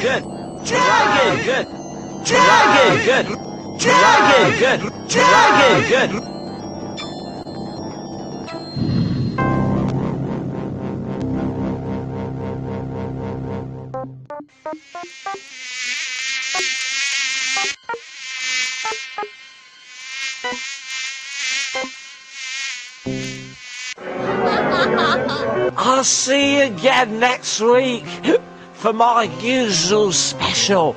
good. Dragon, good. Dragon, good. Dragon, good. Dragon, good. I'll see you again next week for my usual special.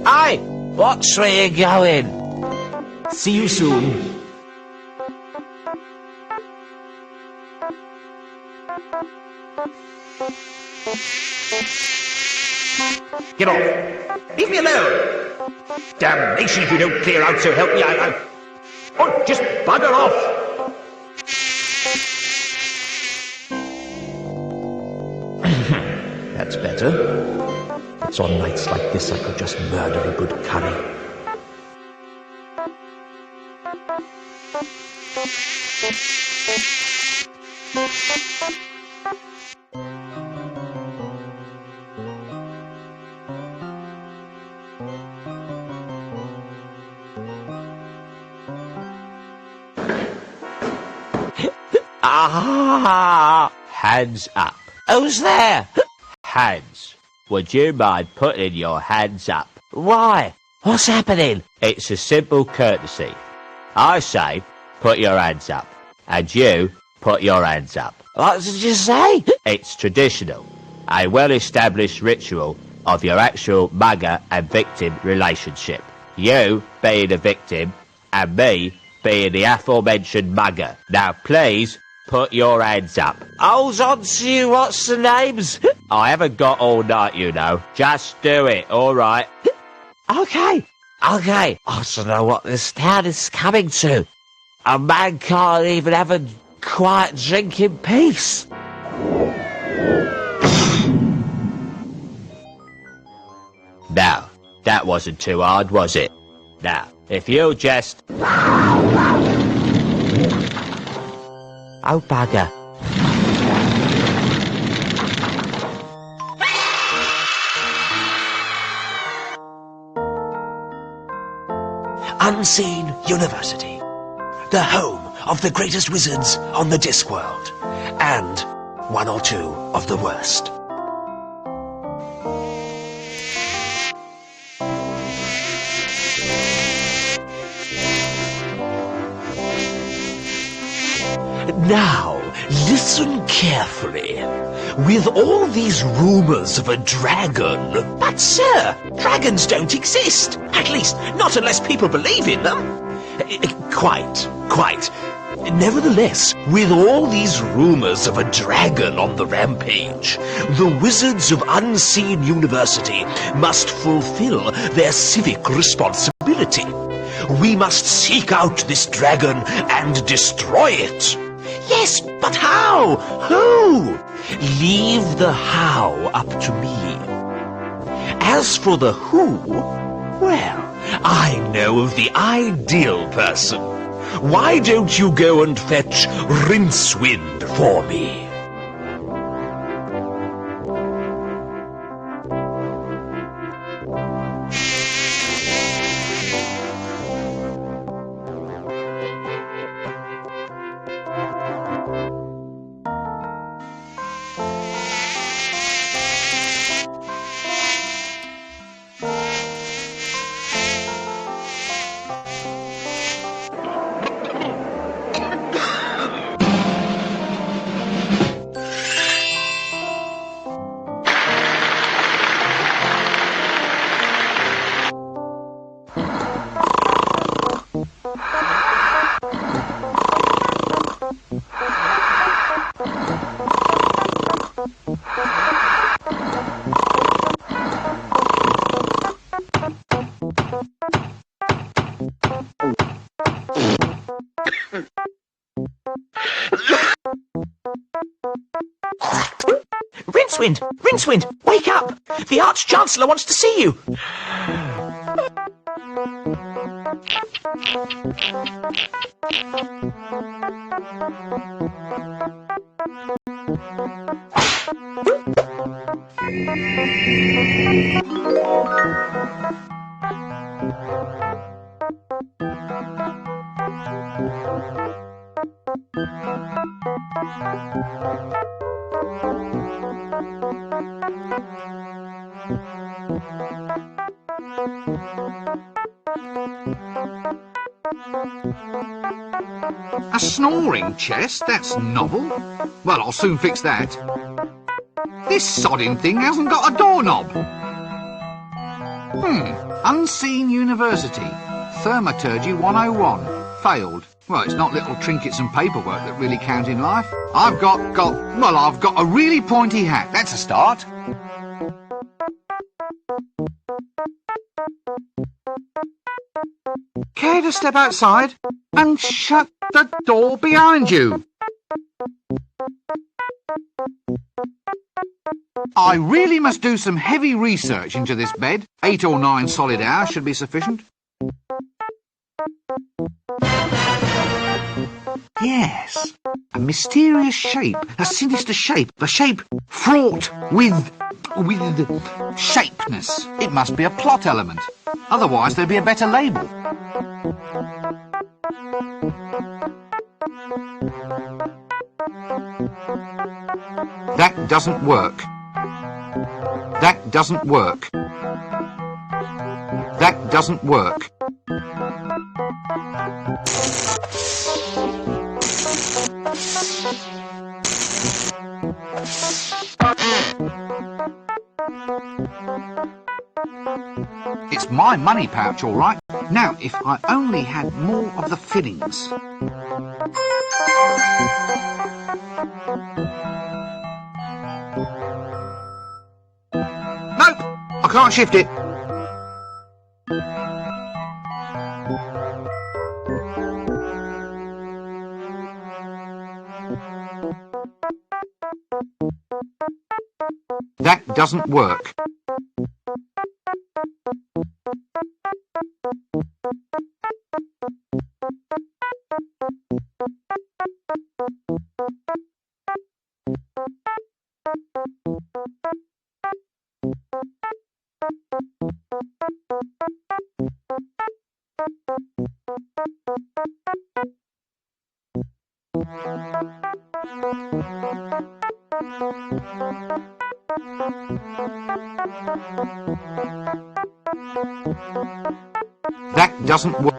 Hey, watch where you're going. See you soon. Get off! Leave me alone! Damnation if you don't clear out, so help me, Oh, just bugger off! That's better. It's on nights like this I could just murder a good curry. Ah! Hands up. Who's there? Hands. Would you mind putting your hands up? Why? What's happening? It's a simple courtesy. I say, put your hands up. And you, put your hands up. What did you say? It's traditional. A well-established ritual of your actual mugger and victim relationship. You being a victim, and me being the aforementioned mugger. Now please, put your hands up. Hold on to you, what's the names? I haven't got all night, you know. Just do it, alright? Okay. I don't know what this town is coming to. A man can't even have a quiet drink in peace. Now, that wasn't too hard, was it? Now, if you just... Oh, bugger. Unseen University, the home of the greatest wizards on the Discworld, and one or two of the worst. Now, listen carefully. With all these rumors of a dragon... But sir, dragons don't exist. At least, not unless people believe in them. Quite. Nevertheless, with all these rumors of a dragon on the rampage, the wizards of Unseen University must fulfill their civic responsibility. We must seek out this dragon and destroy it. Yes, but how? Who? Leave the how up to me. As for the who, well, I know of the ideal person. Why don't you go and fetch Rincewind for me? Rincewind! Rincewind! Wake up! The Arch-Chancellor wants to see you! A snoring chest? That's novel. Well, I'll soon fix that. This sodding thing hasn't got a doorknob. Unseen University. Thaumaturgy 101. Failed. Well, it's not little trinkets and paperwork that really count in life. I've got a really pointy hat. That's a start. Care to step outside and shut the door behind you? I really must do some heavy research into this bed. 8 or 9 solid hours should be sufficient. Yes, a mysterious shape, a sinister shape, a shape fraught with shapeness. It must be a plot element. Otherwise there'd be a better label. That doesn't work. That doesn't work. That doesn't work. It's my money pouch, all right. Now, if I only had more of the fillings. Nope, I can't shift it. That doesn't work. That doesn't work.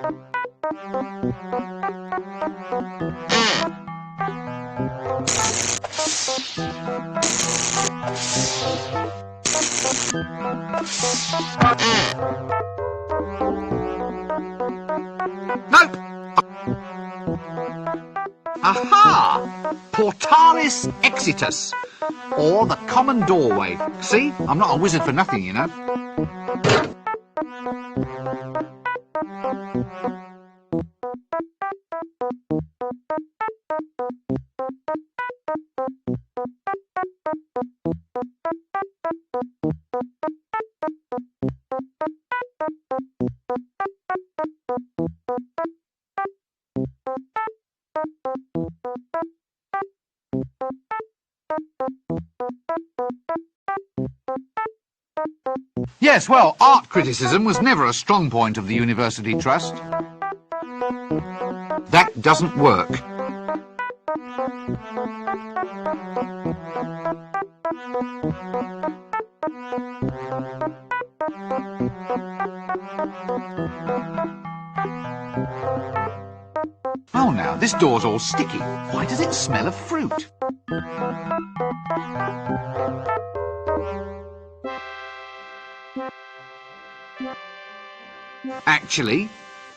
Nope. Aha! Portalis exitus, or the common doorway. See, I'm not a wizard for nothing, you know. Yes, well, art criticism was never a strong point of the University Trust. That doesn't work. Oh, now, this door's all sticky. Why does it smell of fruit? Actually,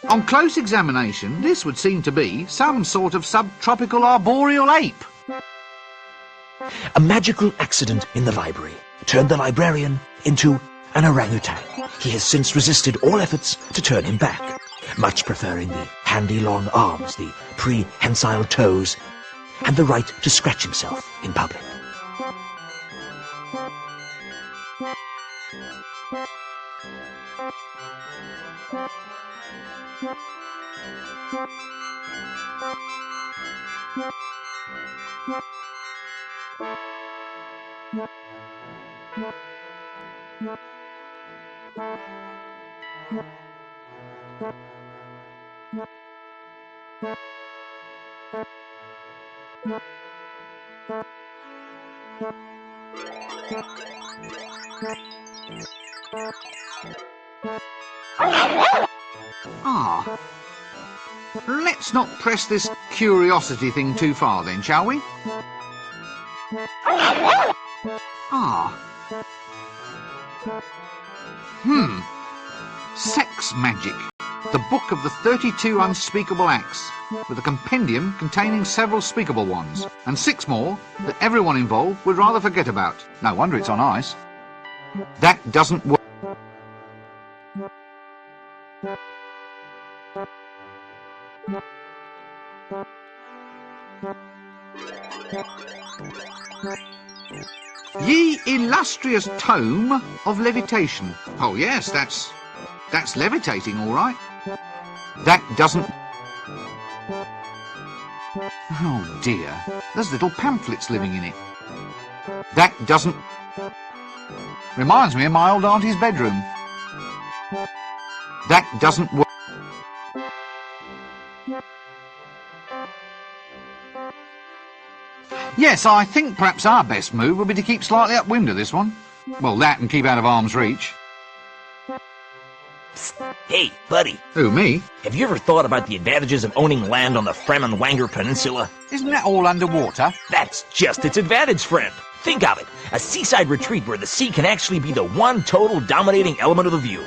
on close examination, this would seem to be some sort of subtropical arboreal ape. A magical accident in the library turned the librarian into an orangutan. He has since resisted all efforts to turn him back, much preferring the handy long arms, the prehensile toes, and the right to scratch himself in public. Ah. Let's not press this curiosity thing too far then, shall we? Ah. Sex Magic. The Book of the 32 Unspeakable Acts, with a compendium containing several speakable ones, and 6 more that everyone involved would rather forget about. No wonder it's on ice. That doesn't work. Ye illustrious tome of levitation. Oh yes, that's levitating, all right. That doesn't... Oh dear, there's little pamphlets living in it. That doesn't... Reminds me of my old auntie's bedroom. That doesn't work. Yes, I think perhaps our best move would be to keep slightly upwind of this one. Well, that and keep out of arm's reach. Psst. Hey, buddy. Who, me? Have you ever thought about the advantages of owning land on the Fremenwanger Peninsula? Isn't that all underwater? That's just its advantage, friend. Think of it. A seaside retreat where the sea can actually be the one total dominating element of the view.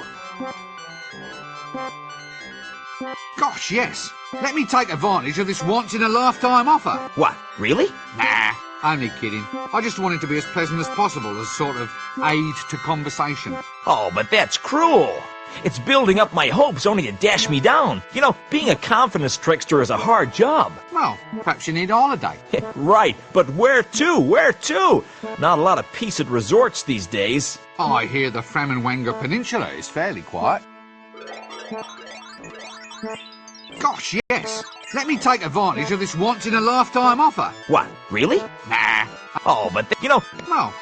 Gosh, yes. Let me take advantage of this once-in-a-lifetime offer. What, really? Nah, only kidding. I just want it to be as pleasant as possible as sort of aid to conversation. Oh, but that's cruel. It's building up my hopes only to dash me down. You know, being a confidence trickster is a hard job. Well, perhaps you need a holiday. Right, but where to? Where to? Not a lot of peace at resorts these days. I hear the Fremenwanger Peninsula is fairly quiet. Gosh, yes. Let me take advantage of this once-in-a-lifetime offer. What, really? Nah. Oh, but, you know... Well,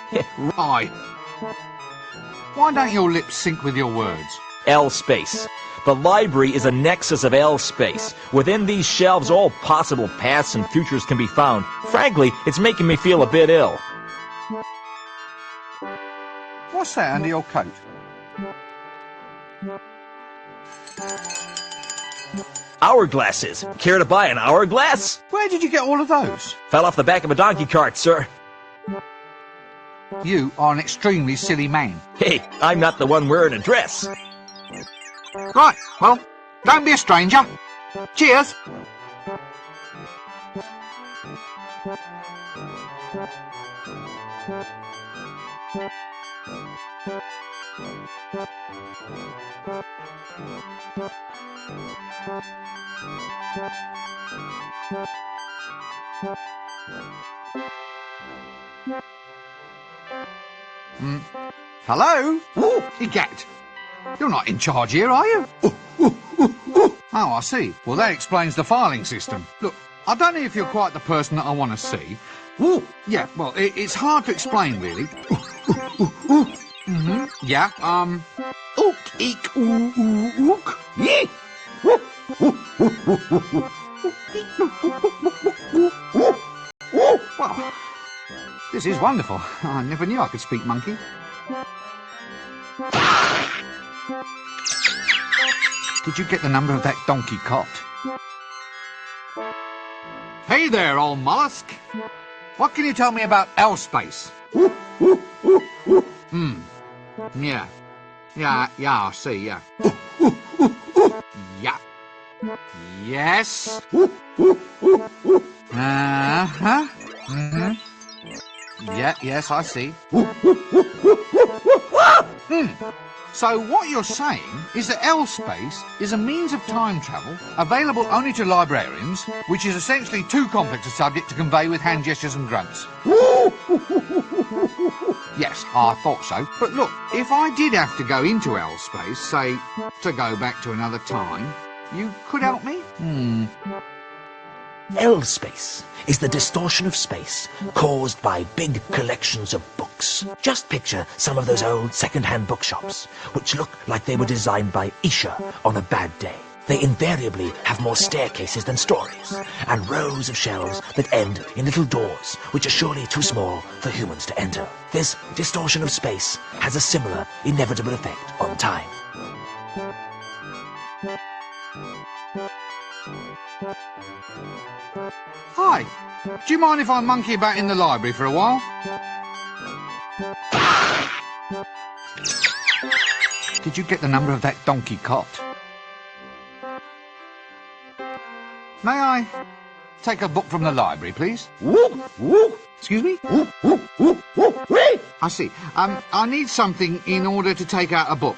Why don't your lips sync with your words? L-space. The library is a nexus of L-space. Within these shelves, all possible pasts and futures can be found. Frankly, it's making me feel a bit ill. What's that under your coat? Hourglasses. Care to buy an hourglass? Where did you get all of those? Fell off the back of a donkey cart, sir. You are an extremely silly man. Hey, I'm not the one wearing a dress. Right, well, don't be a stranger. Cheers. Hello? Ooh, Egat. You're not in charge here, are you? Oh, I see. Well, that explains the filing system. Look, I don't know if you're quite the person that I want to see. Ooh, yeah, well, it's hard to explain, really. Yeah, ook, eek, ook. Yeah. Well, this is wonderful. I never knew I could speak monkey. Did you get the number of that donkey cot? Hey there, old mollusk. What can you tell me about L-space? Yeah. Yeah, I see, yeah. Yeah. Yes. Uh-huh. Yeah, yes, I see. So what you're saying is that L-space is a means of time travel available only to librarians, which is essentially too complex a subject to convey with hand gestures and grunts. Yes, I thought so. But look, if I did have to go into L-space, say, to go back to another time, you could help me? L-space is the distortion of space caused by big collections of books. Just picture some of those old second-hand bookshops, which look like they were designed by Isha on a bad day. They invariably have more staircases than stories, and rows of shelves that end in little doors, which are surely too small for humans to enter. This distortion of space has a similar, inevitable effect on time. Hi, do you mind if I monkey about in the library for a while? Did you get the number of that donkey cot? May I take a book from the library, please? Excuse me? I see. I need something in order to take out a book.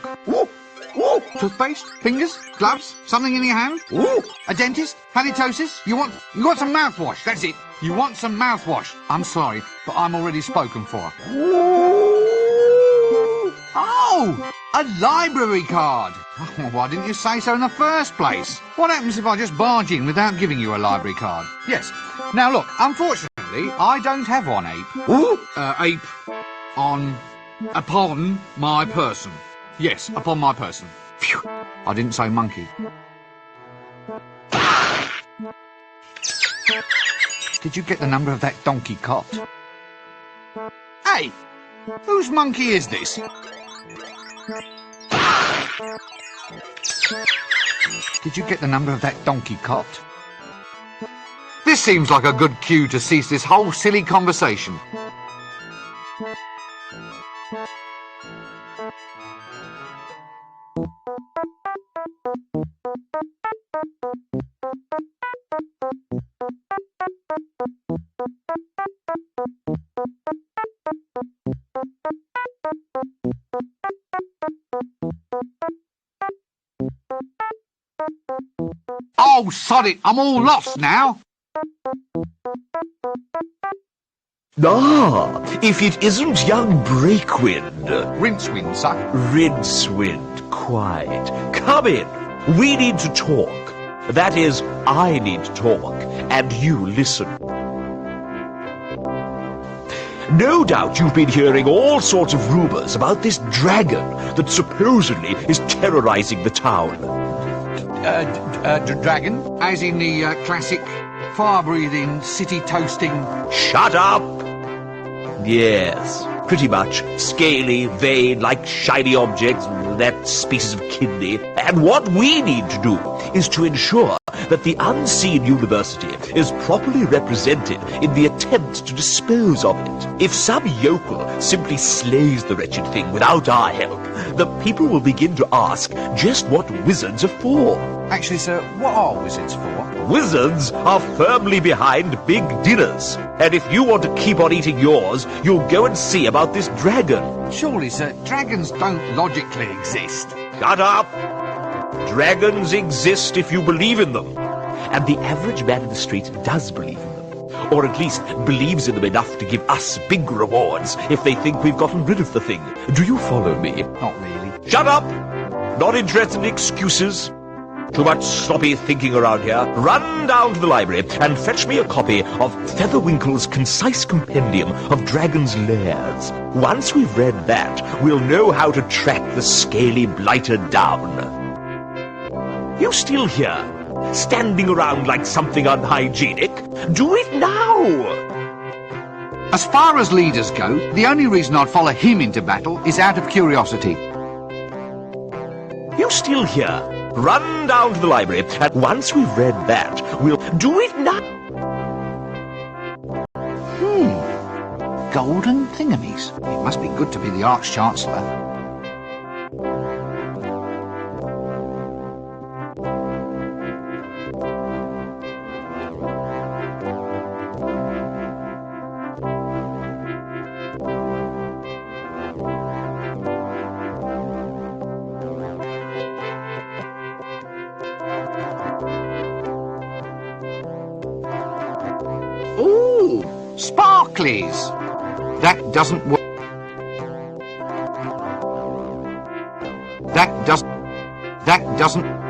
Toothpaste? Fingers? Gloves? Something in your hand? A dentist? Halitosis? You want some mouthwash? That's it. You want some mouthwash. I'm sorry, but I'm already spoken for. Oh! A library card! Why didn't you say so in the first place? What happens if I just barge in without giving you a library card? Yes. Now look, unfortunately, I don't have one, Ape. Ape upon my person. Yes, upon my person. Phew. I didn't say monkey. Did you get the number of that donkey cot? Hey! Whose monkey is this? Did you get the number of that donkey cot? This seems like a good cue to cease this whole silly conversation. Oh, sod it, I'm all lost now. Ah, if it isn't young Breakwind. Rincewind, sir. Rincewind, quite. Come in. We need to talk. That is, I need to talk, and you listen. No doubt you've been hearing all sorts of rumors about this dragon that supposedly is terrorizing the town. Dragon? As in the classic fire-breathing, city-toasting... Shut up! Yes, pretty much. Scaly, vein, like shiny objects, that species of kidney. And what we need to do is to ensure that the unseen university is properly represented in the attempt to dispose of it. If some yokel simply slays the wretched thing without our help, the people will begin to ask just what wizards are for. Actually, sir, what are wizards for? Wizards are firmly behind big dinners. And if you want to keep on eating yours, you'll go and see about this dragon. Surely, sir, dragons don't logically exist. Shut up! Dragons exist if you believe in them. And the average man in the street does believe in them. Or at least believes in them enough to give us big rewards if they think we've gotten rid of the thing. Do you follow me? Not really. Shut up! Not interested in excuses. Too much sloppy thinking around here. Run down to the library and fetch me a copy of Featherwinkle's concise compendium of dragons' lairs. Once we've read that, we'll know how to track the scaly blighter down. You still here? Standing around like something unhygienic? Do it now! As far as leaders go, the only reason I'd follow him into battle is out of curiosity. You still here? Run down to the library, and once we've read that, we'll do it now. Golden thingamies. It must be good to be the Arch-Chancellor. Heracles. That doesn't work. That doesn't.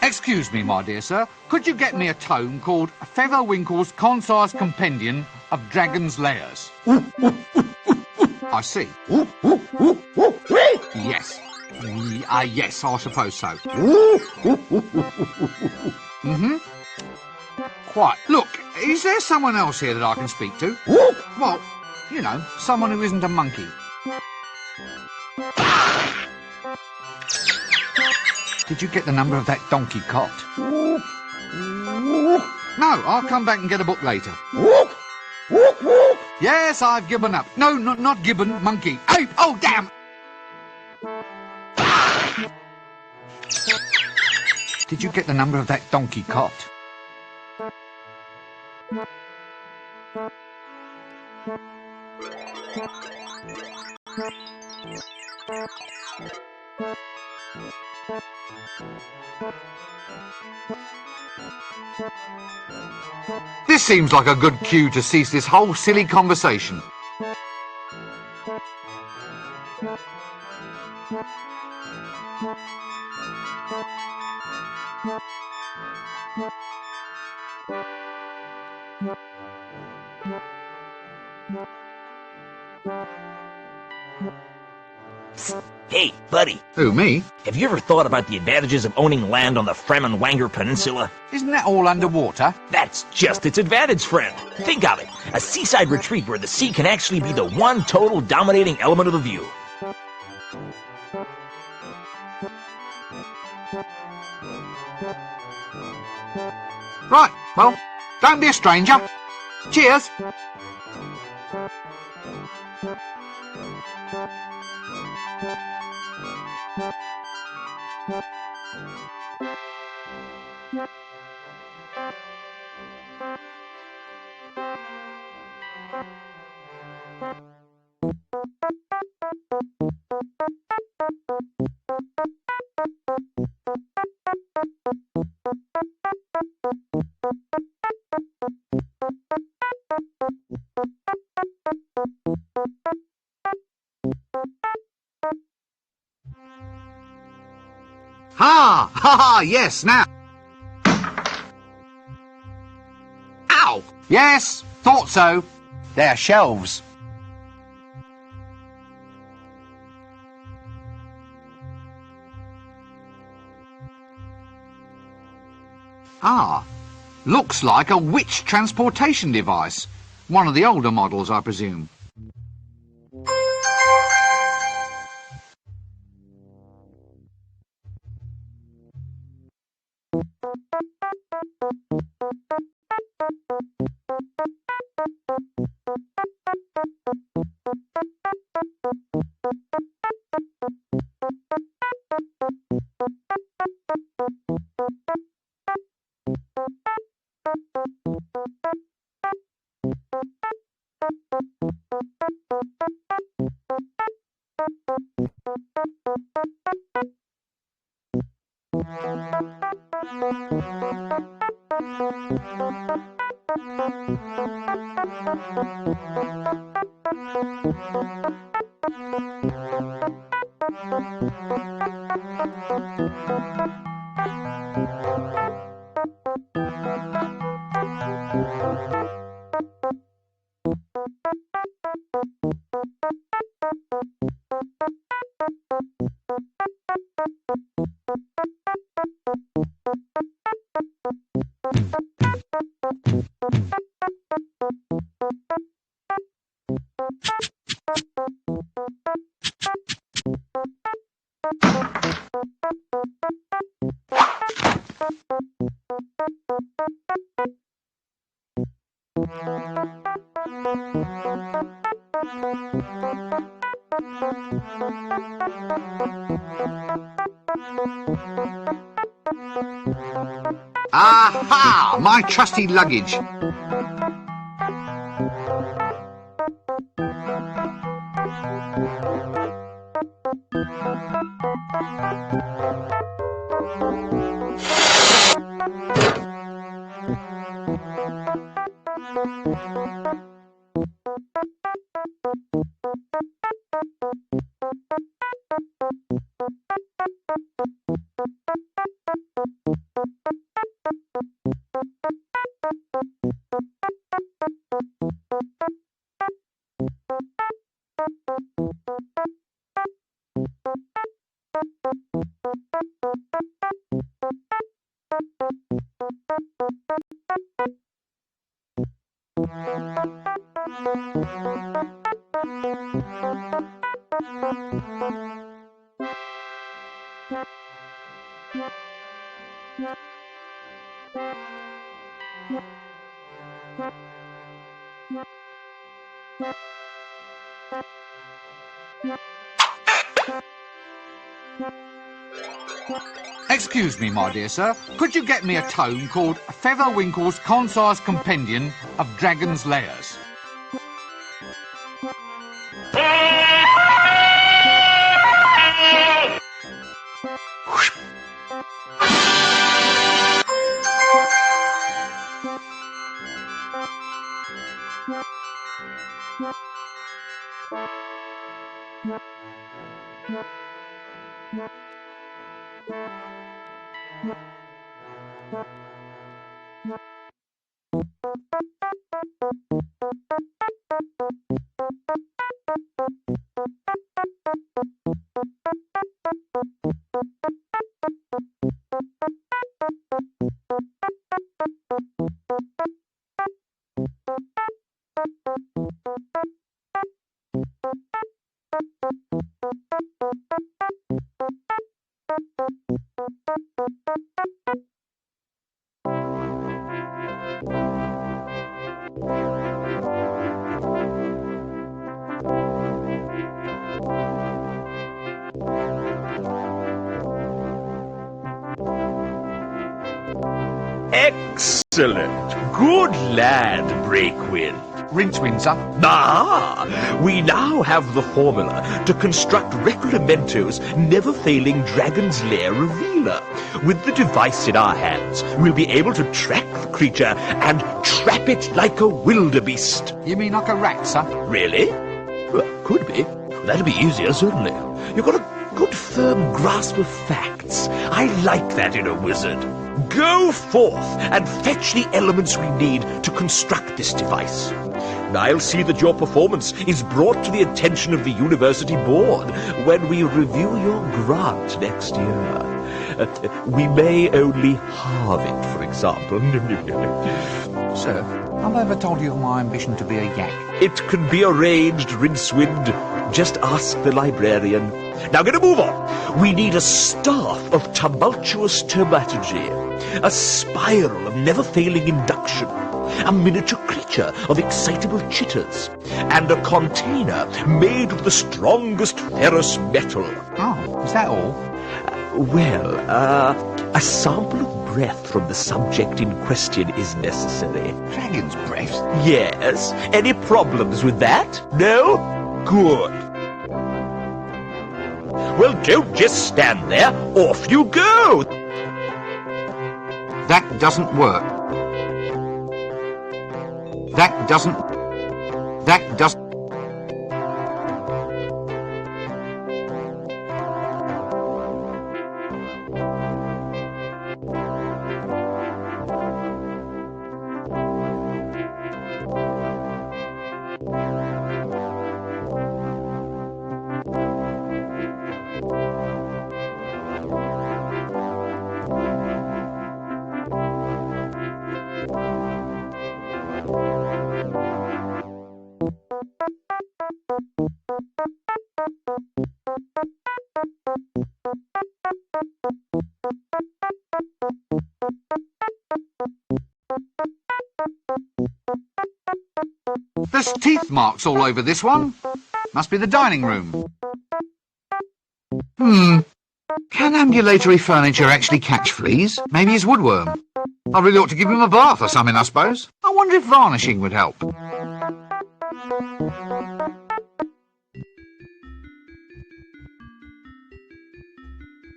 Excuse me, my dear sir, could you get me a tome called Featherwinkle's Concise Compendium of Dragon's Lairs? I see. Yes. Yes, I suppose so. Quite. Look, is there someone else here that I can speak to? Well, you know, someone who isn't a monkey. Did you get the number of that donkey cot? No, I'll come back and get a book later. Yes, I've given up. No, not gibbon, monkey. Hey, oh, damn! Did you get the number of that donkey cot? This seems like a good cue to cease this whole silly conversation. Hey, buddy. Who, me? Have you ever thought about the advantages of owning land on the Fremenwanger Peninsula? Isn't that all underwater? That's just its advantage, friend. Think of it. A seaside retreat where the sea can actually be the one total dominating element of the view. Right, well, don't be a stranger. Cheers. Ha! Ha ha! Yes, now. Ow! Yes, thought so. They're shelves. Ah, looks like a witch transportation device. One of the older models, I presume. Aha! My trusty luggage. Excuse me, my dear sir, could you get me a tome called Featherwinkle's Concise Compendium of Dragon's Lairs? Excellent. Good lad, Breakwind. Rincewind, sir. Ah! We now have the formula to construct Reclamento's never-failing Dragon's Lair revealer. With the device in our hands, we'll be able to track the creature and trap it like a wildebeest. You mean like a rat, sir? Really? Well, could be. That'd be easier, certainly. You've got a good firm grasp of facts. I like that in a wizard. Go forth and fetch the elements we need to construct this device. I'll see that your performance is brought to the attention of the university board when we review your grant next year. We may only halve it, for example. Sir, have I ever told you of my ambition to be a yak? It can be arranged, Rincewind. Just ask the librarian. Now, going to move on. We need a staff of tumultuous taumaturgy, a spiral of never-failing induction, a miniature creature of excitable chitters, and a container made of the strongest ferrous metal. Oh, is that all? A sample of breath from the subject in question is necessary. Dragon's breath? Yes. Any problems with that? No? Good. Well, don't just stand there. Off you go. That doesn't work. That doesn't... There's teeth marks all over this one. Must be the dining room. Can ambulatory furniture actually catch fleas? Maybe it's woodworm. I really ought to give him a bath or something, I suppose. I wonder if varnishing would help.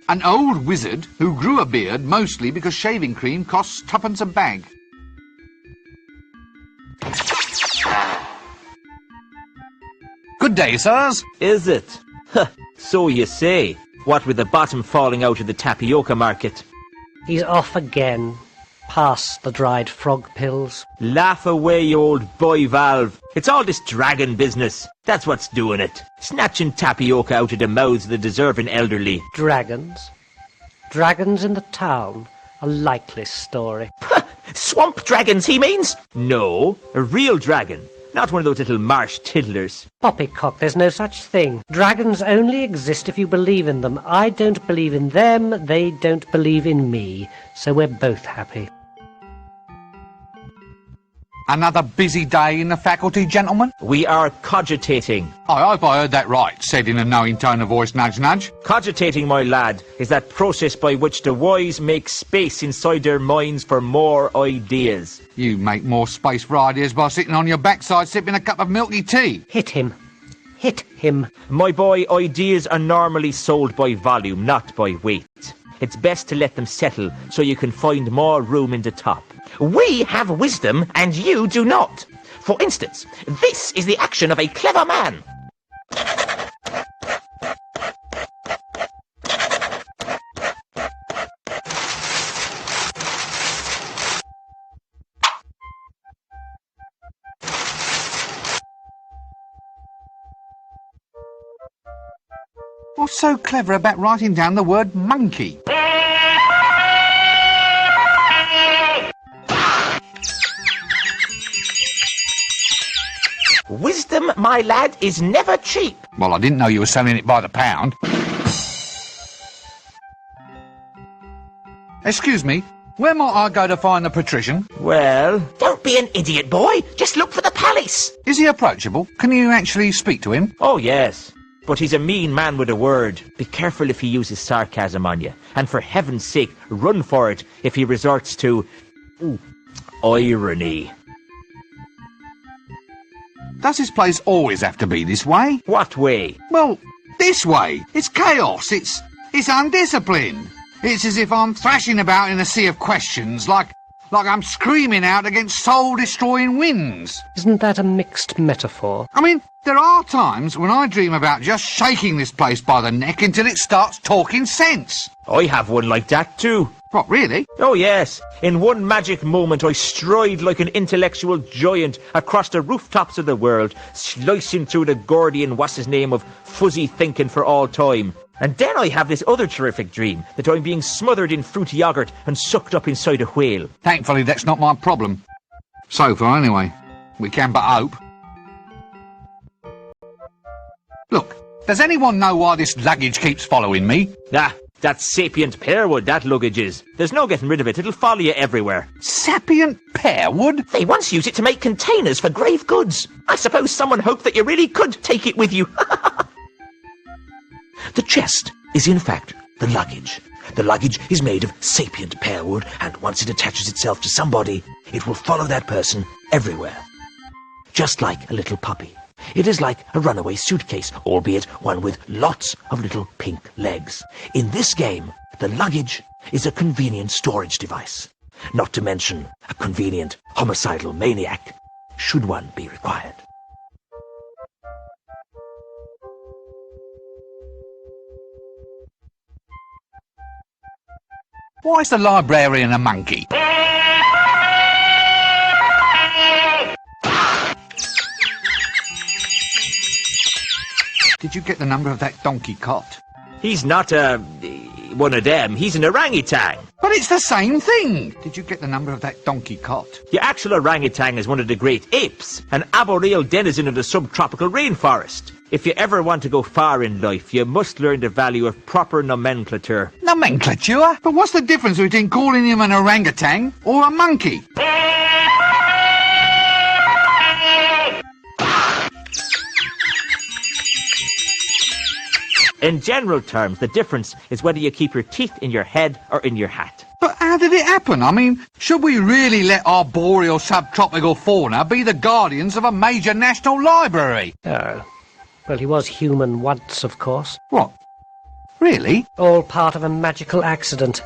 An old wizard who grew a beard mostly because shaving cream costs twopence a bag. Good day, sirs. Is it? Huh, so you say. What with the bottom falling out of the tapioca market. He's off again. Past the dried frog pills. Laugh away, you old boy Valve. It's all this dragon business. That's what's doing it. Snatching tapioca out of the mouths of the deserving elderly. Dragons? Dragons in the town? A likely story. Swamp dragons, he means? No, a real dragon. Not one of those little marsh tiddlers. Poppycock, there's no such thing. Dragons only exist if you believe in them. I don't believe in them, they don't believe in me. So we're both happy. Another busy day in the faculty, gentlemen? We are cogitating. I hope I heard that right, said in a knowing tone of voice, nudge, nudge. Cogitating, my lad, is that process by which the wise make space inside their minds for more ideas. You make more space for ideas by sitting on your backside sipping a cup of milky tea. Hit him. Hit him. My boy, ideas are normally sold by volume, not by weight. It's best to let them settle so you can find more room in the top. We have wisdom and you do not. For instance, this is the action of a clever man. What's so clever about writing down the word monkey? Wisdom, my lad, is never cheap. Well, I didn't know you were selling it by the pound. Excuse me, where might I go to find the patrician? Well, Don't be an idiot, boy. Just look for the palace. Is he approachable? Can you actually speak to him? oh yes. But he's a mean man with a word. Be careful if he uses sarcasm on you. And for heaven's sake, run for it if he resorts to irony. Does this place always have to be this way? What way? Well, this way. It's chaos. It's undisciplined. It's as if I'm thrashing about in a sea of questions, like I'm screaming out against soul-destroying winds. Isn't that a mixed metaphor? I mean, there are times when I dream about just shaking this place by the neck until it starts talking sense. I have one like that too. What, really? Oh yes, in one magic moment I stride like an intellectual giant across the rooftops of the world, slicing through the Gordian what's-his-name of fuzzy thinking for all time. And then I have this other terrific dream, that I'm being smothered in fruity yoghurt and sucked up inside a whale. Thankfully, that's not my problem. So far, anyway. We can but hope. Look, does anyone know why this luggage keeps following me? Ah, that's sapient pearwood, that luggage is. There's no getting rid of it, it'll follow you everywhere. Sapient pearwood? They once used it to make containers for grave goods. I suppose someone hoped that you really could take it with you. The chest is in fact the luggage. The luggage is made of sapient pearwood, and once it attaches itself to somebody, it will follow that person everywhere. Just like a little puppy. It is like a runaway suitcase, albeit one with lots of little pink legs. In this game, the luggage is a convenient storage device. Not to mention a convenient homicidal maniac, should one be required. Why is the librarian a monkey? Did you get the number of that donkey cot? He's not one of them, he's an orangutan. But it's the same thing! Did you get the number of that donkey cot? The actual orangutan is one of the great apes, an arboreal denizen of the subtropical rainforest. If you ever want to go far in life, you must learn the value of proper nomenclature. Nomenclature? But what's the difference between calling him an orangutan or a monkey? In general terms, the difference is whether you keep your teeth in your head or in your hat. But how did it happen? I mean, should we really let our boreal subtropical fauna be the guardians of a major national library? Oh. Well, he was human once, of course. What? Really? All part of a magical accident.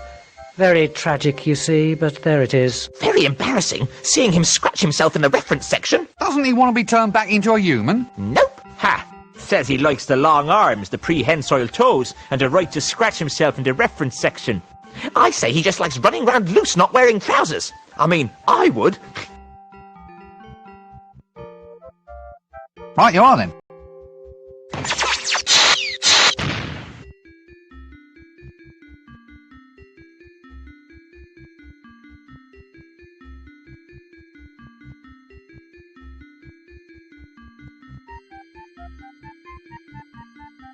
Very tragic, you see, but there it is. Very embarrassing, seeing him scratch himself in the reference section. Doesn't he want to be turned back into a human? Nope. Ha! Says he likes the long arms, the prehensile toes, and the right to scratch himself in the reference section. I say he just likes running round loose, not wearing trousers. I mean, I would. Right you are then.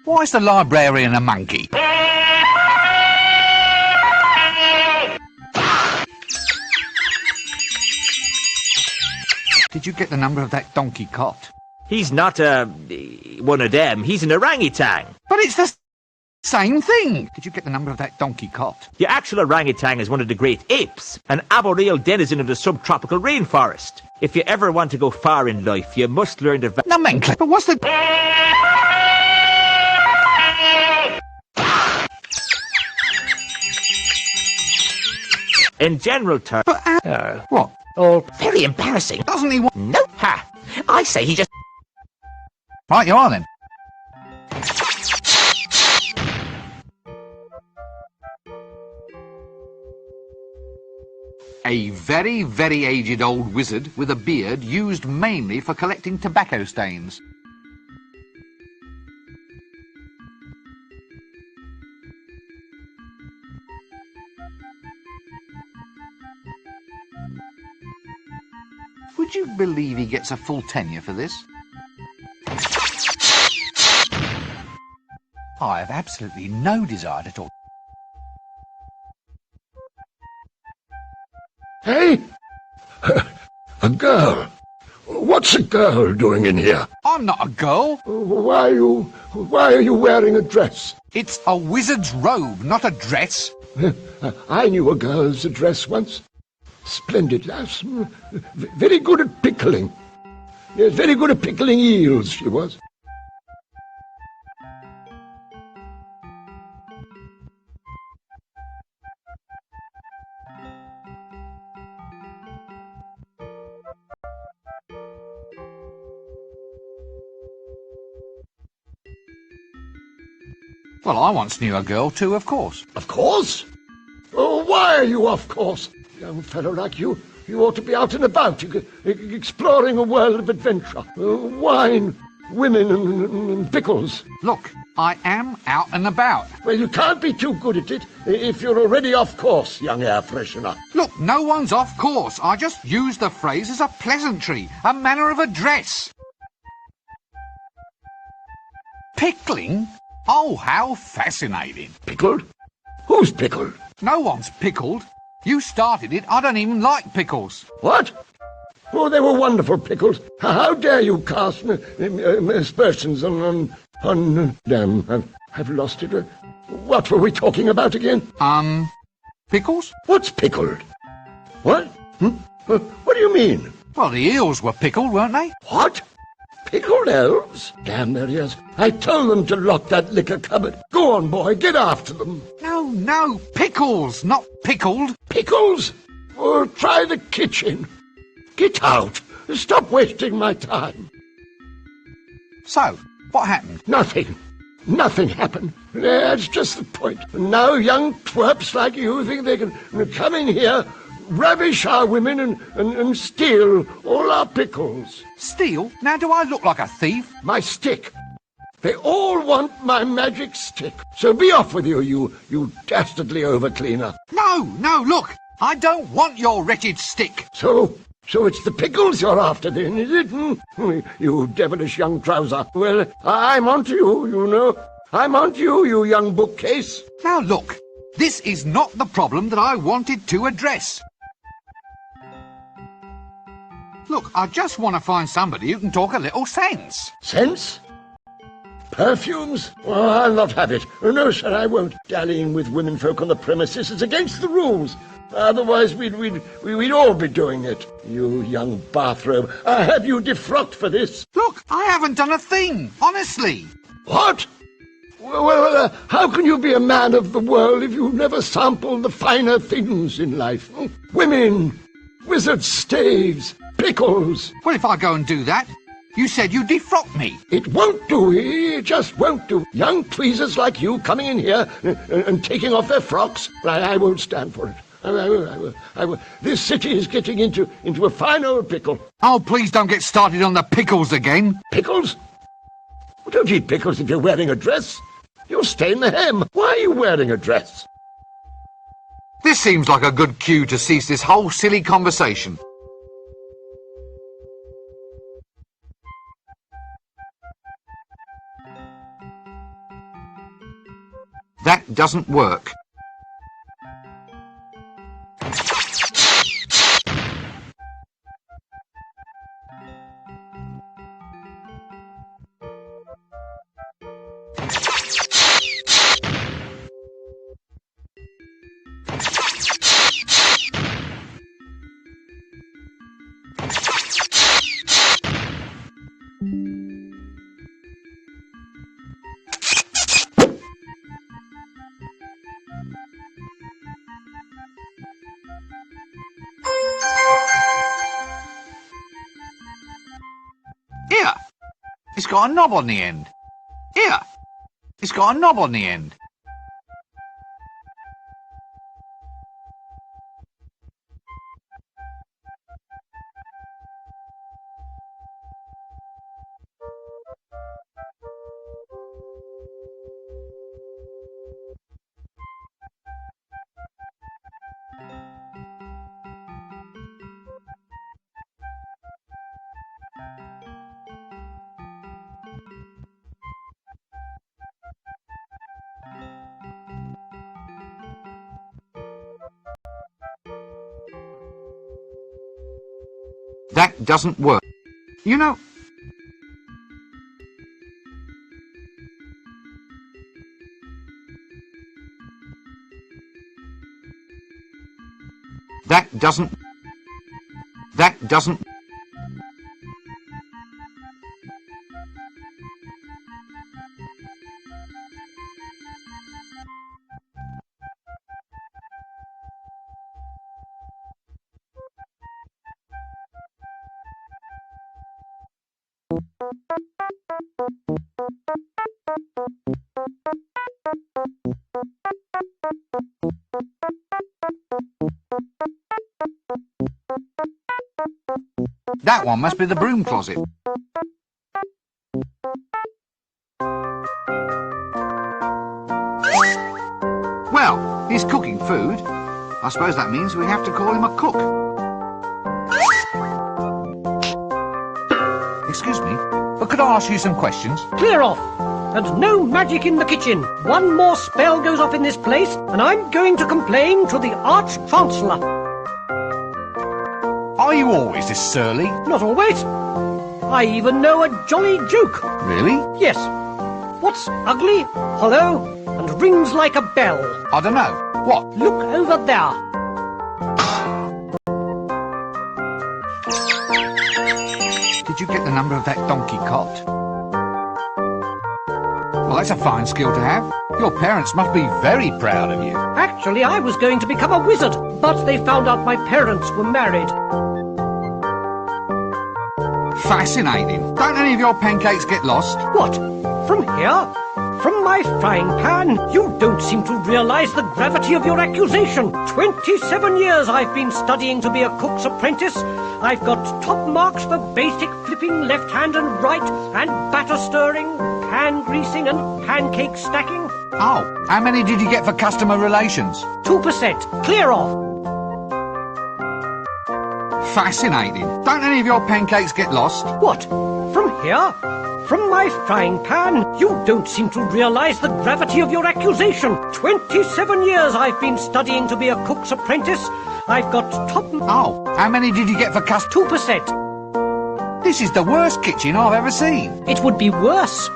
Why is the librarian a monkey? Did you get the number of that donkey cot? He's not, one of them. He's an orangutan. But it's the same thing. Did you get the number of that donkey cot? The actual orangutan is one of the great apes, an arboreal denizen of the subtropical rainforest. If you ever want to go far in life, you must learn the... Nomenclature. But what's the... In general terms... But what? All... Very embarrassing. Doesn't he want... Nope. Ha! I say he just... Right you are then. A very, very aged old wizard with a beard used mainly for collecting tobacco stains. Would you believe he gets a full tenure for this? I have absolutely no desire to talk. Hey? A girl? What's a girl doing in here? I'm not a girl. Why are you wearing a dress? It's a wizard's robe, not a dress. I knew a girl's dress once. Splendid lass. Very good at pickling. Yes, very good at pickling eels, she was. Well, I once knew a girl too, of course. Of course? Oh, why are you of course? Young fellow like you ought to be out and about, exploring a world of adventure. Wine, women, and pickles. Look, I am out and about. Well, you can't be too good at it if you're already off course, young air freshener. Look, no one's off course. I just used the phrase as a pleasantry, a manner of address. Pickling? Oh, how fascinating. Pickled? Who's pickled? No one's pickled. You started it. I don't even like pickles. What? Oh, they were wonderful pickles. How dare you cast aspersions on damn, I've lost it. What were we talking about again? Pickles? What's pickled? What? What do you mean? Well, the eels were pickled, weren't they? What? Pickled elves? Damn their ears. I told them to lock that liquor cupboard. Go on, boy, get after them. No, pickles, not pickled. Pickles? Oh, try the kitchen. Get out. Stop wasting my time. So, what happened? Nothing. Nothing happened. That's just the point. Now young twerps like you think they can come in here, ravish our women and steal all our pickles. Steal? Now do I look like a thief? My stick. They all want my magic stick. So be off with you, you dastardly overcleaner. No, look. I don't want your wretched stick. So it's the pickles you're after then, is it? You devilish young trouser. Well, I'm onto you, you know. I'm onto you young bookcase. Now look, this is not the problem that I wanted to address. Look, I just want to find somebody who can talk a little sense. Sense? Perfumes? Well, I'll not have it. No, sir, I won't. Dallying with womenfolk on the premises is against the rules. Otherwise, we'd all be doing it. You young bathrobe, I have you defrocked for this. Look, I haven't done a thing, honestly. What? Well, how can you be a man of the world if you never sampled the finer things in life? Women, wizard staves, pickles. Well, if I go and do that, you said you'd defrock me. It won't do. It just won't do. Young tweezers like you coming in here and taking off their frocks, I won't stand for it. I will. This city is getting into a fine old pickle. Oh, please don't get started on the pickles again. Pickles? Well, don't eat pickles if you're wearing a dress. You'll stain the hem. Why are you wearing a dress? This seems like a good cue to cease this whole silly conversation. That doesn't work. Here! It's got a knob on the end. Here! It's got a knob on the end. That doesn't work. You know... That doesn't... That one must be the broom closet. Well, he's cooking food. I suppose that means we have to call him a cook. Excuse me, but could I ask you some questions? Clear off! And no magic in the kitchen. One more spell goes off in this place, and I'm going to complain to the Arch-Chancellor. Are you always this surly? Not always. I even know a jolly joke. Really? Yes. What's ugly, hollow, and rings like a bell? I don't know. What? Look over there. Did you get the number of that donkey cot? Well, that's a fine skill to have. Your parents must be very proud of you. Actually, I was going to become a wizard, but they found out my parents were married. Fascinating. Don't any of your pancakes get lost? What? From here? From my frying pan? You don't seem to realise the gravity of your accusation. 27 years I've been studying to be a cook's apprentice. I've got top marks for basic flipping left hand and right, and batter stirring, pan greasing and pancake stacking. Oh, how many did you get for customer relations? 2%. Clear off. Fascinating. Don't any of your pancakes get lost? What? From here? From my frying pan? You don't seem to realise the gravity of your accusation. 27 years I've been studying to be a cook's apprentice. I've got top... Oh, how many did you get for 2%. This is the worst kitchen I've ever seen. It would be worse.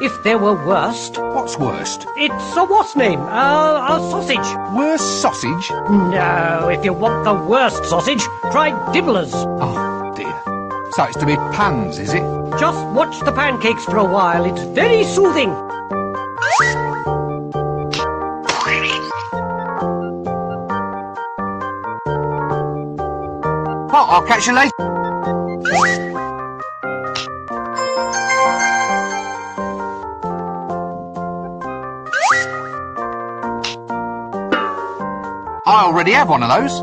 If there were worst... What's worst? It's a what's name? A sausage. Worst sausage? No, if you want the worst sausage, try Dibblers. Oh, dear. So it's to be pans, is it? Just watch the pancakes for a while. It's very soothing. Well, I'll catch you later. I already have one of those.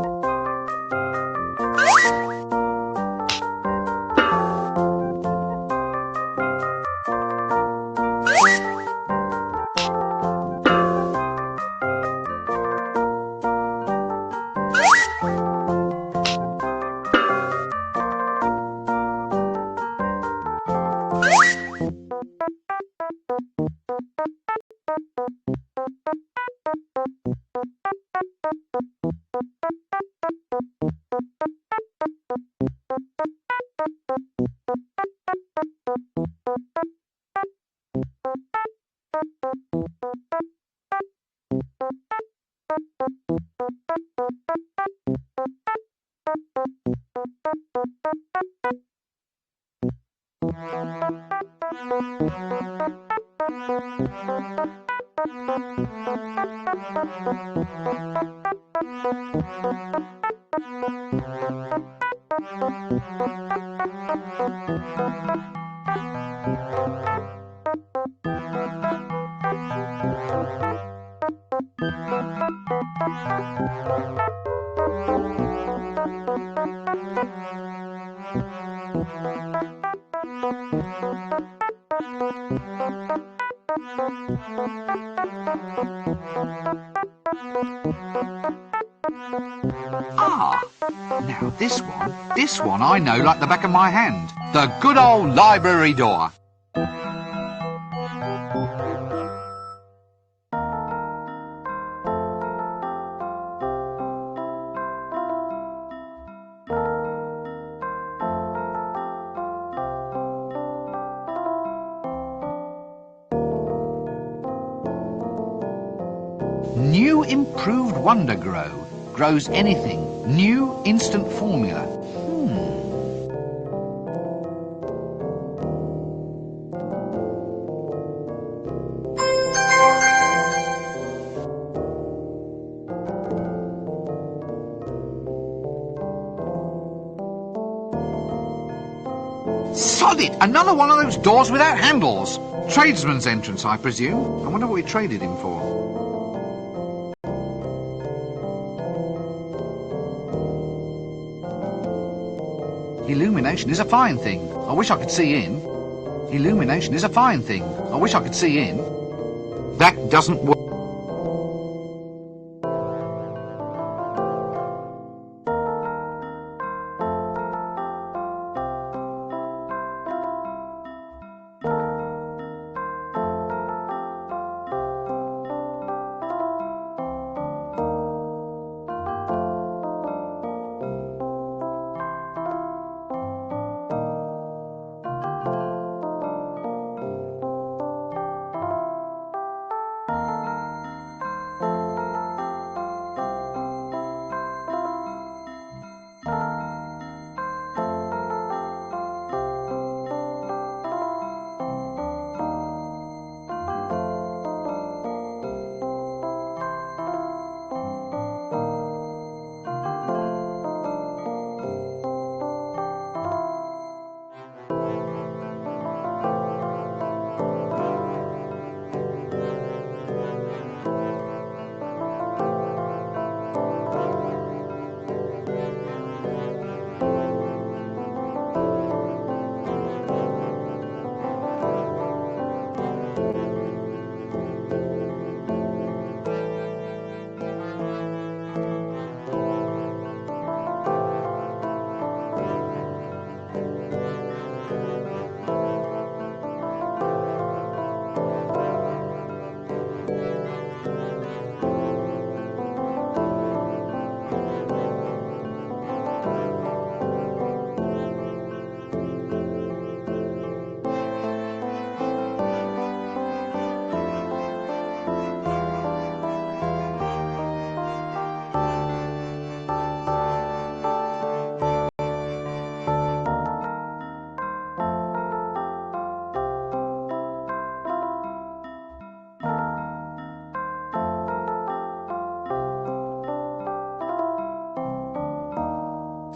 Ah, now this one I know like the back of my hand. The good old library door. New improved Wonder Grow. Grows anything. New instant formula. Sod it! Another one of those doors without handles. Tradesman's entrance, I presume. I wonder what we traded him for. Illumination is a fine thing. I wish I could see in. Illumination is a fine thing. I wish I could see in. That doesn't work.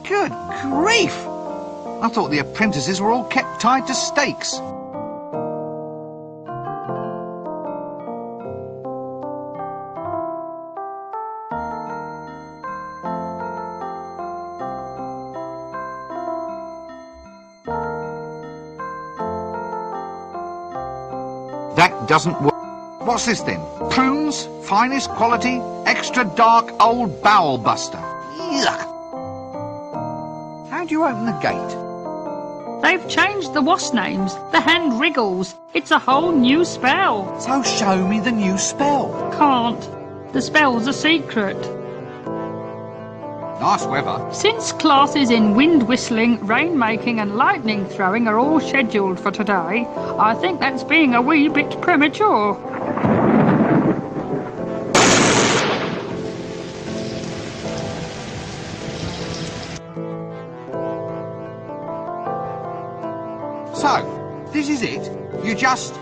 Good grief! I thought the apprentices were all kept tied to stakes. That doesn't work. What's this then? Prunes? Finest quality? Extra dark old bowel buster? Yuck! How do you open the gate? They've changed the wasp names. The hand wriggles. It's a whole new spell. So show me the new spell. Can't. The spell's a secret. Nice weather. Since classes in wind whistling, rain-making and lightning throwing are all scheduled for today, I think that's being a wee bit premature. So, this is it? You just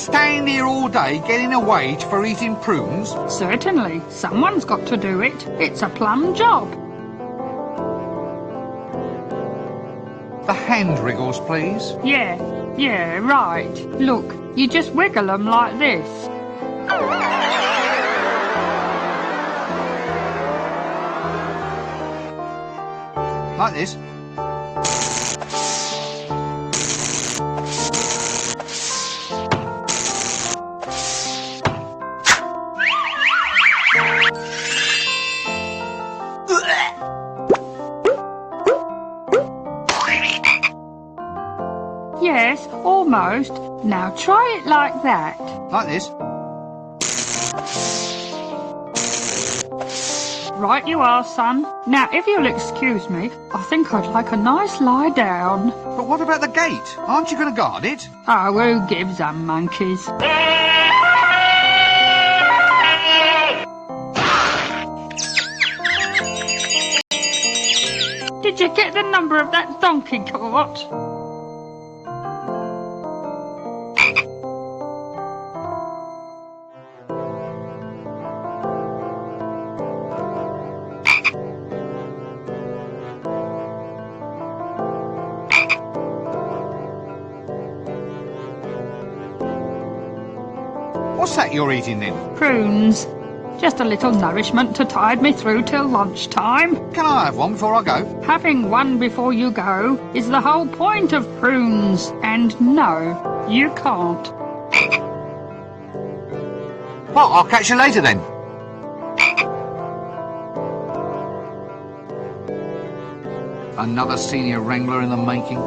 stand here all day getting a wage for eating prunes? Certainly. Someone's got to do it. It's a plum job. The hand wriggles, please. Yeah, right. Look, you just wiggle them like this. Like this. Yes, almost. Now try it like that. Like this. Right you are, son. Now, if you'll excuse me, I think I'd like a nice lie down. But what about the gate? Aren't you going to guard it? Oh, who gives them monkeys? Did you get the number of that donkey cart? What's that you're eating then? Prunes. Just a little nourishment to tide me through till lunchtime. Can I have one before I go? Having one before you go is the whole point of prunes. And no, you can't. Well, I'll catch you later then. Another senior wrangler in the making.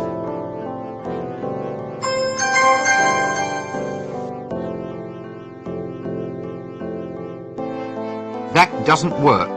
That doesn't work.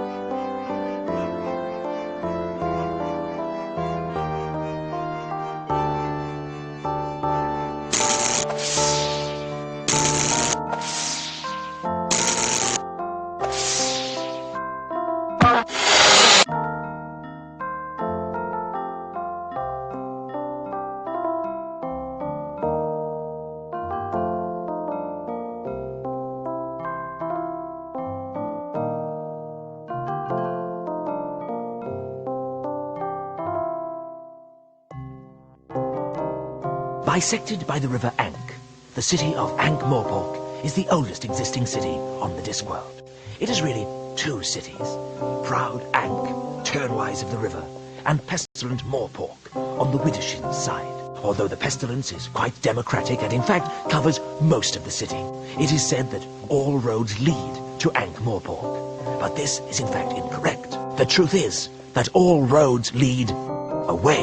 Bisected by the river Ankh, the city of Ankh-Morpork is the oldest existing city on the Discworld. It is really two cities, proud Ankh, turnwise of the river, and pestilent Morpork on the Widdershin side. Although the pestilence is quite democratic and in fact covers most of the city, it is said that all roads lead to Ankh-Morpork. But this is in fact incorrect. The truth is that all roads lead away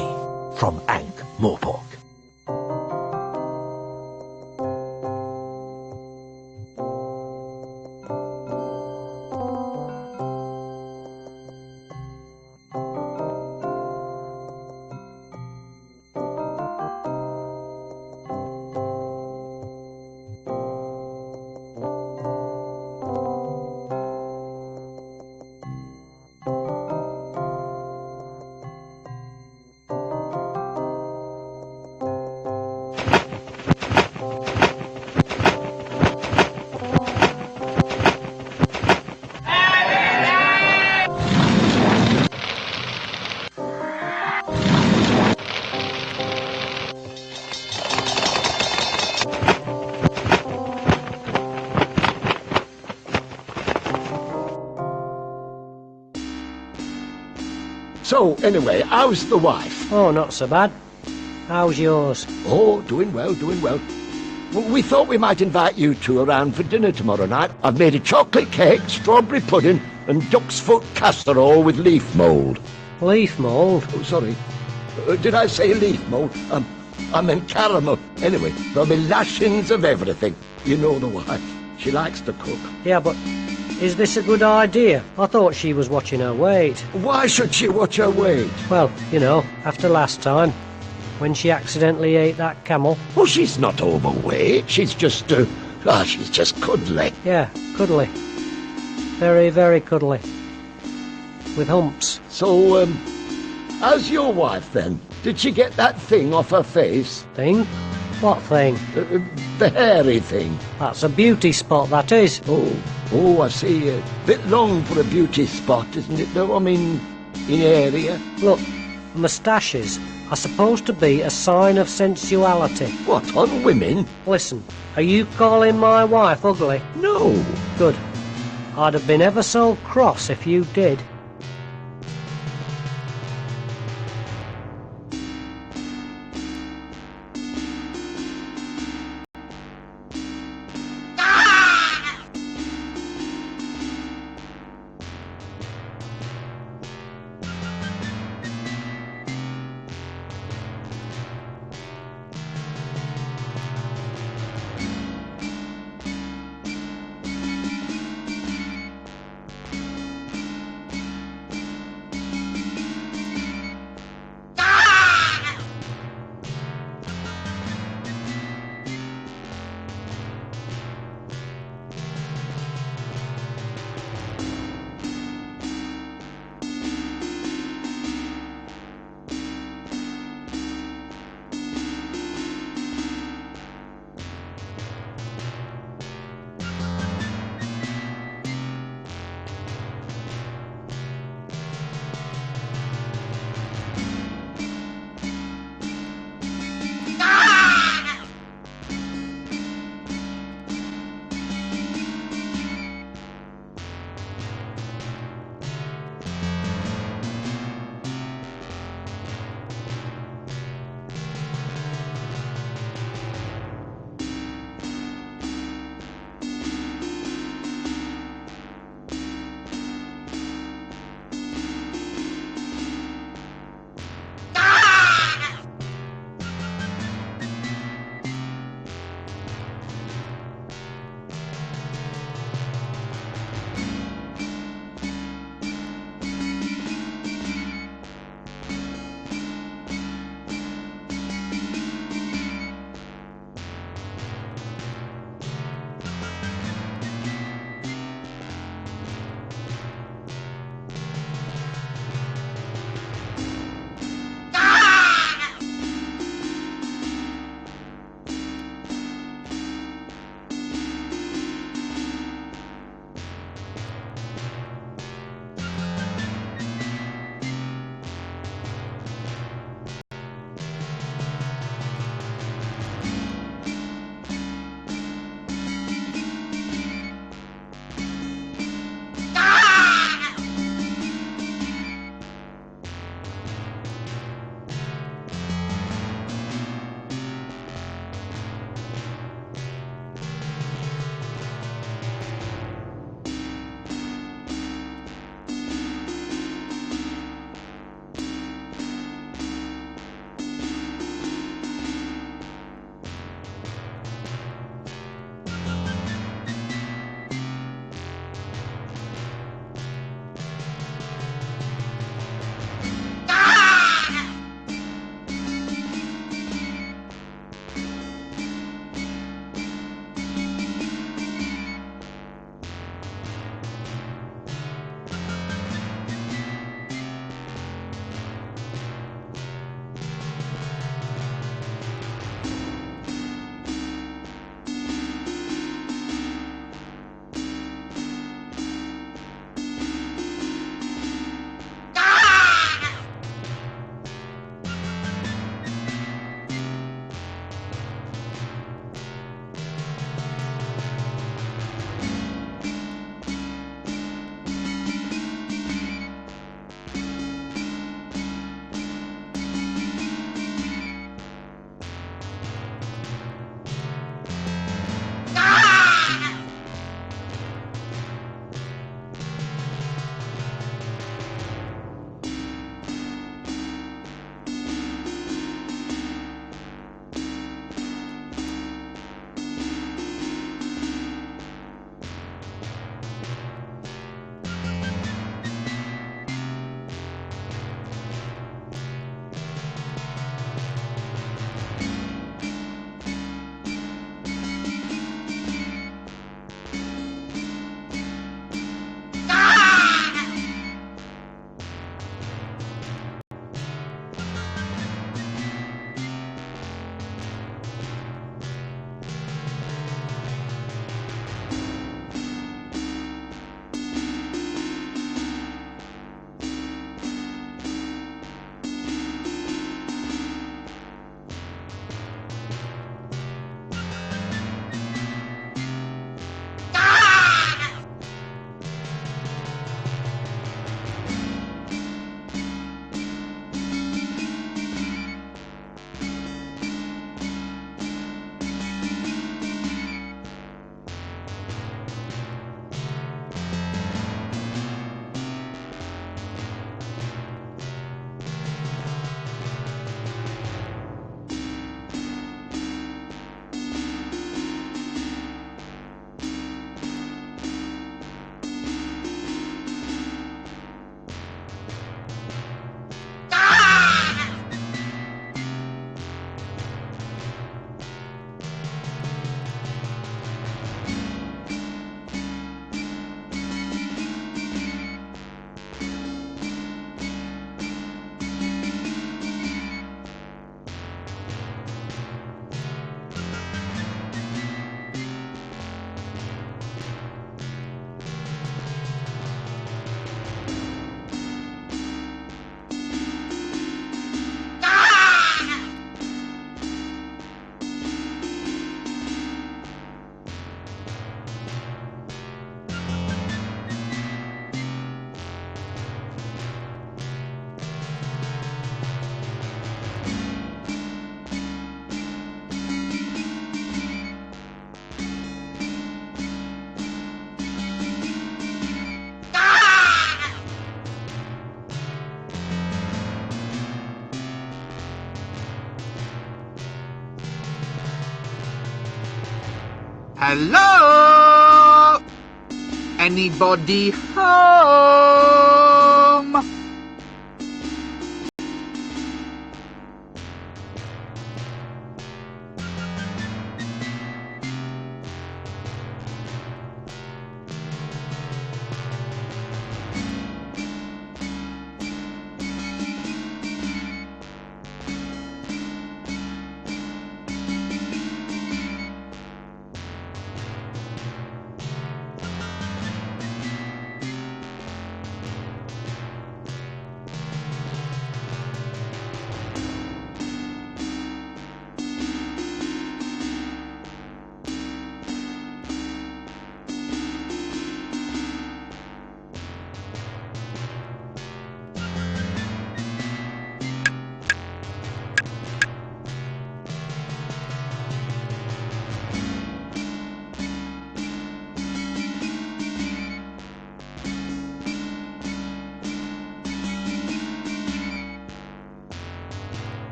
from Ankh-Morpork. So, anyway, how's the wife? Oh, not so bad. How's yours? Oh, doing well, doing well. We thought we might invite you two around for dinner tomorrow night. I've made a chocolate cake, strawberry pudding, and duck's foot casserole with leaf mould. Leaf mould? Oh, sorry. Did I say leaf mould? I meant caramel. Anyway, there'll be lashings of everything. You know the wife. She likes to cook. Yeah, but is this a good idea? I thought she was watching her weight. Why should she watch her weight? Well, you know, after last time, when she accidentally ate that camel. Oh, she's not overweight. She's just, she's just cuddly. Yeah, cuddly. Very, very cuddly. With humps. So, how's your wife then? Did she get that thing off her face? Thing? What thing? The hairy thing. That's a beauty spot, that is. Oh, I see. A bit long for a beauty spot, isn't it, though? I mean, in area. Look, moustaches are supposed to be a sign of sensuality. What, on women? Listen, are you calling my wife ugly? No. Good. I'd have been ever so cross if you did. Hello? Anybody home?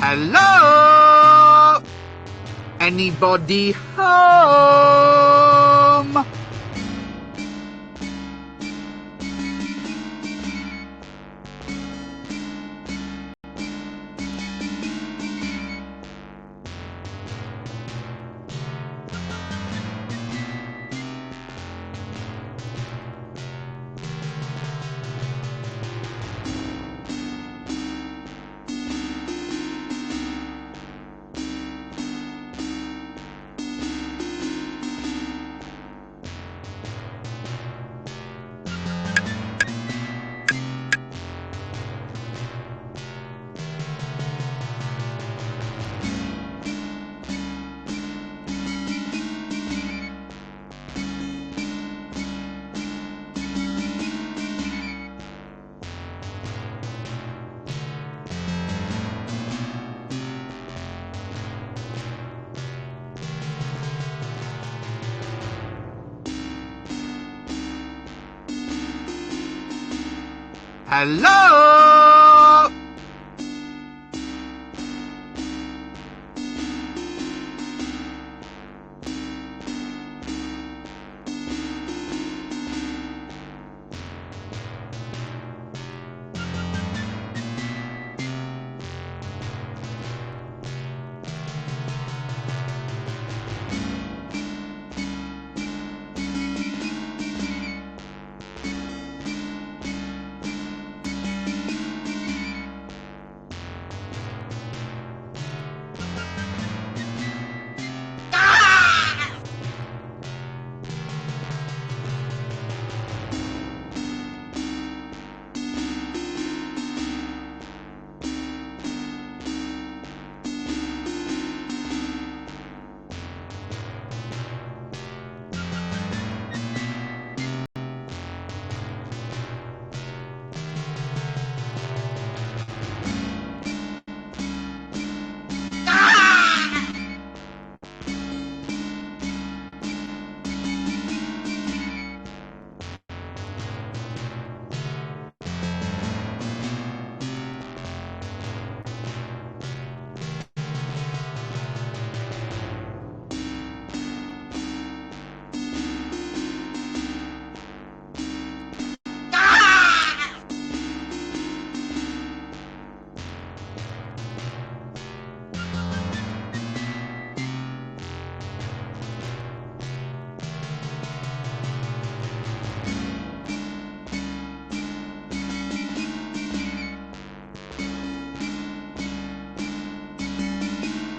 Hello? Anybody home? Hello?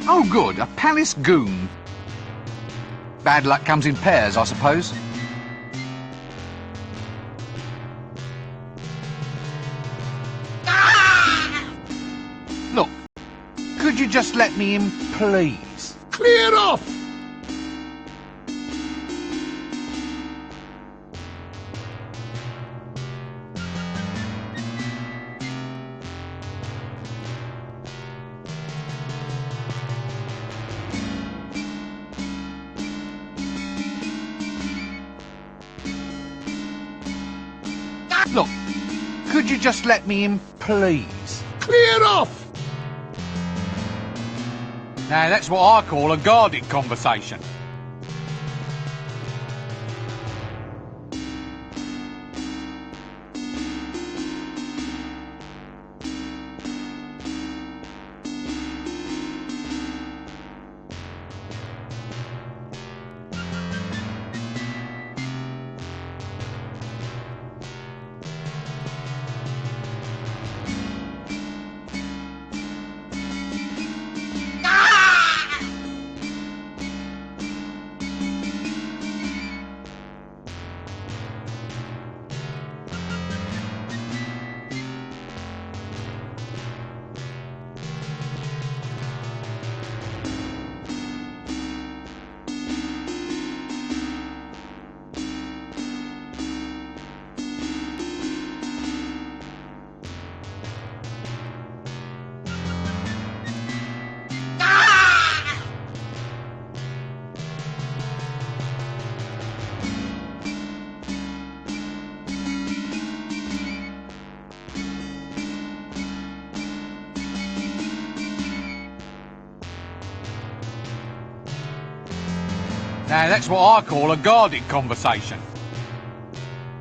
Oh, good, a palace goon. Bad luck comes in pairs, I suppose. Look, could you just let me in, please? Clear off! Could you just let me in, please? Clear off! Now, that's what I call a guarded conversation. Now, that's what I call a guarded conversation.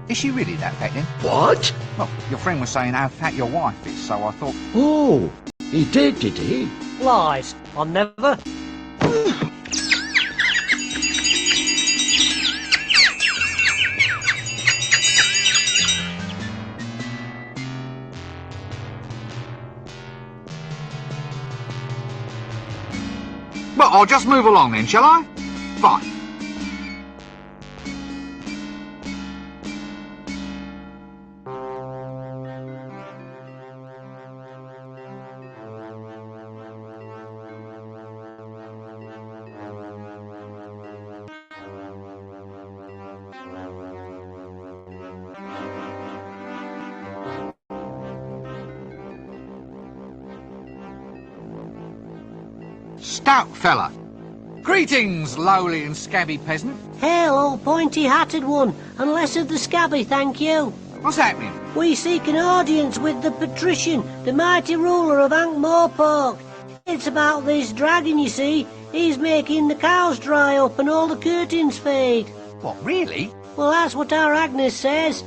Is she really that fat, then? What? Well, your friend was saying how fat your wife is, so I thought... Oh, he did he? Lies. I never. Well, I'll just move along then, shall I? Fine. Stout fella. Greetings, lowly and scabby peasant. Hail, old pointy-hatted one, and less of the scabby, thank you. What's happening? We seek an audience with the patrician, the mighty ruler of Ankh-Morpork. It's about this dragon, you see. He's making the cows dry up and all the curtains fade. What, really? Well, that's what our Agnes says.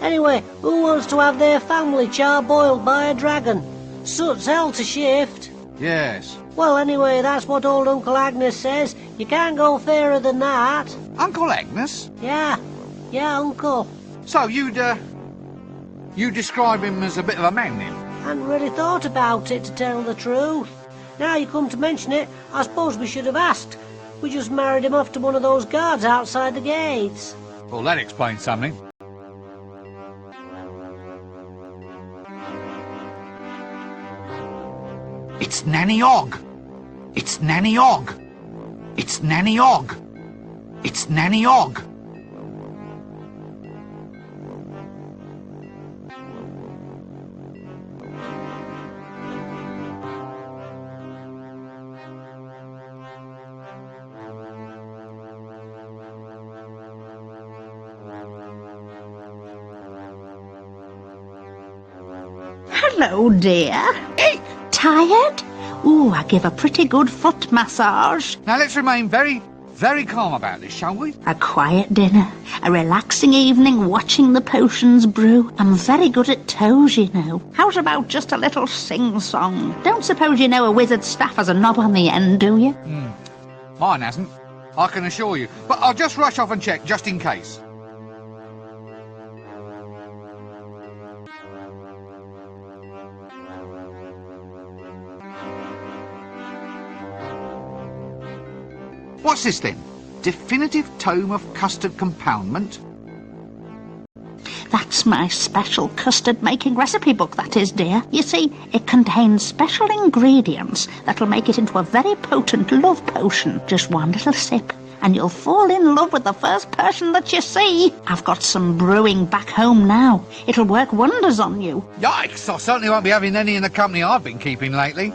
Anyway, who wants to have their family char-boiled by a dragon? Soot's hell to shift. Yes. Well, anyway, that's what old Uncle Agnes says. You can't go fairer than that. Uncle Agnes? Yeah, Uncle. So you describe him as a bit of a man, then? Hadn't really thought about it, to tell the truth. Now you come to mention it, I suppose we should have asked. We just married him off to one of those guards outside the gates. Well, that explains something. It's Nanny Og! It's Nanny Og! It's Nanny Og! It's Nanny Og! Hello, dear. Eek! Tired? Ooh, I give a pretty good foot massage. Now let's remain very, very calm about this, shall we? A quiet dinner, a relaxing evening watching the potions brew. I'm very good at toes, you know. How's about just a little sing-song? Don't suppose you know a wizard's staff has a knob on the end, do you? Mine hasn't, I can assure you. But I'll just rush off and check, just in case. What's this then? Definitive Tome of Custard Compoundment? That's my special custard-making recipe book, that is, dear. You see, it contains special ingredients that'll make it into a very potent love potion. Just one little sip, and you'll fall in love with the first person that you see. I've got some brewing back home now. It'll work wonders on you. Yikes! I certainly won't be having any in the company I've been keeping lately.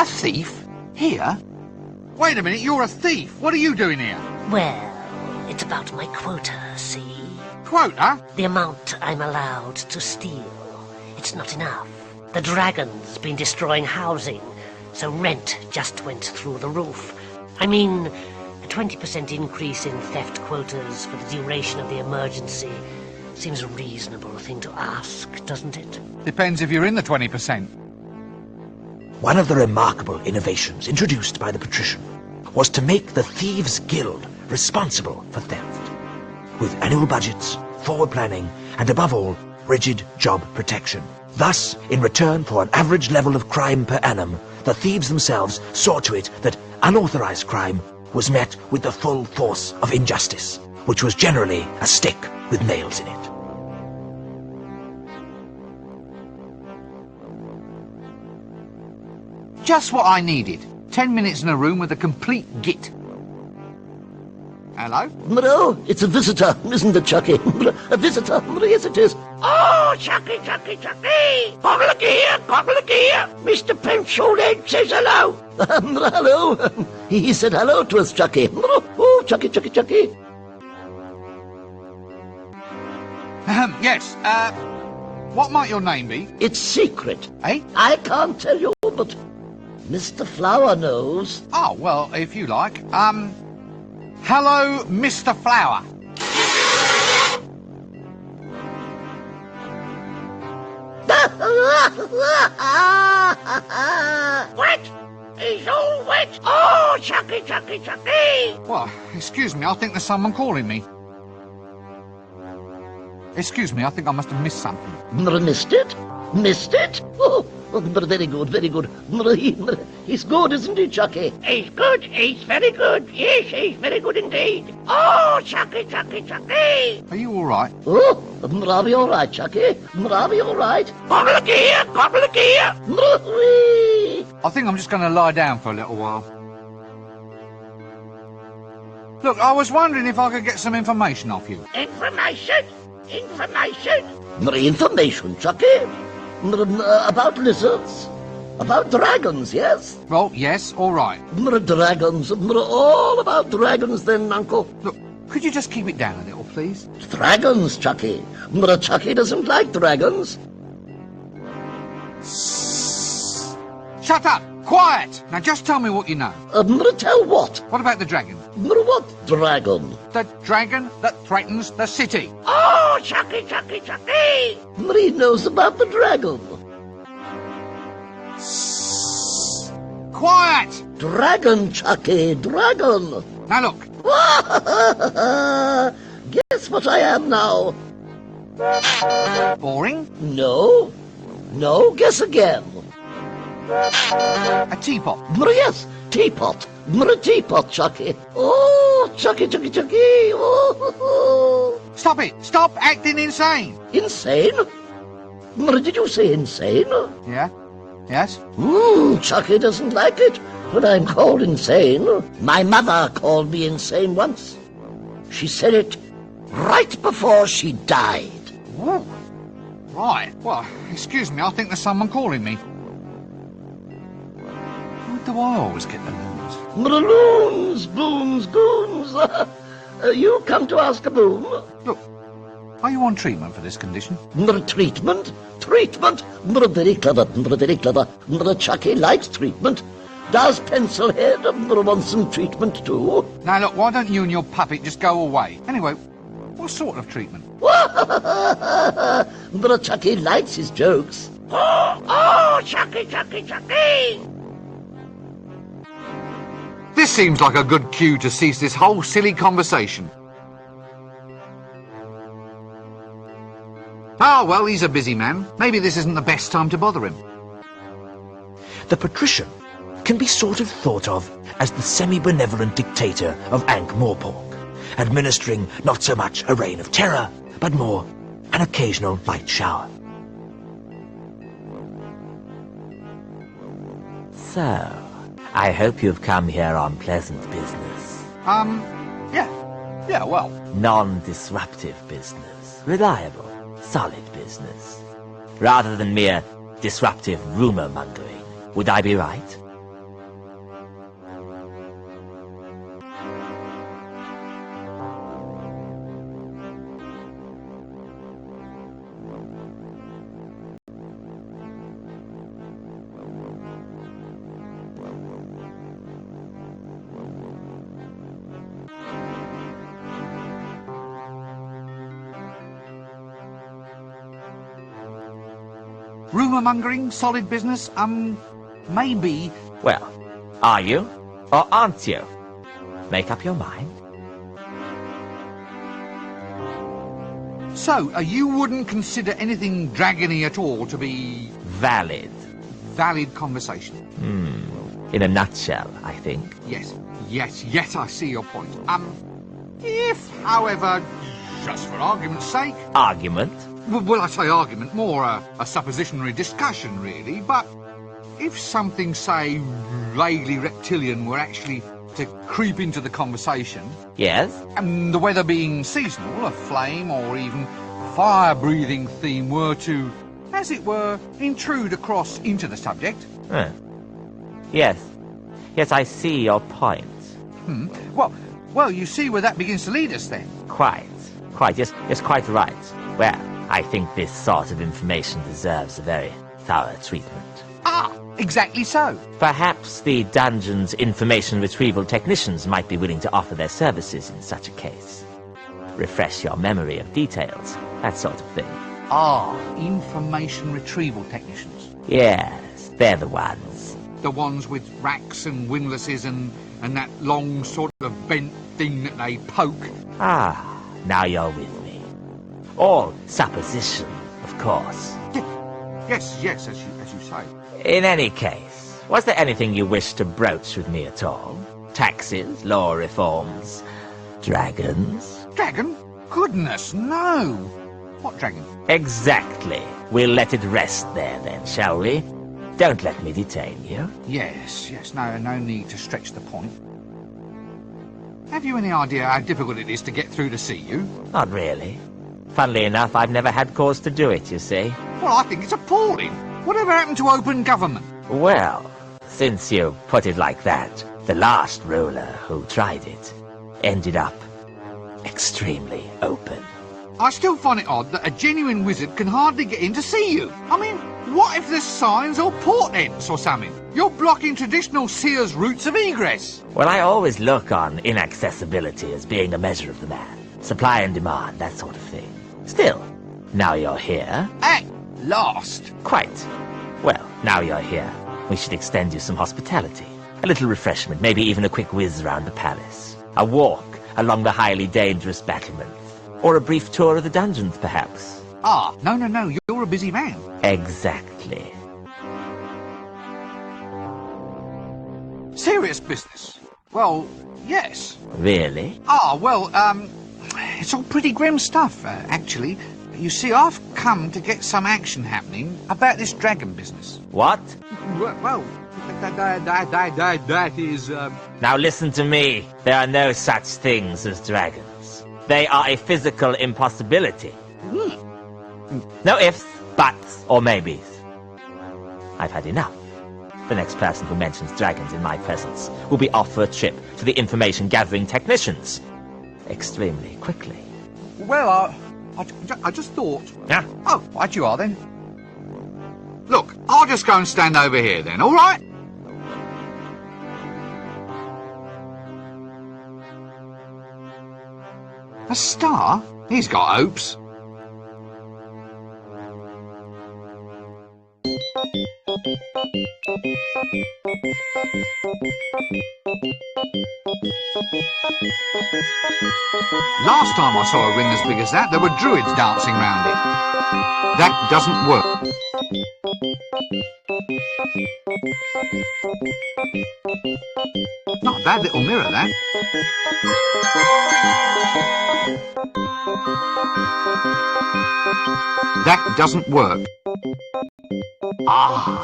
A thief? Here? Wait a minute, you're a thief. What are you doing here? Well, it's about my quota, see? Quota? The amount I'm allowed to steal. It's not enough. The dragon's been destroying housing, so rent just went through the roof. I mean, a 20% increase in theft quotas for the duration of the emergency seems a reasonable thing to ask, doesn't it? Depends if you're in the 20%. One of the remarkable innovations introduced by the patrician was to make the Thieves' Guild responsible for theft, with annual budgets, forward planning, and above all, rigid job protection. Thus, in return for an average level of crime per annum, the thieves themselves saw to it that unauthorized crime was met with the full force of injustice, which was generally a stick with nails in it. Just what I needed. 10 minutes in a room with a complete git. Hello? No, it's a visitor, isn't it, Chucky? A visitor, yes it is. Oh, Chucky, Chucky, Chucky! Come look here, Mr. Pencil Head says hello. Hello. He said hello to us, Chucky. Oh, Chucky, Chucky, Chucky. Yes, what might your name be? It's secret. Eh? I can't tell you, but Mr. Flower knows. Oh, well, if you like. Hello, Mr. Flower. Wet! He's all wet! Oh, Chucky, Chucky, Chucky! Well, excuse me, I think there's someone calling me. Excuse me, I think I must have missed something. Missed it? Missed it? Oh, very good, very good. He's good, isn't he, Chucky? He's good, he's very good. Yes, he's very good indeed. Oh, Chucky, Chucky, Chucky! Are you all right? Oh, are we all right, Chucky? Are we all right? Come look here, come look here! I think I'm just going to lie down for a little while. Look, I was wondering if I could get some information off you. Information? Information? Information, Chucky? About lizards? About dragons, yes? Well, yes, all right. Dragons. All about dragons then, Uncle. Look, could you just keep it down a little, please? Dragons, Chucky. Chucky doesn't like dragons. Shut up! Quiet! Now just tell me what you know. Tell what? What about the dragon? What dragon? The dragon that threatens the city. Oh, Chucky, Chucky, Chucky! He knows about the dragon. Quiet! Dragon, Chucky, dragon. Now look. Guess what I am now? Boring? No. No, guess again. A teapot. Yes, teapot. Teapot, Chucky. Oh, Chucky, Chucky, Chucky. Oh. Stop it! Stop acting insane! Insane? Did you say insane? Yeah? Yes? Chucky doesn't like it when I'm called insane. My mother called me insane once. She said it right before she died. Ooh. Right. Well, excuse me, I think there's someone calling me. Why do I always get the loons? Loons, boons, goons. You come to ask a boon? Look, are you on treatment for this condition? Treatment? Treatment? Very clever, very clever. Chucky likes treatment. Does Pencilhead want some treatment too? Now look, why don't you and your puppet just go away? Anyway, what sort of treatment? Chucky likes his jokes. Oh, Chucky, Chucky, Chucky! This seems like a good cue to cease this whole silly conversation. Oh, well, he's a busy man. Maybe this isn't the best time to bother him. The patrician can be sort of thought of as the semi-benevolent dictator of Ankh-Morpork, administering not so much a reign of terror, but more an occasional light shower. So, I hope you've come here on pleasant business. Yeah, well. Non-disruptive business. Reliable, solid business. Rather than mere disruptive rumour-mongering. Would I be right? Rumour mongering, solid business, maybe. Well, are you or aren't you? Make up your mind. So, you wouldn't consider anything dragony at all to be Valid. valid conversation? In a nutshell, I think. Yes, I see your point. If, however, just for argument's sake... Argument? Well, I say argument, more a suppositionary discussion, really, but if something, say, vaguely reptilian were actually to creep into the conversation... Yes? And the weather being seasonal, a flame or even fire-breathing theme were to, as it were, intrude across into the subject... Yes. Yes, I see your point. Well, you see where that begins to lead us, then. Quite. Yes, quite right. Well, I think this sort of information deserves a very thorough treatment. Exactly so. Perhaps the dungeon's information retrieval technicians might be willing to offer their services in such a case. Refresh your memory of details, that sort of thing. Information retrieval technicians. Yes, they're the ones. The ones with racks and windlasses and that long sort of bent thing that they poke. Now you're with me. All supposition, of course. Yes, as you say. In any case, was there anything you wished to broach with me at all? Taxes, law reforms, dragons? Dragon? Goodness, no! What dragon? Exactly. We'll let it rest there then, shall we? Don't let me detain you. Yes, no need to stretch the point. Have you any idea how difficult it is to get through to see you? Not really. Funnily enough, I've never had cause to do it, you see. Well, I think it's appalling. Whatever happened to open government? Well, since you put it like that, the last ruler who tried it ended up extremely open. I still find it odd that a genuine wizard can hardly get in to see you. I mean, what if there's signs or portents or something? You're blocking traditional seers' routes of egress. Well, I always look on inaccessibility as being a measure of the man. Supply and demand, that sort of thing. Still, now you're here... At last. Quite. Well, now you're here, we should extend you some hospitality. A little refreshment, maybe even a quick whiz around the palace. A walk along the highly dangerous battlements. Or a brief tour of the dungeons, perhaps. No, you're a busy man. Exactly. Serious business? Well, yes. Really? It's all pretty grim stuff, actually. You see, I've come to get some action happening about this dragon business. What? Well, that is... Now listen to me. There are no such things as dragons. They are a physical impossibility. No ifs, buts, or maybes. I've had enough. The next person who mentions dragons in my presence will be off for a trip to the information-gathering technicians. Extremely quickly. Well, I just thought... Yeah? Oh, right you are then. Look, I'll just go and stand over here then, all right? A star? He's got hopes. Last time I saw a ring as big as that, there were druids dancing round it. That doesn't work. Not a bad little mirror, that. That doesn't work.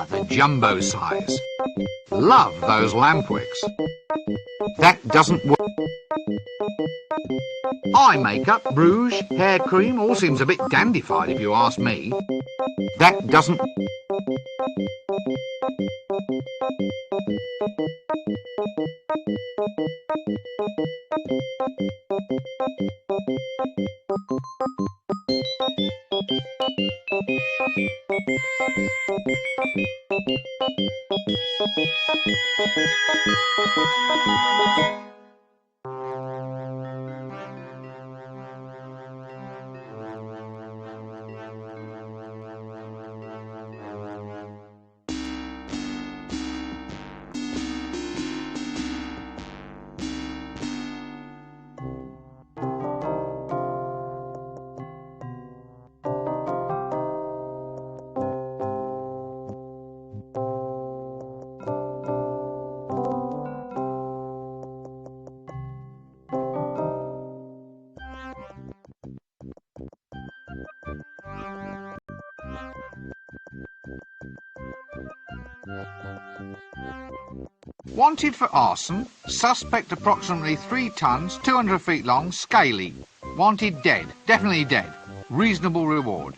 The jumbo size. Love those lampwicks. That doesn't work. Eye makeup, rouge, hair cream, all seems a bit dandified if you ask me. That doesn't... Wanted for arson. Suspect approximately 3 tons, 200 feet long, scaly. Wanted dead. Definitely dead. Reasonable reward.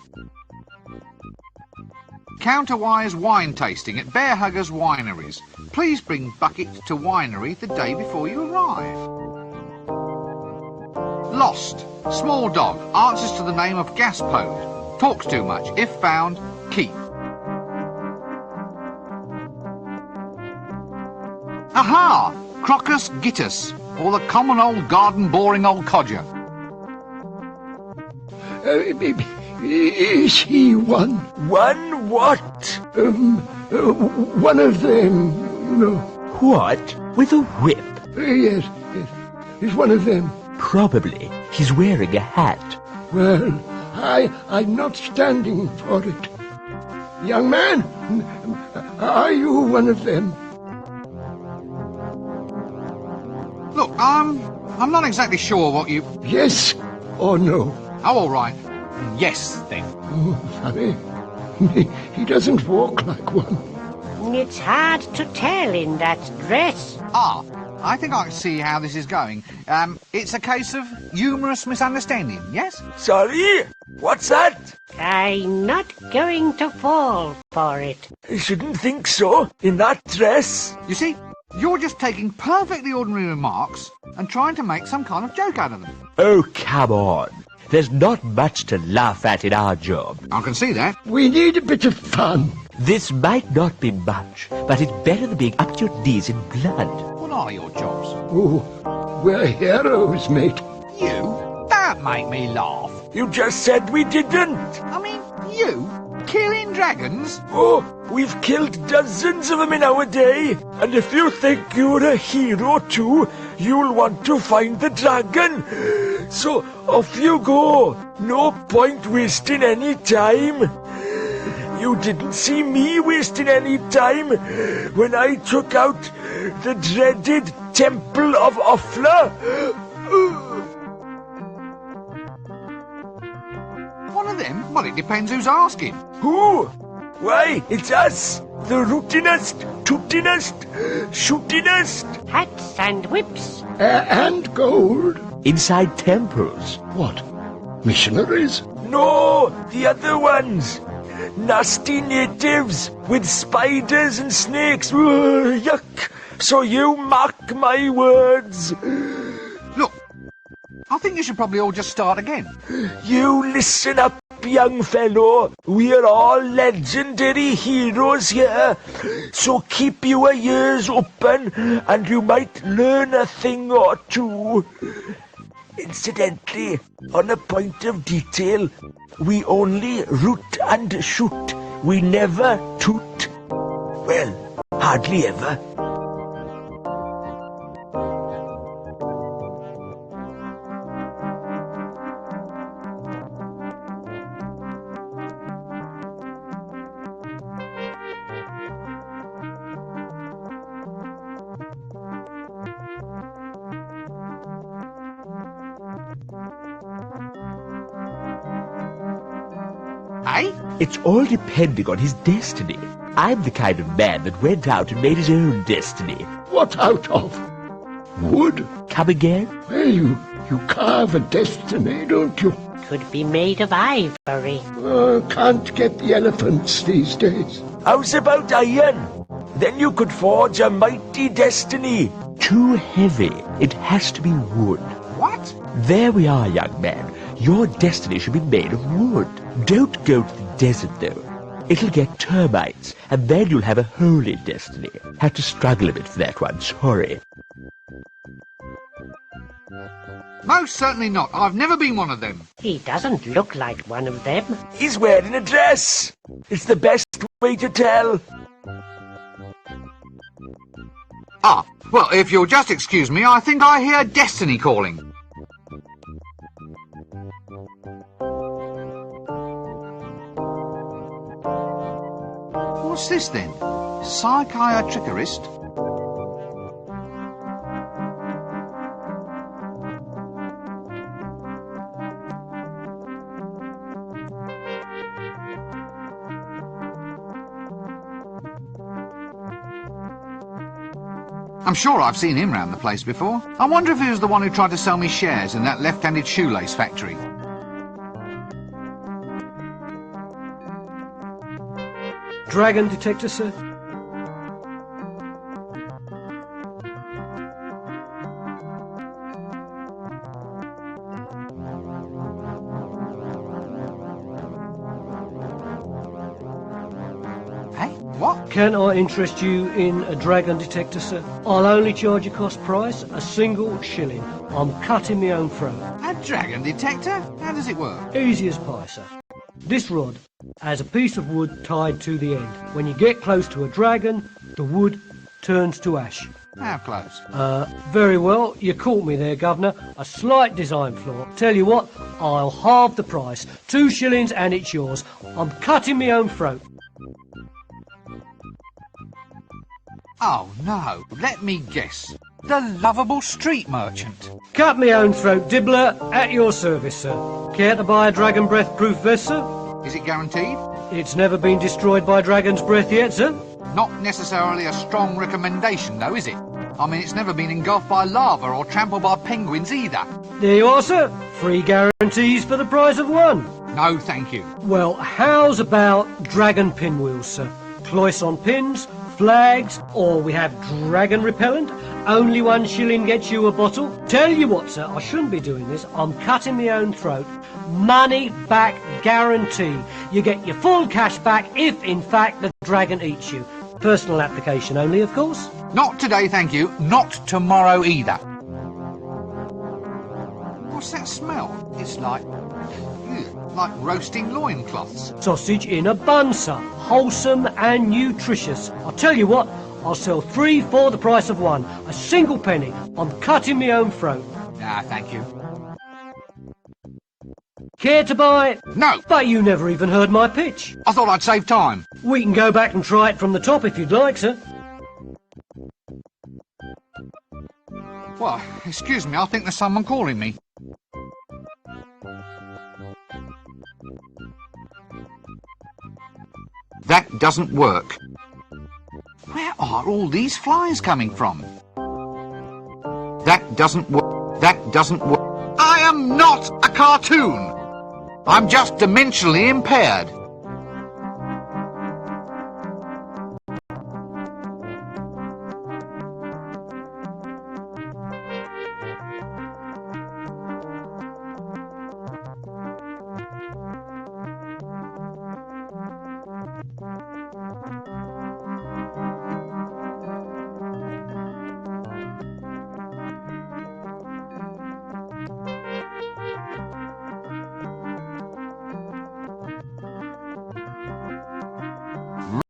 Counterwise wine tasting at Bear Huggers Wineries. Please bring buckets to winery the day before you arrive. Lost. Small dog. Answers to the name of Gaspode. Talks too much. If found, keep. Aha! Crocus gittus, or the common old garden boring old codger. Is he one? One what? One of them, you know. What? With a whip? Yes. He's one of them. Probably. He's wearing a hat. Well, I'm not standing for it. Young man, are you one of them? Look, I'm not exactly sure what you... Yes or no? Oh, all right. Yes, then. Oh, funny. He doesn't walk like one. It's hard to tell in that dress. Ah, I think I can see how this is going. It's a case of humorous misunderstanding, yes? Sorry? What's that? I'm not going to fall for it. I shouldn't think so. In that dress. You see, you're just taking perfectly ordinary remarks and trying to make some kind of joke out of them. Oh, come on. There's not much to laugh at in our job. I can see that. We need a bit of fun. This might not be much, but it's better than being up to your knees in blood. What are your jobs? Oh, we're heroes, mate. You? Don't make me laugh. You just said we didn't. I mean, you? Killing dragons? Oh, we've killed dozens of them in our day. And if you think you're a hero too, you'll want to find the dragon. So off you go. No point wasting any time. You didn't see me wasting any time when I took out the dreaded Temple of Offla. One of them? Well, it depends who's asking. Who? Why, it's us. The rootinest, tootinest, shootinest. Hats and whips. And gold. Inside temples. What? Missionaries? No, the other ones. Nasty natives with spiders and snakes. Ugh, yuck. So you mark my words. Look, I think you should probably all just start again. You listen up, young fellow. We're all legendary heroes here. So keep your ears open and you might learn a thing or two. Incidentally, on a point of detail, we only root and shoot. We never toot. Well, hardly ever. Eh? It's all depending on his destiny. I'm the kind of man that went out and made his own destiny. What out of? Wood? Come again? Well, you carve a destiny, don't you? Could be made of ivory. Can't get the elephants these days. How's about iron? Then you could forge a mighty destiny. Too heavy. It has to be wood. What? There we are, young man. Your destiny should be made of wood. Don't go to the desert, though. It'll get termites, and then you'll have a holy destiny. Had to struggle a bit for that one, sorry. Most certainly not. I've never been one of them. He doesn't look like one of them. He's wearing a dress. It's the best way to tell. Ah, well, if you'll just excuse me, I think I hear destiny calling. What's this then? Psychiatricist? I'm sure I've seen him round the place before. I wonder if he was the one who tried to sell me shares in that left-handed shoelace factory. Dragon detector, sir? What? Can I interest you in a dragon detector, sir? I'll only charge you cost price, a single shilling. I'm cutting my own throat. A dragon detector? How does it work? Easy as pie, sir. This rod has a piece of wood tied to the end. When you get close to a dragon, the wood turns to ash. How close? Very well. You caught me there, Governor. A slight design flaw. Tell you what, I'll halve the price. 2 shillings and it's yours. I'm cutting my own throat. Oh, no. Let me guess. The lovable street merchant. Cut my own throat, Dibbler. At your service, sir. Care to buy a dragon breath-proof vest, sir? Is it guaranteed? It's never been destroyed by dragon's breath yet, sir. Not necessarily a strong recommendation, though, is it? I mean, it's never been engulfed by lava or trampled by penguins either. There you are, sir. 3 guarantees for the price of 1. No, thank you. Well, how's about dragon pinwheels, sir? Cloisson pins, flags, or we have dragon repellent. Only 1 shilling gets you a bottle. Tell you what, sir, I shouldn't be doing this. I'm cutting my own throat. Money back guarantee. You get your full cash back if, in fact, the dragon eats you. Personal application only, of course. Not today, thank you. Not tomorrow either. What's that smell? It's like roasting loincloths. Sausage in a bun, sir. Wholesome and nutritious. I'll tell you what, I'll sell 3 for the price of 1. A single penny. I'm cutting my own throat. Ah, thank you. Care to buy? No. But you never even heard my pitch. I thought I'd save time. We can go back and try it from the top if you'd like, sir. Well, excuse me, I think there's someone calling me. That doesn't work. Where are all these flies coming from? That doesn't work. That doesn't work. I am not a cartoon! I'm just dimensionally impaired.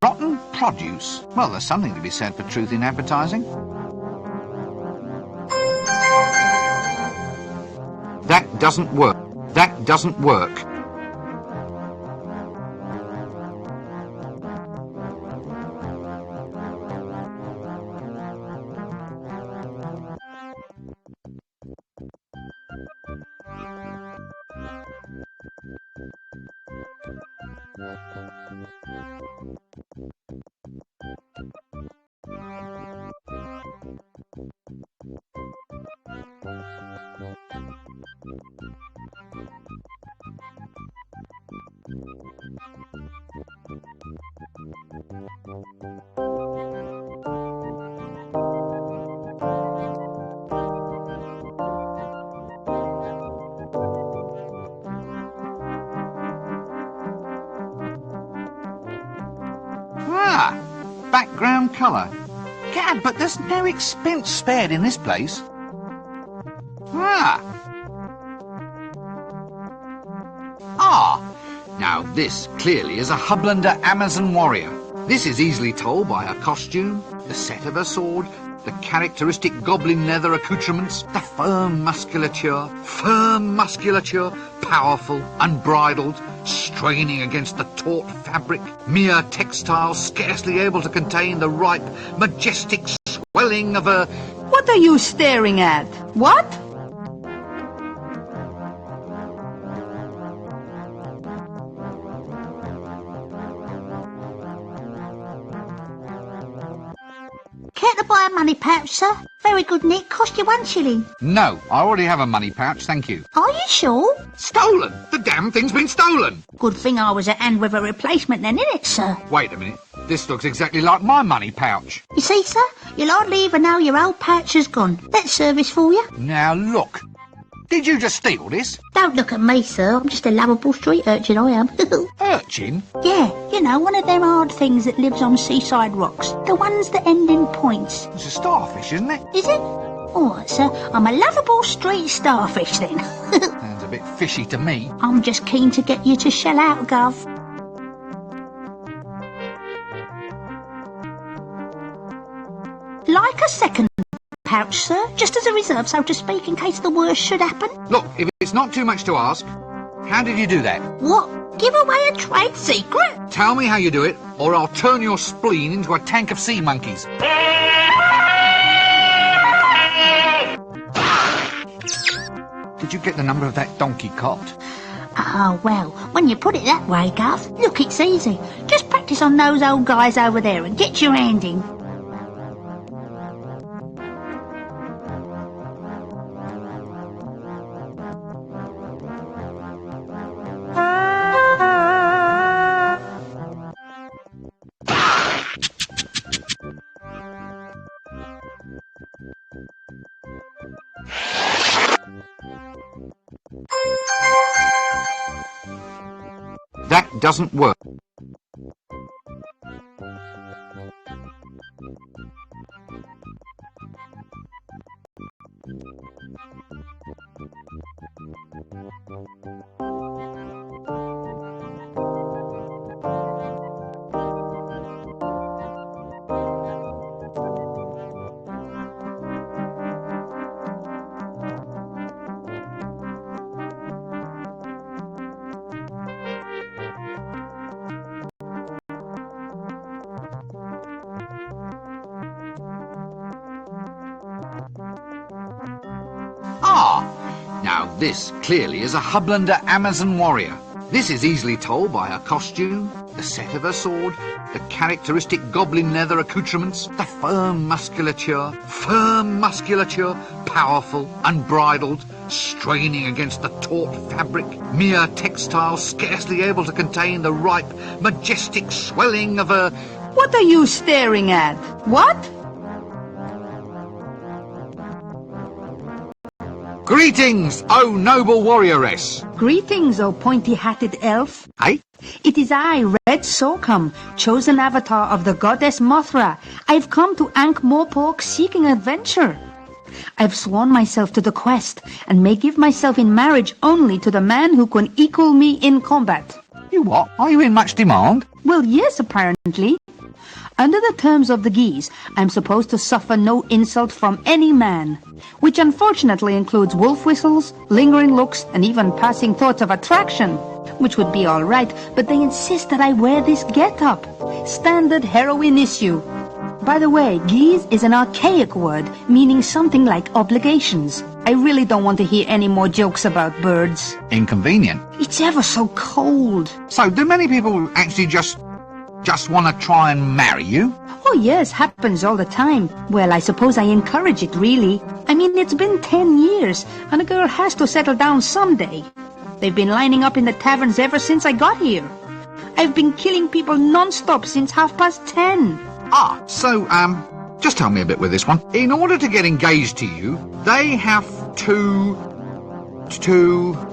Rotten produce? Well, there's something to be said for truth in advertising. That doesn't work. That doesn't work. Ah, background colour. Gad, but there's no expense spared in this place. Now this clearly is a Hublander Amazon warrior. This is easily told by her costume, the set of her sword, the characteristic goblin leather accoutrements, the firm musculature, powerful, unbridled, straining against the taut fabric, mere textile scarcely able to contain the ripe, majestic swelling of a... What are you staring at? What? care to buy a money pouch, sir? Very good, Nick. Cost you 1 shilling. No, I already have a money pouch, thank you. Are you sure? Stolen! The damn thing's been stolen! Good thing I was at hand with a replacement then, innit, sir? Wait a minute. This looks exactly like my money pouch. You see, sir? You'll hardly even know your old pouch has gone. That's service for you. Now look. Did you just steal this? Don't look at me, sir. I'm just a lovable street urchin, I am. Urchin? Yeah, you know, one of them hard things that lives on seaside rocks. The ones that end in points. It's a starfish, isn't it? Is it? All right, sir. I'm a lovable street starfish, then. Sounds a bit fishy to me. I'm just keen to get you to shell out, Gov. Like a second pouch, sir, just as a reserve, so to speak, in case the worst should happen. Look, if it's not too much to ask, how did you do that? What? Give away a trade secret? Tell me how you do it, or I'll turn your spleen into a tank of sea monkeys. Did you get the number of that donkey cot? Ah, well, when you put it that way, Gov, look, it's easy. Just practice on those old guys over there and get your hand in. That doesn't work. Now this clearly is a Hublander Amazon warrior. This is easily told by her costume, the set of her sword, the characteristic goblin leather accoutrements, the firm musculature, powerful, unbridled, straining against the taut fabric, mere textile scarcely able to contain the ripe, majestic swelling of her... What are you staring at? What? Greetings, O noble warrioress! Greetings, O pointy-hatted elf. Eh? It is I, Red Sorghum, chosen avatar of the goddess Mothra. I've come to Ankh-Morpork seeking adventure. I've sworn myself to the quest, and may give myself in marriage only to the man who can equal me in combat. You what? Are you in much demand? Well, yes, apparently. Under the terms of the geese, I'm supposed to suffer no insult from any man, which unfortunately includes wolf whistles, lingering looks, and even passing thoughts of attraction, which would be all right, but they insist that I wear this get-up. Standard heroine issue. By the way, geese is an archaic word, meaning something like obligations. I really don't want to hear any more jokes about birds. Inconvenient. It's ever so cold. So, do many people actually just want to try and marry you? Oh yes, happens all the time. Well, I suppose I encourage it, really. I mean, it's been 10 years, and a girl has to settle down someday. They've been lining up in the taverns ever since I got here. I've been killing people non-stop since 10:30. Ah, so, just tell me a bit with this one. In order to get engaged to you, they have to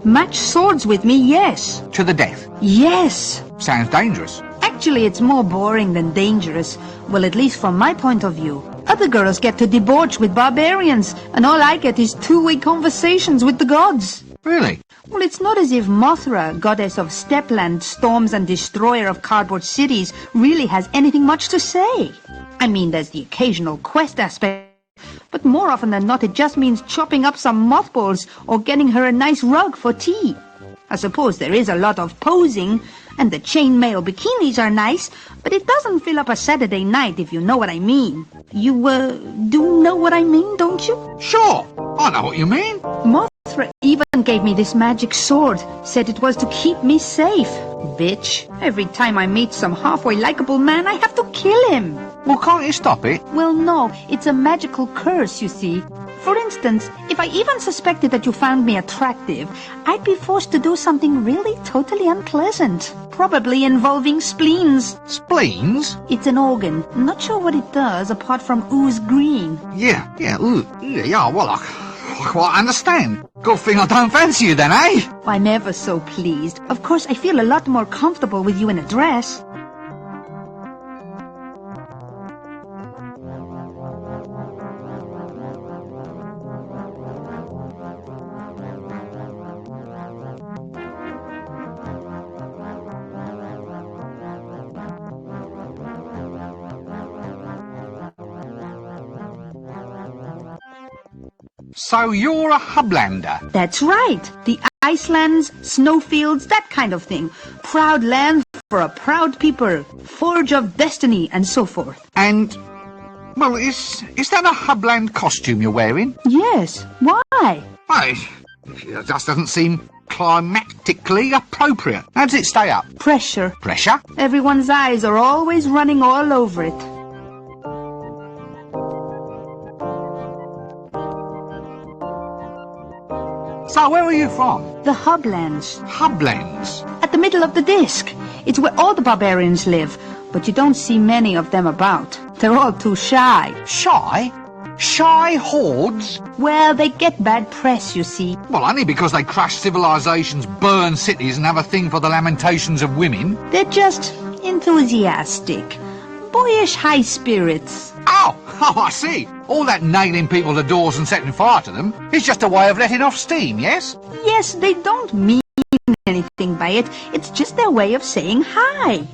match swords with me, yes. To the death? Yes. Sounds dangerous. Actually, it's more boring than dangerous. Well, at least from my point of view. Other girls get to debauch with barbarians, and all I get is two-way conversations with the gods. Really? Well, it's not as if Mothra, goddess of Stepland, storms and destroyer of cardboard cities, really has anything much to say. I mean, there's the occasional quest aspect, but more often than not it just means chopping up some mothballs or getting her a nice rug for tea. I suppose there is a lot of posing, and the chainmail bikinis are nice, but it doesn't fill up a Saturday night, if you know what I mean. You, do know what I mean, don't you? Sure, I know what you mean. Mothra even gave me this magic sword, said it was to keep me safe. Bitch. Every time I meet some halfway likable man, I have to kill him. Well, can't you stop it? Well, no, it's a magical curse, you see. For instance, if I even suspected that you found me attractive, I'd be forced to do something really totally unpleasant. Probably involving spleens. Spleens? It's an organ. Not sure what it does apart from ooze green. Yeah, well, I quite understand. Good thing I don't fancy you then, eh? I'm ever so pleased. Of course, I feel a lot more comfortable with you in a dress. So you're a hublander? That's right. The icelands, snowfields, that kind of thing. Proud land for a proud people. Forge of destiny and so forth. And, well, is that a hubland costume you're wearing? Yes. Why? Well, it just doesn't seem climatically appropriate. How does it stay up? Pressure. Pressure? Everyone's eyes are always running all over it. So where are you from? The Hublands. Hublands? At the middle of the disc. It's where all the barbarians live, but you don't see many of them about. They're all too shy. Shy? Shy hordes? Well, they get bad press, you see. Well, only because they crush civilizations, burn cities, and have a thing for the lamentations of women. They're just enthusiastic. Boyish high spirits. Oh, I see. All that nailing people to doors and setting fire to them is just a way of letting off steam, yes? Yes, they don't mean anything by it. It's just their way of saying hi.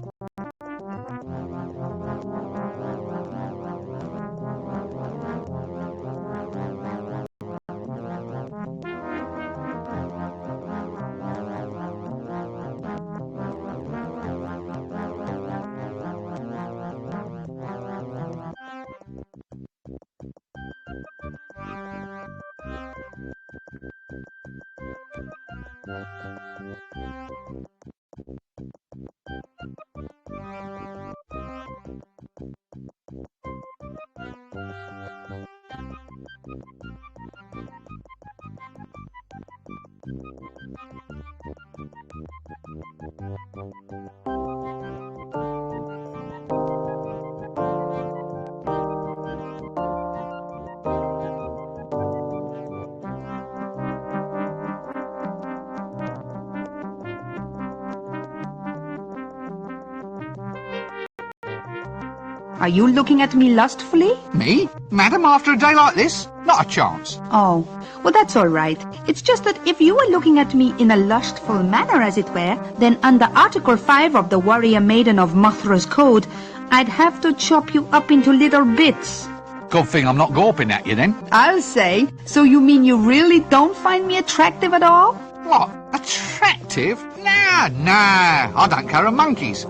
Are you looking at me lustfully? Me? Madam, after a day like this? Not a chance. Oh, well, that's all right. It's just that if you were looking at me in a lustful manner, as it were, then under Article 5 of the Warrior Maiden of Mothra's Code, I'd have to chop you up into little bits. Good thing I'm not gawping at you, then. I'll say. So you mean you really don't find me attractive at all? What? Attractive? Nah, I don't care a monkey's.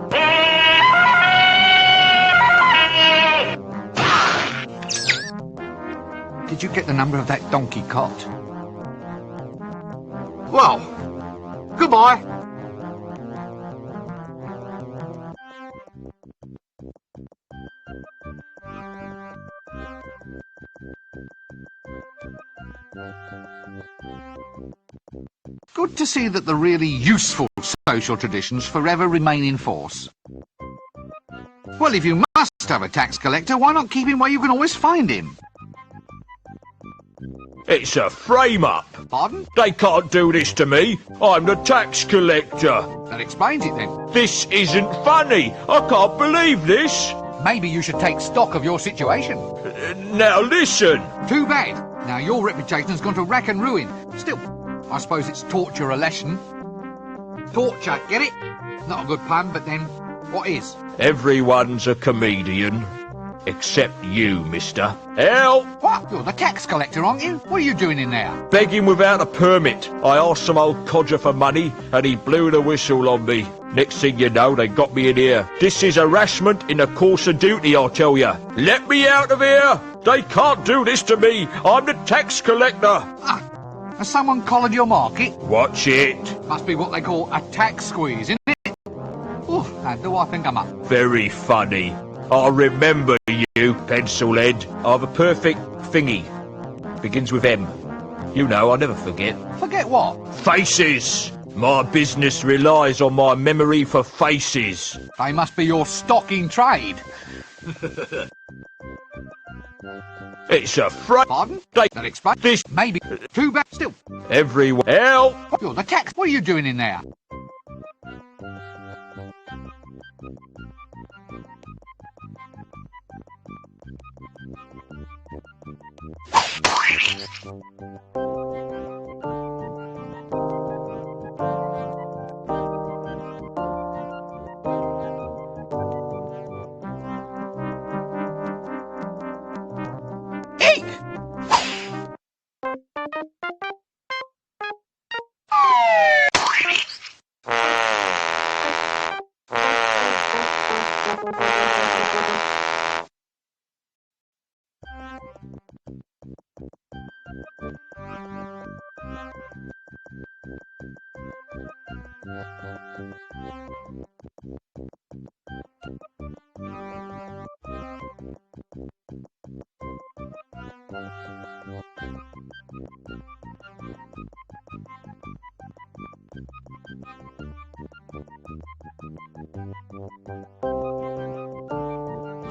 Did you get the number of that donkey cot? Well, goodbye. Good to see that the really useful social traditions forever remain in force. Well, if you must have a tax collector, why not keep him where you can always find him? It's a frame-up. Pardon? They can't do this to me. I'm the tax collector. That explains it, then. This isn't funny. I can't believe this. Maybe you should take stock of your situation. Now listen. Too bad. Now your reputation's gone to rack and ruin. Still, I suppose it's torture a lesson. Torture, get it? Not a good pun, but then, what is? Everyone's a comedian. Except you, mister. Help! What? You're the tax collector, aren't you? What are you doing in there? Begging without a permit. I asked some old codger for money, and he blew the whistle on me. Next thing you know, they got me in here. This is harassment in the course of duty, I'll tell you. Let me out of here! They can't do this to me. I'm the tax collector. Has someone collared your market? Watch it. Must be what they call a tax squeeze, isn't it? Oof, now do I think I'm up? Very funny. I remember you, Pencilhead. I've a perfect thingy. Begins with M. You know, I'll never forget. Forget what? Faces! My business relies on my memory for faces. They must be your stock in trade. It's a front. Pardon? They That explains this maybe. Too bad. Still. everyone. Help! You're the tax. What are you doing in there?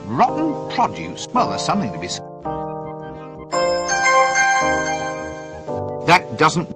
Rotten produce? Well, there's something to be said. That doesn't...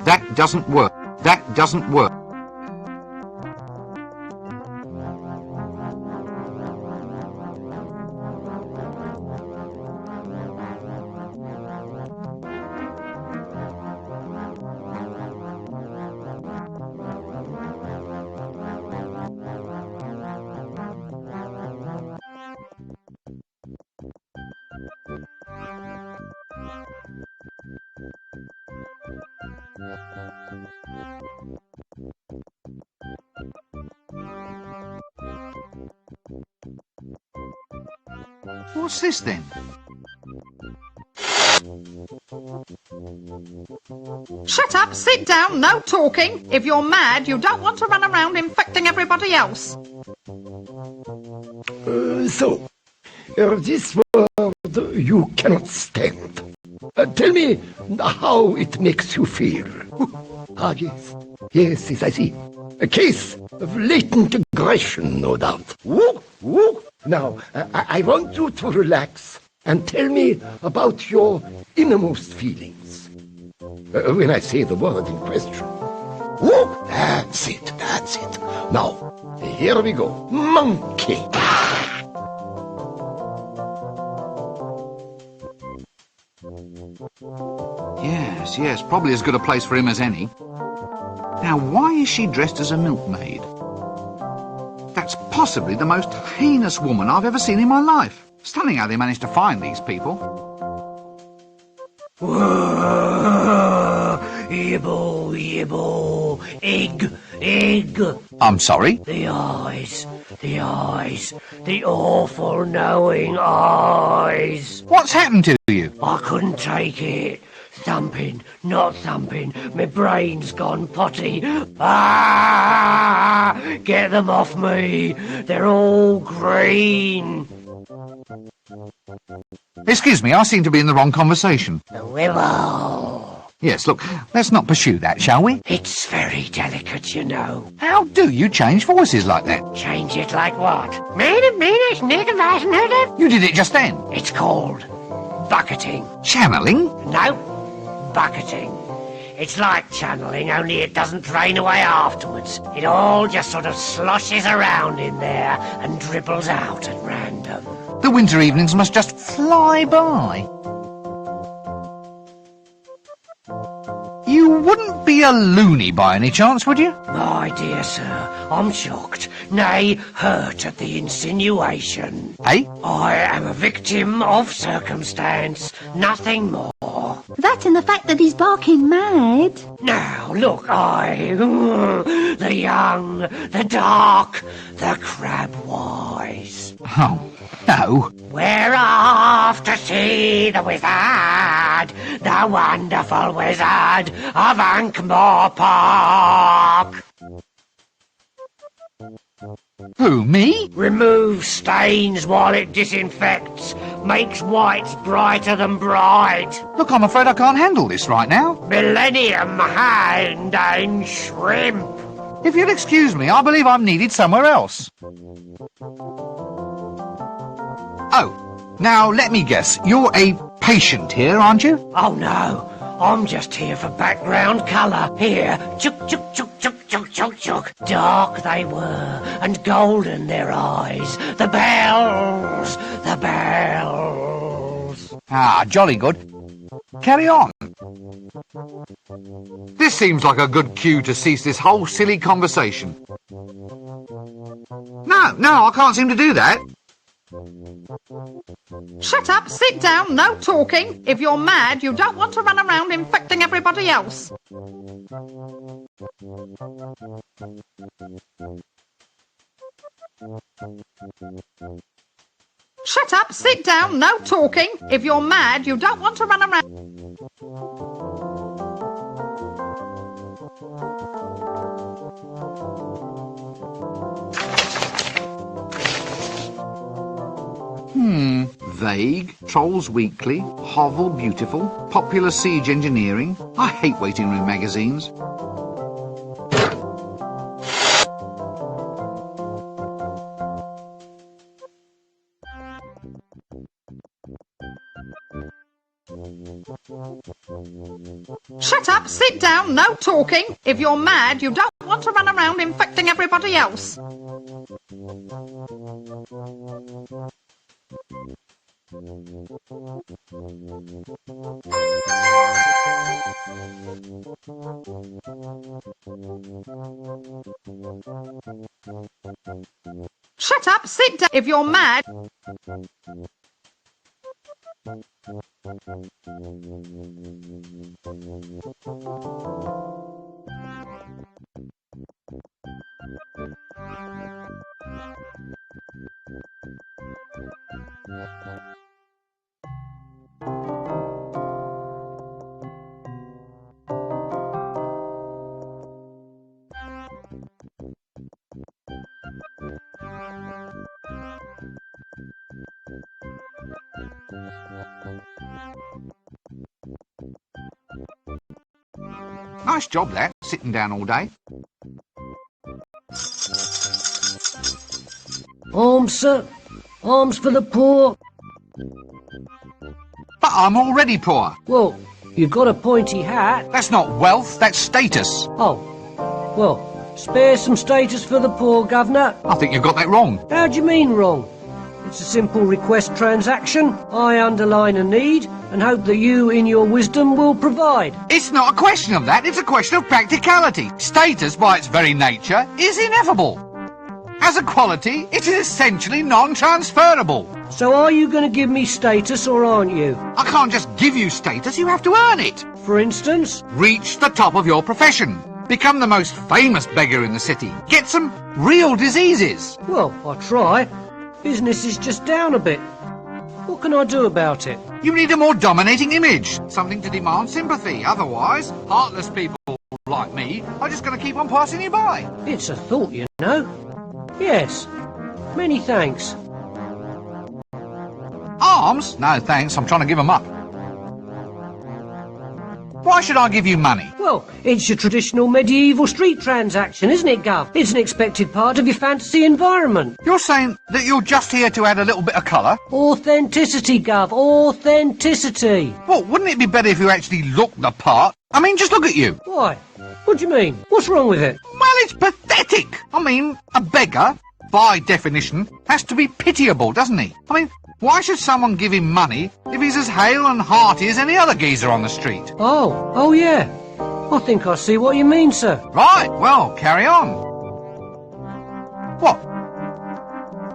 That doesn't work. That doesn't work. What's this then? Shut up, sit down, no talking. If you're mad, you don't want to run around infecting everybody else. This world you cannot stand. Tell me how it makes you feel. Ah, yes. Yes, I see. A case of latent aggression, no doubt. Woo, woo. Now, I want you to relax and tell me about your innermost feelings. When I say the word in question. Woo, that's it, that's it. Now, here we go. Monkey. Yes, probably as good a place for him as any. Now, why is she dressed as a milkmaid? That's possibly the most heinous woman I've ever seen in my life. Stunning how they managed to find these people. Yibble, yibble, egg. I'm sorry? The eyes, the awful knowing eyes. What's happened to you? I couldn't take it. Thumping, not thumping, my brain's gone potty. Ah! Get them off me. They're all green. Excuse me, I seem to be in the wrong conversation. The willow. Yes, look, let's not pursue that, shall we? It's very delicate, you know. How do you change voices like that? Change it like what? You did it just then. It's called bucketing. Channeling? No, bucketing. It's like channeling, only it doesn't drain away afterwards. It all just sort of sloshes around in there and dribbles out at random. The winter evenings must just fly by. You wouldn't be a loony by any chance, would you? My dear sir, I'm shocked, nay, hurt at the insinuation. Eh? I am a victim of circumstance, nothing more. That and the fact that he's barking mad. Now, look, the young, the dark, the crab-wise. Oh, no. We're off to see the wizard, the wonderful wizard of Ankh-Morpork. Who, me? Removes stains while it disinfects, makes whites brighter than bright. Look, I'm afraid I can't handle this right now. Millennium hand and shrimp. If you'll excuse me, I believe I'm needed somewhere else. Oh, now let me guess. You're a patient here, aren't you? Oh no, I'm just here for background colour. Here, chuk chuk chuk chuk chuk chuk chuk. Dark they were, and golden their eyes. The bells, the bells. Ah, jolly good. Carry on. This seems like a good cue to cease this whole silly conversation. No, I can't seem to do that. Shut up, sit down, no talking. If you're mad, you don't want to run around infecting everybody else. Shut up, sit down, no talking. If you're mad, you don't want to run around. Vague, Trolls Weekly, Hovel Beautiful, Popular Siege Engineering. I hate waiting room magazines. Shut up, sit down, no talking. If you're mad, you don't want to run around infecting everybody else. Shut up, sit down. If you're mad. Nice job, that, sitting down all day. Alms, sir. Alms for the poor. But I'm already poor. Well, you've got a pointy hat. That's not wealth, that's status. Oh, well, spare some status for the poor, Governor. I think you've got that wrong. How do you mean wrong? It's a simple request transaction. I underline a need and hope that you, in your wisdom, will provide. It's not a question of that, it's a question of practicality. Status, by its very nature, is ineffable. As a quality, it is essentially non-transferable. So are you going to give me status or aren't you? I can't just give you status, you have to earn it. For instance? Reach the top of your profession. Become the most famous beggar in the city. Get some real diseases. Well, I'll try. Business is just down a bit. What can I do about it? You need a more dominating image. Something to demand sympathy. Otherwise, heartless people like me are just going to keep on passing you by. It's a thought, you know. Yes. Many thanks. Arms? No, thanks. I'm trying to give them up. Why should I give you money? Well, it's your traditional medieval street transaction, isn't it, Gov? It's an expected part of your fantasy environment. You're saying that you're just here to add a little bit of colour? Authenticity, Gov. Authenticity. Well, wouldn't it be better if you actually looked the part? I mean, just look at you. Why? What do you mean? What's wrong with it? Well, it's pathetic. I mean, a beggar, by definition, has to be pitiable, doesn't he? I mean, why should someone give him money if he's as hale and hearty as any other geezer on the street? Oh yeah. I think I see what you mean, sir. Right, well, carry on. What?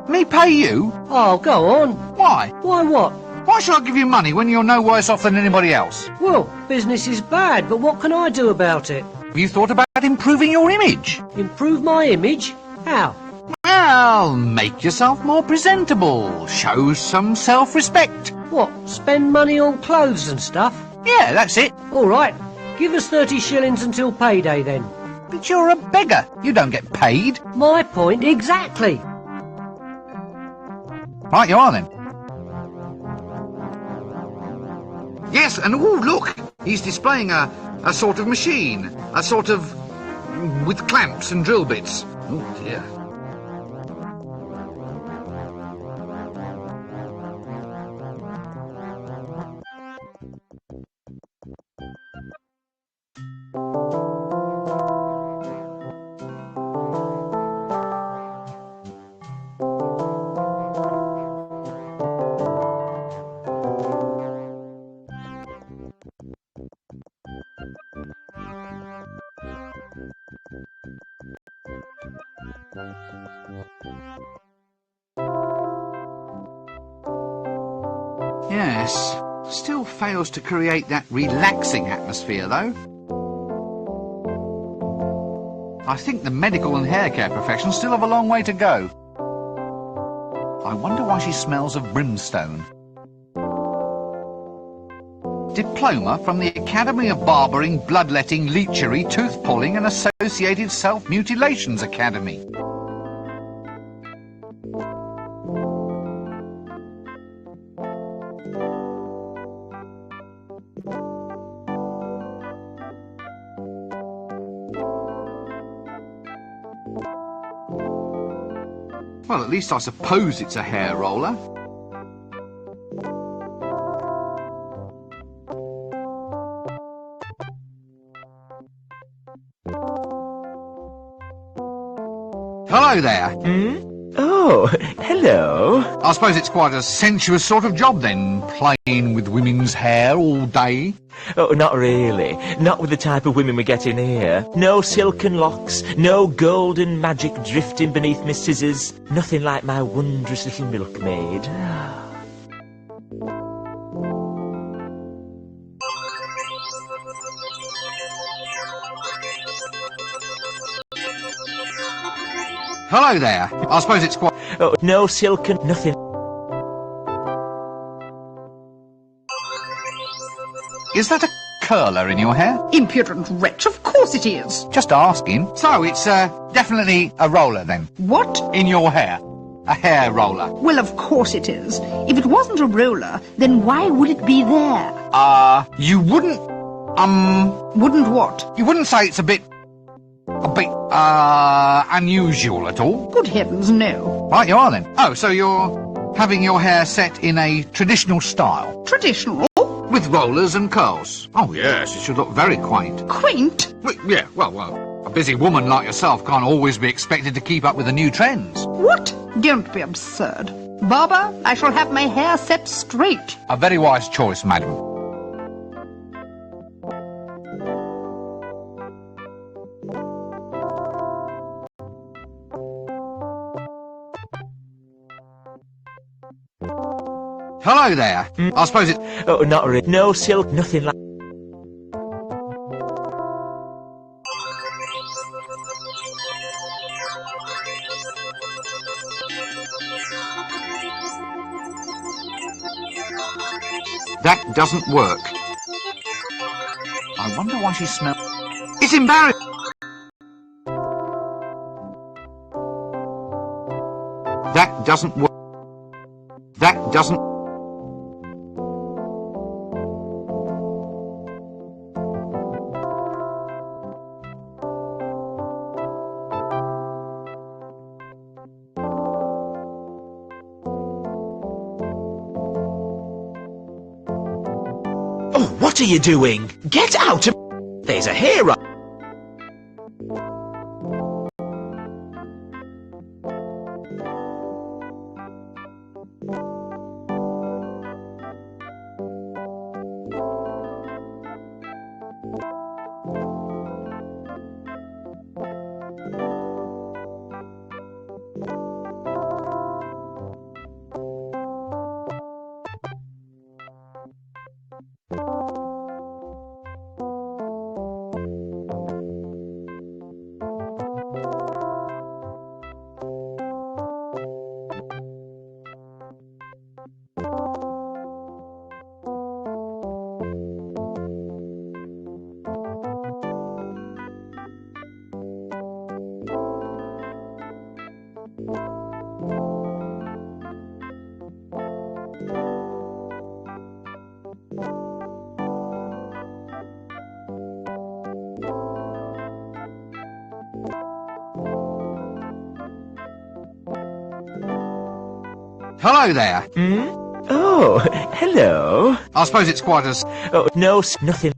Me pay you? Oh, go on. Why? Why what? Why should I give you money when you're no worse off than anybody else? Well, business is bad, but what can I do about it? Have you thought about improving your image? Improve my image? How? Well, make yourself more presentable. Show some self-respect. What, spend money on clothes and stuff? Yeah, that's it. All right, give us 30 shillings until payday then. But you're a beggar. You don't get paid. My point exactly. Right, you are then. Yes, and oh, look, he's displaying a sort of machine, a sort of with clamps and drill bits. Oh dear. Yes, still fails to create that relaxing atmosphere, though. I think the medical and hair care professions still have a long way to go. I wonder why she smells of brimstone. Diploma from the Academy of Barbering, Bloodletting, Leechery, Tooth-Pulling and Associated Self-Mutilations Academy. Well, at least I suppose it's a hair roller. Hello there. Oh, hello. I suppose it's quite a sensuous sort of job then, playing with women's hair all day. Oh, not really. Not with the type of women we get in here. No silken locks, no golden magic drifting beneath my scissors. Nothing like my wondrous little milkmaid. Hello there. I suppose it's quite... Oh, no silken... nothing. Is that a curler in your hair? Impudent wretch, of course it is. Just asking. So it's definitely a roller then? What? In your hair. A hair roller. Well, of course it is. If it wasn't a roller, then why would it be there? You wouldn't... Wouldn't what? You wouldn't say it's a bit, unusual at all? Good heavens, no. Right, you are then. Oh, so you're having your hair set in a traditional style? Traditional? With rollers and curls? Oh, yes, it should look very quaint. Quaint? Yeah, well, a busy woman like yourself can't always be expected to keep up with the new trends. What? Don't be absurd. Barber, I shall have my hair set straight. A very wise choice, madam. Hello there. I suppose it... Oh, not really. No silk, nothing like... That doesn't work. I wonder why she smells... It's embarrassing! That doesn't work. That doesn't... Oh, what are you doing? Get out of... There's a hero. Hello there. Oh, hello. I suppose it's quite as... Oh, no, nothing.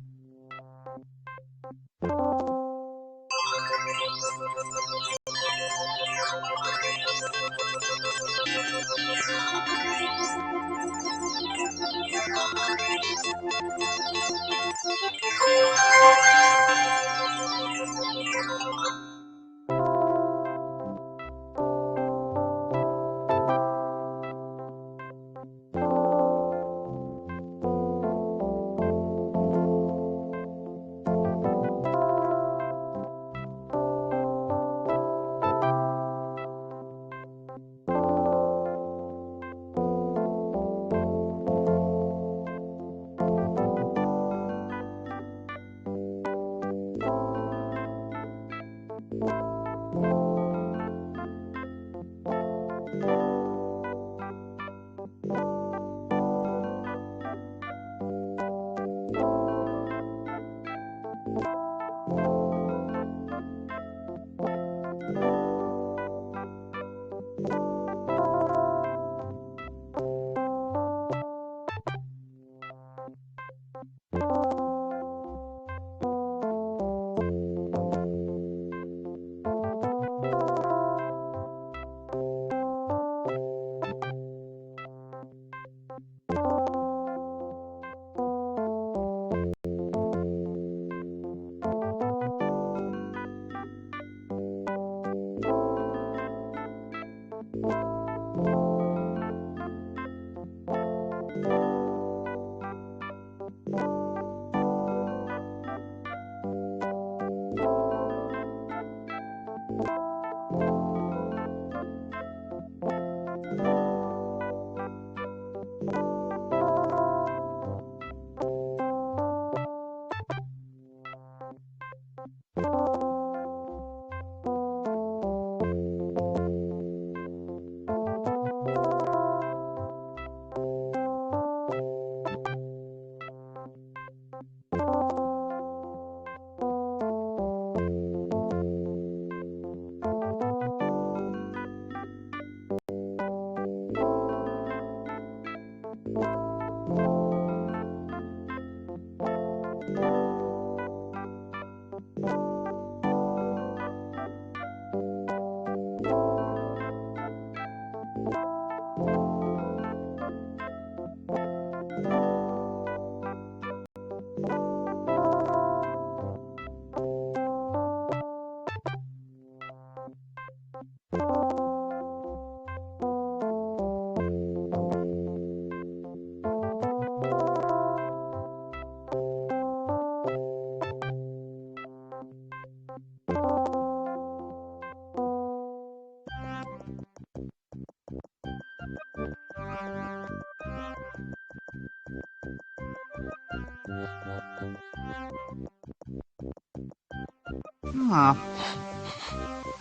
A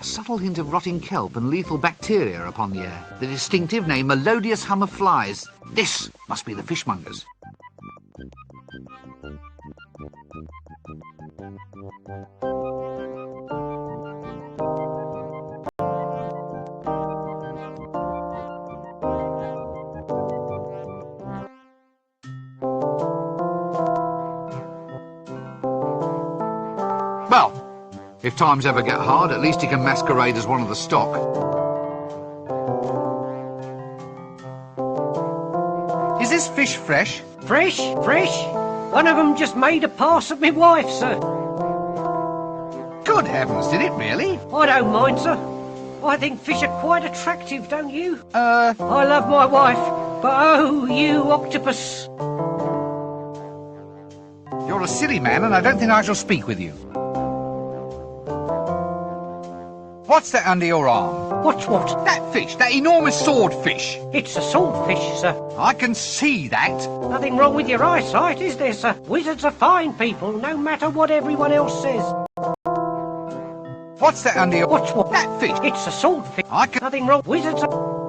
subtle hint of rotting kelp and lethal bacteria upon the air. The distinctive name, melodious hum of flies. This must be the fishmongers. Well, if times ever get hard, at least he can masquerade as one of the stock. Is this fish fresh? Fresh? Fresh? One of them just made a pass at me wife, sir. Good heavens, did it really? I don't mind, sir. I think fish are quite attractive, don't you? I love my wife, but oh, you octopus. You're a silly man, and I don't think I shall speak with you. What's that under your arm? What's what? That fish, that enormous swordfish. It's a swordfish, sir. I can see that. Nothing wrong with your eyesight, is there, sir? Wizards are fine people, no matter what everyone else says. What's that under your... What's what? That fish. It's a swordfish. I can... Nothing wrong. Wizards are...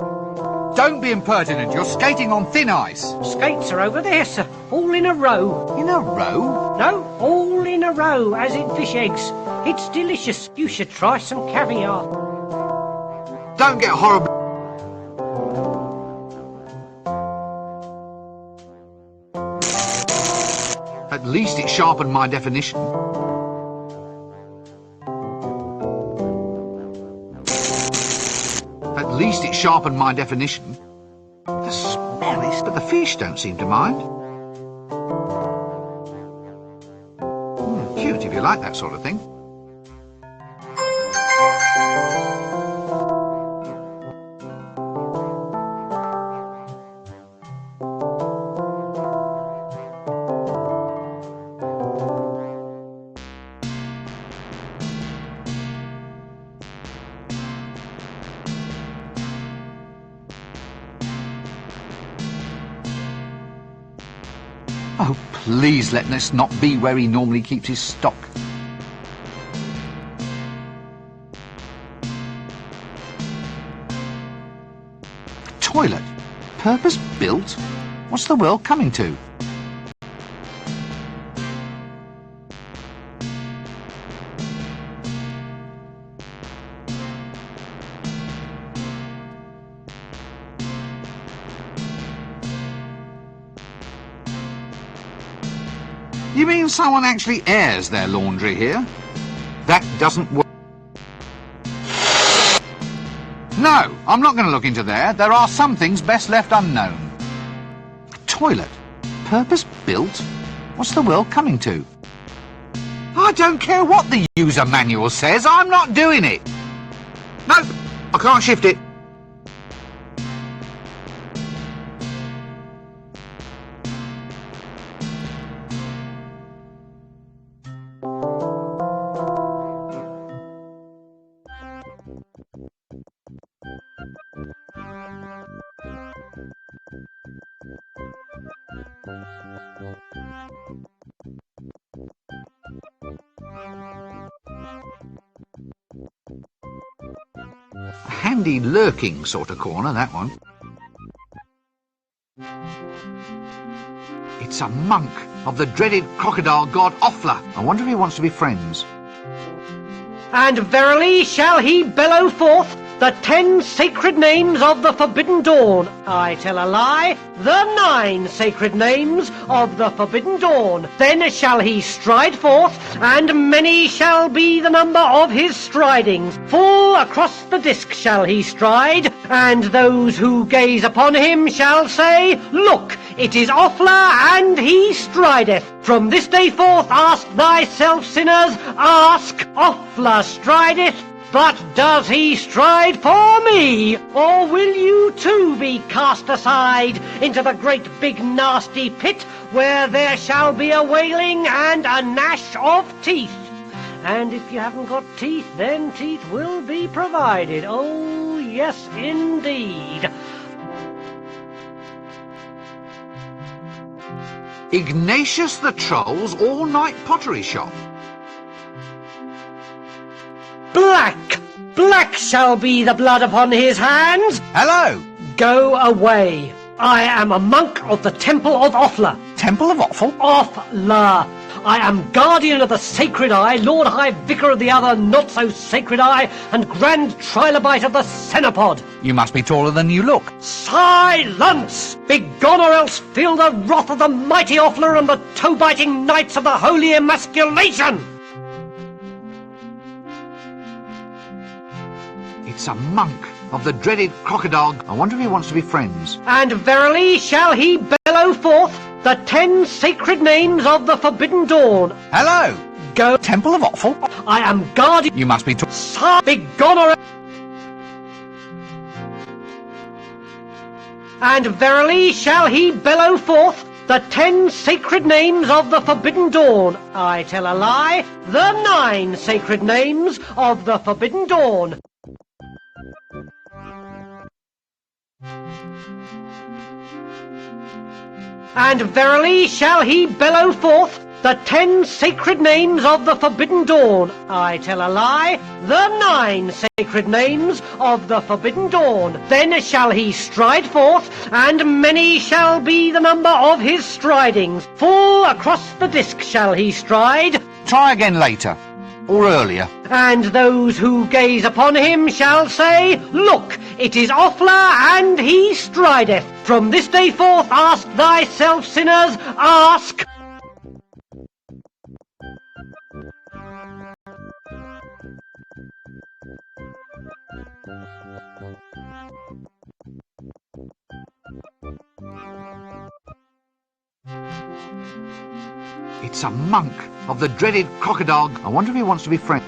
Don't be impertinent. You're skating on thin ice. Skates are over there, sir. All in a row. In a row? No, all in a row, as in fish eggs. It's delicious. You should try some caviar. Don't get horrible... sharpened my definition. At least it sharpened my definition. The smell is, but the fish don't seem to mind. Cute if you like that sort of thing. Oh, please let this not be where he normally keeps his stock. Toilet? Purpose-built? What's the world coming to? You mean someone actually airs their laundry here? That doesn't work. No, I'm not going to look into there. There are some things best left unknown. A toilet? Purpose-built? What's the world coming to? I don't care what the user manual says. I'm not doing it. No, I can't shift it. A handy lurking sort of corner, that one. It's a monk of the dreaded crocodile god Offla. I wonder if he wants to be friends. And verily shall he bellow forth the 10 sacred names of the Forbidden Dawn. I tell a lie, the 9 sacred names of the Forbidden Dawn. Then shall he stride forth, and many shall be the number of his stridings. Full across the disc shall he stride, and those who gaze upon him shall say, Look, it is Offla, and he strideth. From this day forth ask thyself, sinners, ask, Offla strideth, but does he stride for me? Or will you too be cast aside into the great big nasty pit where there shall be a wailing and a gnash of teeth? And if you haven't got teeth, then teeth will be provided. Oh, yes, indeed. Ignatius the Troll's all-night pottery shop. Black shall be the blood upon his hands. Hello. Go away. I am a monk of the Temple of Offla. Temple of Offal? Offla. I am guardian of the Sacred Eye, Lord High Vicar of the other not-so-sacred Eye, and Grand Trilobite of the Cenopod. You must be taller than you look. Silence! Begone, or else feel the wrath of the mighty Offla and the toe-biting knights of the Holy Emasculation! It's a monk of the dreaded crocodile. I wonder if he wants to be friends. And verily shall he bellow forth the 10 sacred names of the Forbidden Dawn. Hello. Go. Temple of Offal? I am guardian. You must be Begone, or... And verily shall he bellow forth the 10 sacred names of the Forbidden Dawn. I tell a lie, the 9 sacred names of the Forbidden Dawn. And verily shall he bellow forth the 10 sacred names of the Forbidden Dawn. I tell a lie, the 9 sacred names of the Forbidden Dawn. Then shall he stride forth, and many shall be the number of his stridings. Full across the disc shall he stride. Try again later, or earlier. And those who gaze upon him shall say, Look, it is Offla, and he strideth. From this day forth ask thyself, sinners, ask... It's a monk of the dreaded crocodile. I wonder if he wants to be friends.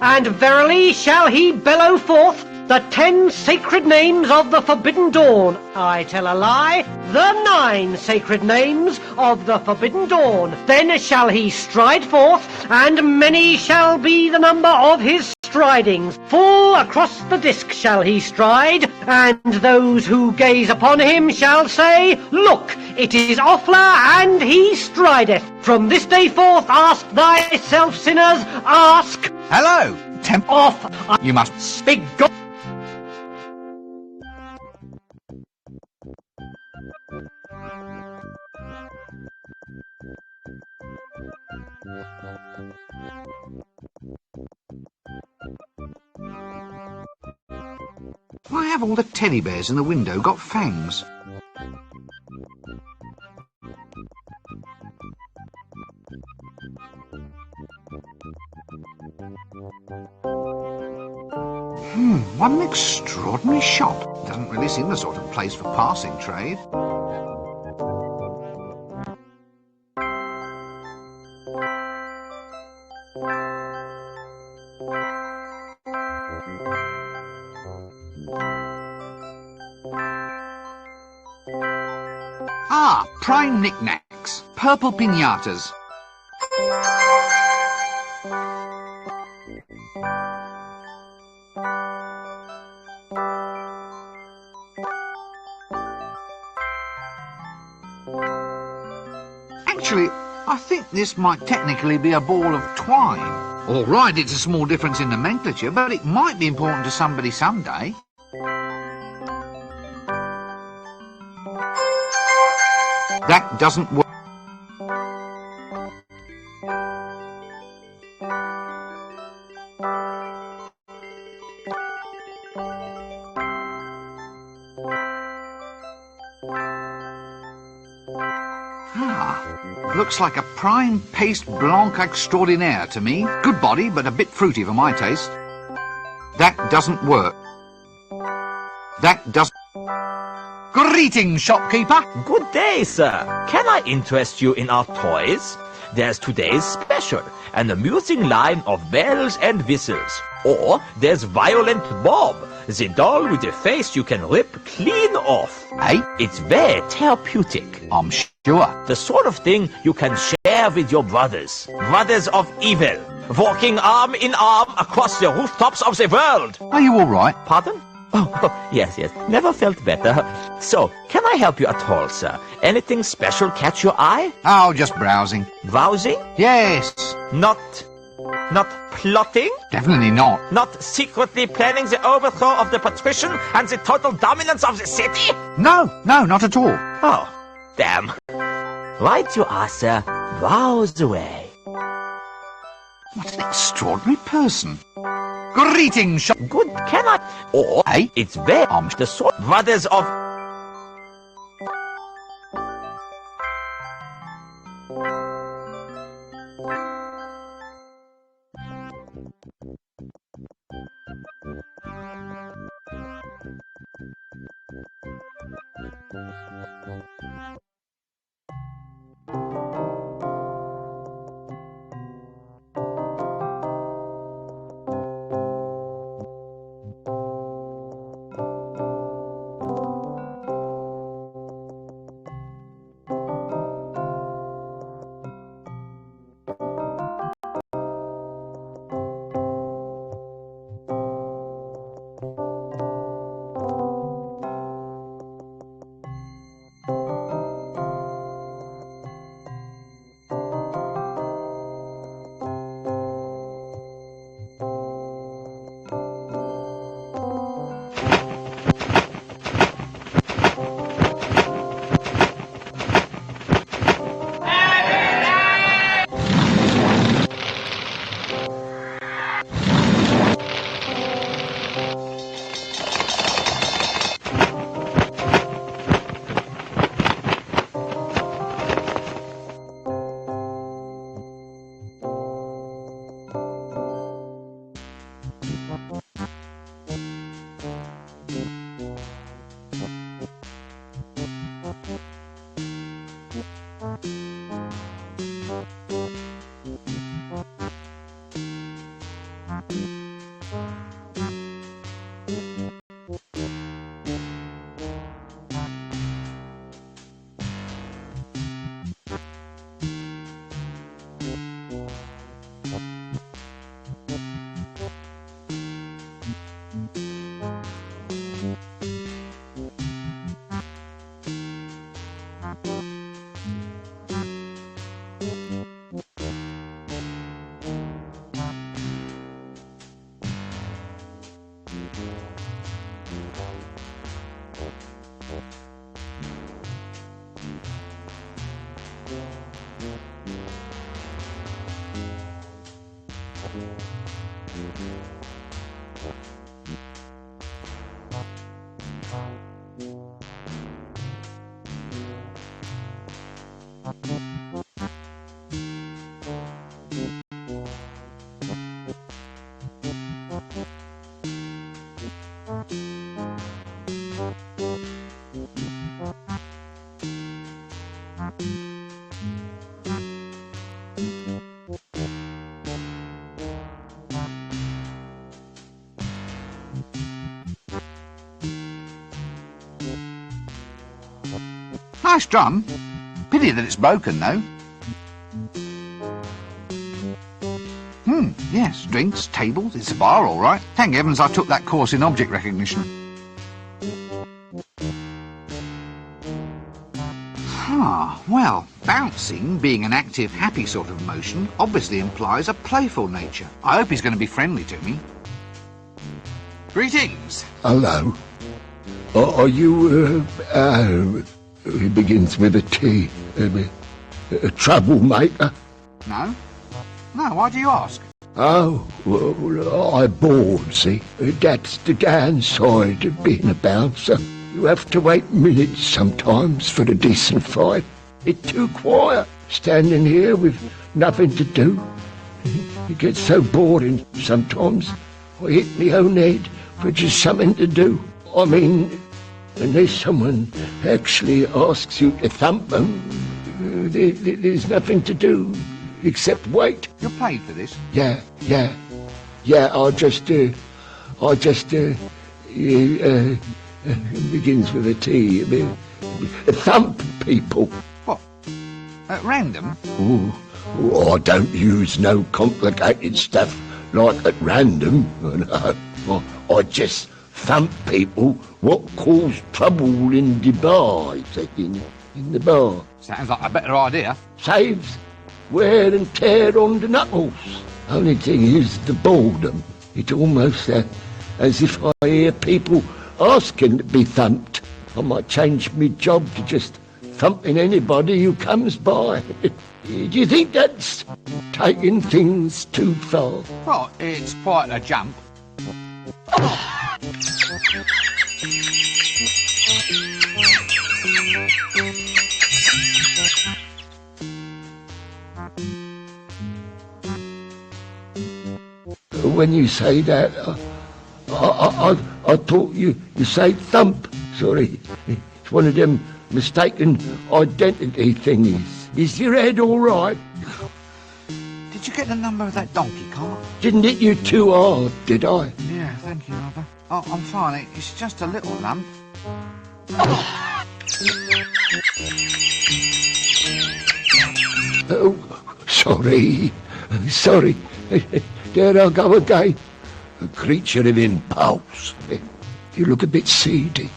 And verily shall he bellow forth the 10 sacred names of the Forbidden Dawn. I tell a lie, the 9 sacred names of the Forbidden Dawn. Then shall he stride forth, and many shall be the number of his stridings. Full across the disc shall he stride, and those who gaze upon him shall say, Look, it is Offler, and he strideth. From this day forth ask thyself, sinners, ask. Hello, Off. You must Speak God. Why have all the teddy bears in the window got fangs? What an extraordinary shop. Doesn't really seem the sort of place for passing trade. Ah, prime knickknacks. Purple piñatas. Actually, I think this might technically be a ball of twine. All right, it's a small difference in nomenclature, but it might be important to somebody someday. That doesn't work. Looks like a prime paste blanc extraordinaire to me. Good body, but a bit fruity for my taste. That doesn't work. That doesn't... Greetings, shopkeeper. Good day, sir. Can I interest you in our toys? There's today's special, an amusing line of bells and whistles. Or there's Violent Bob, the doll with a face you can rip clean off. Hey? It's very therapeutic. I'm sure. The sort of thing you can share with your brothers. Brothers of evil, walking arm in arm across the rooftops of the world. Are you all right? Pardon? Oh, yes. Never felt better. So, can I help you at all, sir? Anything special catch your eye? Oh, just browsing. Browsing? Yes. Not plotting? Definitely not. Not secretly planning the overthrow of the patrician and the total dominance of the city? No, not at all. Oh, damn. Right you are, sir. Browse away. What an extraordinary person. Greetings, shop... Good, can I... Or, hey? It's very... the sort... Brothers of... Nice drum. Pity that it's broken, though. Yes, drinks, tables, it's a bar, all right. Thank heavens I took that course in object recognition. Well, bouncing, being an active, happy sort of motion, obviously implies a playful nature. I hope he's going to be friendly to me. Greetings. Hello. Are you, it begins with a T, a troublemaker? No. No, why do you ask? Oh, well, I'm bored, see? That's the downside of being a bouncer. You have to wait minutes sometimes for the decent fight. It's too quiet, standing here with nothing to do. It gets so boring sometimes. I hit my own head for just something to do. I mean, unless someone actually asks you to thump them, there's nothing to do except wait. You're paid for this? Yeah, I just begins with a T. Thump people. What? At random? I don't use no complicated stuff like at random. No. I just thump people what cause trouble in the bar, in the bar. Sounds like a better idea. Saves wear and tear on the knuckles. Only thing is the boredom. It's almost as if I hear people asking to be thumped. I might change my job to just thumping anybody who comes by. Do you think that's taking things too far? Well, it's quite a jump. When you say that, I thought you say thump. Sorry, it's one of them mistaken identity thingies. Is your head all right? Did you get the number of that donkey cart? Didn't hit you too hard, did I? Yeah, thank you, Mother. Oh, I'm fine. It's just a little lump. Oh, sorry. There I go again. A creature of impulse. You look a bit seedy.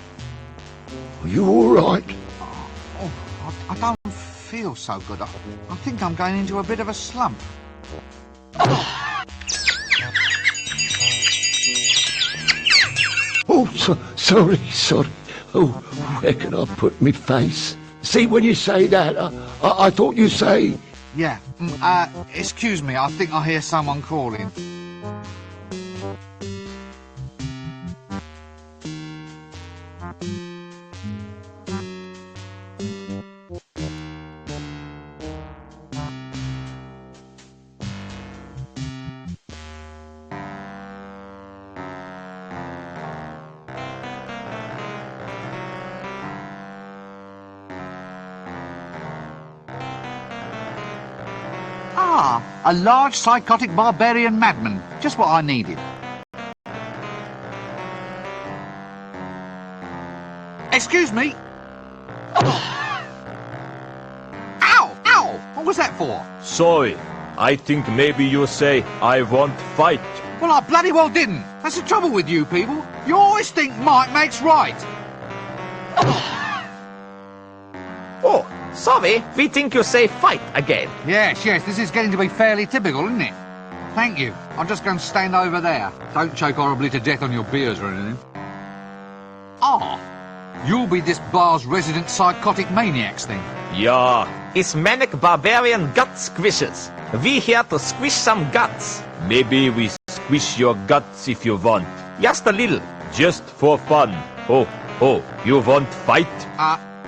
Are you all right? I don't feel so good. I think I'm going into a bit of a slump. Oh, sorry. Oh, where can I put my face? See, when you say that, I thought you say... Yeah, excuse me, I think I hear someone calling. A large psychotic barbarian madman. Just what I needed. Excuse me. Ow! Ow! What was that for? Sorry, I think maybe you say, I won't fight. Well, I bloody well didn't. That's the trouble with you people. You always think might makes right. Oh, sorry, we think you say fight again. Yes, this is getting to be fairly typical, isn't it? Thank you. I'll just go and stand over there. Don't choke horribly to death on your beers or anything. Ah, you'll be this bar's resident psychotic maniacs then. Yeah, it's manic barbarian gut squishers. We here to squish some guts. Maybe we squish your guts if you want. Just a little, just for fun. Oh, you want fight?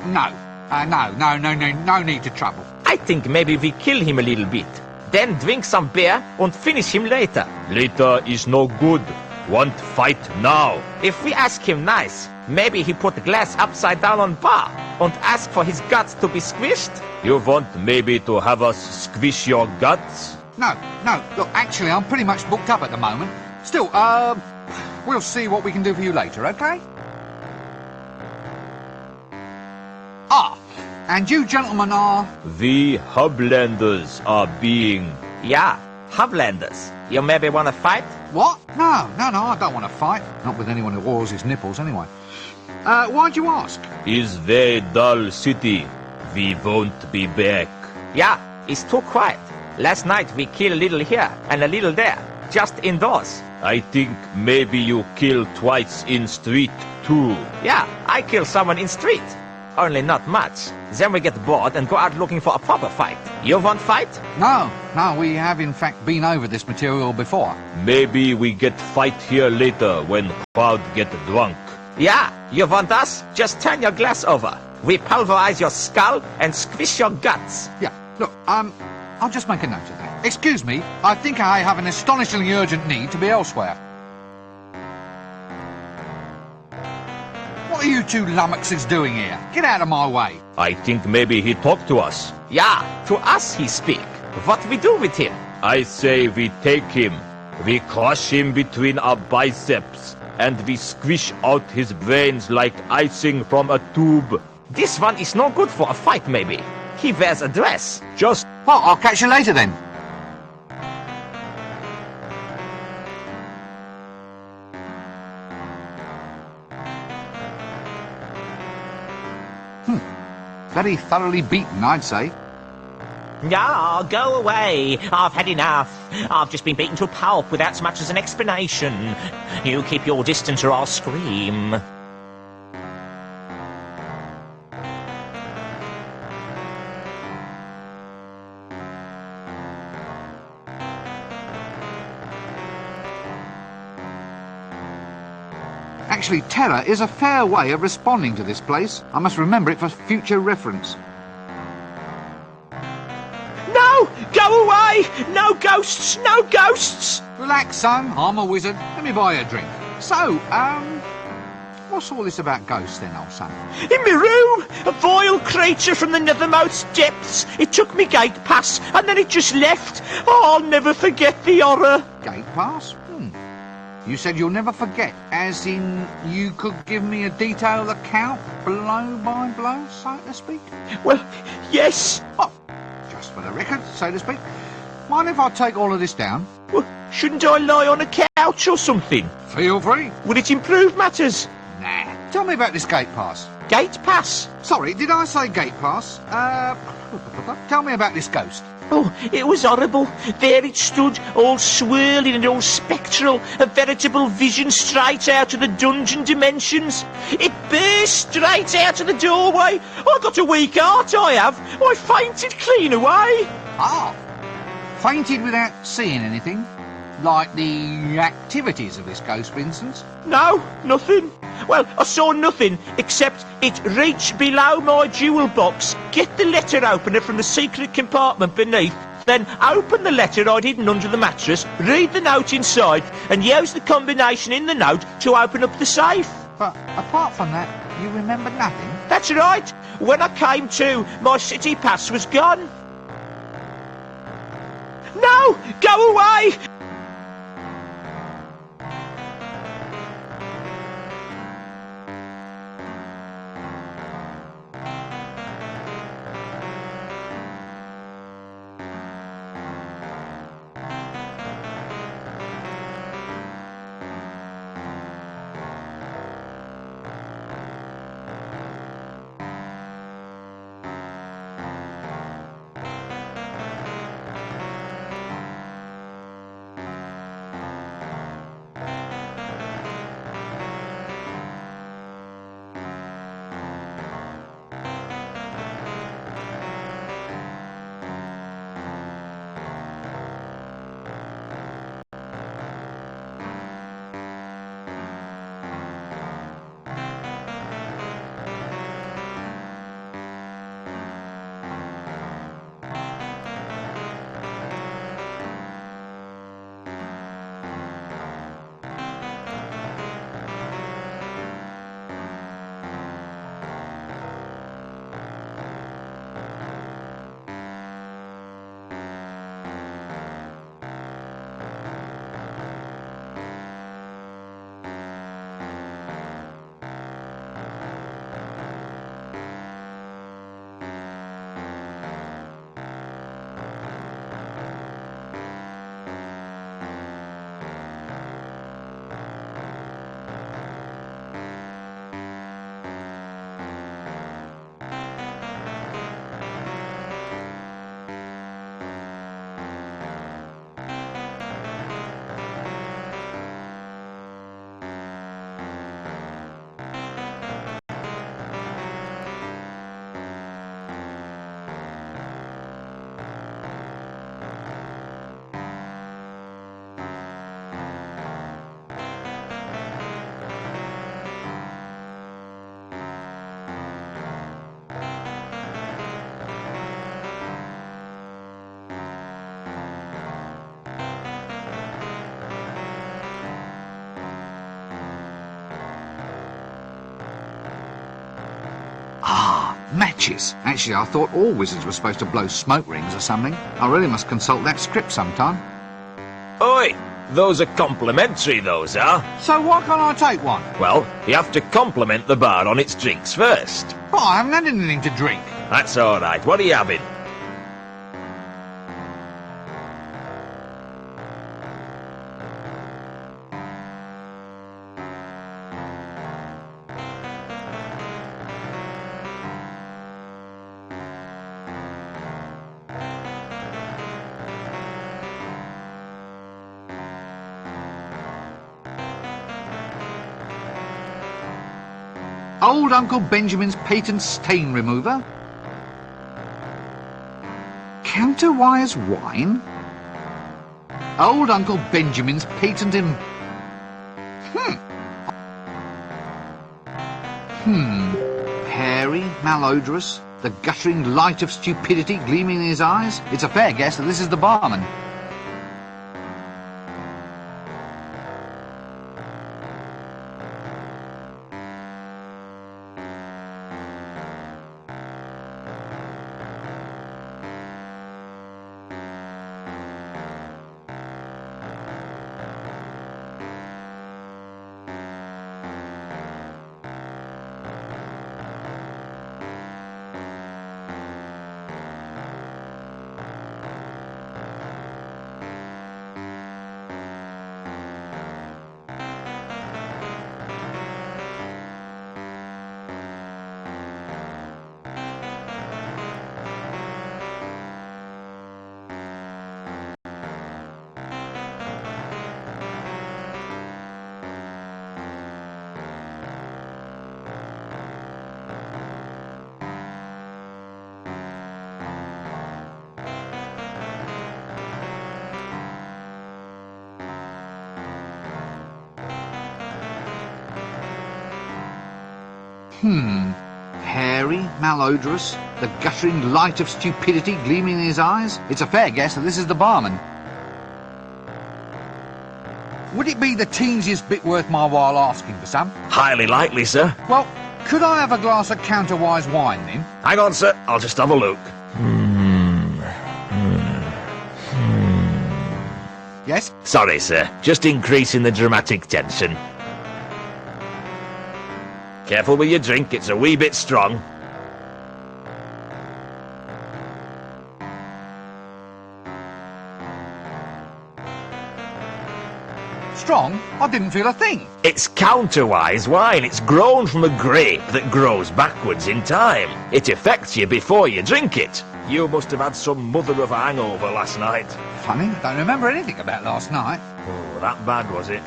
No. No need to trouble. I think maybe we kill him a little bit. Then drink some beer and finish him later. Later is no good. Want fight now. If we ask him nice, maybe he put the glass upside down on bar and ask for his guts to be squished. You want maybe to have us squish your guts? No. Look, actually, I'm pretty much booked up at the moment. Still, we'll see what we can do for you later, okay? And you gentlemen are... We Hublanders are being... Yeah, Hublanders. You maybe want to fight? What? No, I don't want to fight. Not with anyone who oils his nipples, anyway. Why'd you ask? Is very dull city. We won't be back. Yeah, it's too quiet. Last night we killed a little here and a little there. Just indoors. I think maybe you killed twice in street, too. Yeah, I killed someone in street. Only not much. Then we get bored and go out looking for a proper fight. You want fight? No, we have in fact been over this material before. Maybe we get fight here later when crowd get drunk. Yeah, you want us? Just turn your glass over. We pulverize your skull and squish your guts. Yeah, look, I'll just make a note of that. Excuse me, I think I have an astonishingly urgent need to be elsewhere. What are you two lummoxes doing here? Get out of my way. I think maybe he talked to us. Yeah, to us he speak. What we do with him? I say we take him. We crush him between our biceps. And we squish out his brains like icing from a tube. This one is no good for a fight, maybe. He wears a dress. Just... Well, I'll catch you later then. Very thoroughly beaten, I'd say. Ah, go away. I've had enough. I've just been beaten to a pulp without so much as an explanation. You keep your distance or I'll scream. Actually, terror is a fair way of responding to this place. I must remember it for future reference. No! Go away! No ghosts! No ghosts! Relax, son. I'm a wizard. Let me buy you a drink. So, what's all this about ghosts then, old son? In my room! A vile creature from the nethermost depths. It took me gate pass, and then it just left. Oh, I'll never forget the horror. Gate pass? You said you'll never forget, as in you could give me a detailed account, blow by blow, so to speak? Well, yes. Oh, just for the record, so to speak. Mind if I take all of this down? Well, shouldn't I lie on a couch or something? Feel free. Would it improve matters? Nah. Tell me about this gate pass. Gate pass? Sorry, did I say gate pass? Tell me about this ghost. Oh, it was horrible. There it stood, all swirling and all spectral, a veritable vision straight out of the dungeon dimensions. It burst straight out of the doorway. I got a weak heart, I have. I fainted clean away. Ah, fainted without seeing anything? Like the activities of this ghost, for instance? No, nothing. Well, I saw nothing, except it reached below my jewel box, get the letter opener from the secret compartment beneath, then open the letter I'd hidden under the mattress, read the note inside, and use the combination in the note to open up the safe. But apart from that, you remember nothing? That's right. When I came to, my city pass was gone. No! No! Go away! Matches. Actually, I thought all wizards were supposed to blow smoke rings or something. I really must consult that script sometime. Oi! Those are complimentary, those are. So why can't I take one? Well, you have to compliment the bar on its drinks first. But I haven't had anything to drink. That's all right. What are you having? Old Uncle Benjamin's patent stain remover. Counterwise wine. Old Uncle Benjamin's patent Hairy, malodorous, the guttering light of stupidity gleaming in his eyes. It's a fair guess that this is the barman. Hairy, malodorous, the guttering light of stupidity gleaming in his eyes. It's a fair guess that this is the barman. Would it be the teensiest bit worth my while asking for some? Highly likely, sir. Well, could I have a glass of counterwise wine, then? Hang on, sir. I'll just have a look. Yes? Sorry, sir. Just increasing the dramatic tension. Careful with your drink, it's a wee bit strong. Strong? I didn't feel a thing. It's counterwise wine. It's grown from a grape that grows backwards in time. It affects you before you drink it. You must have had some mother of a hangover last night. Funny, I don't remember anything about last night. Oh, that bad, was it?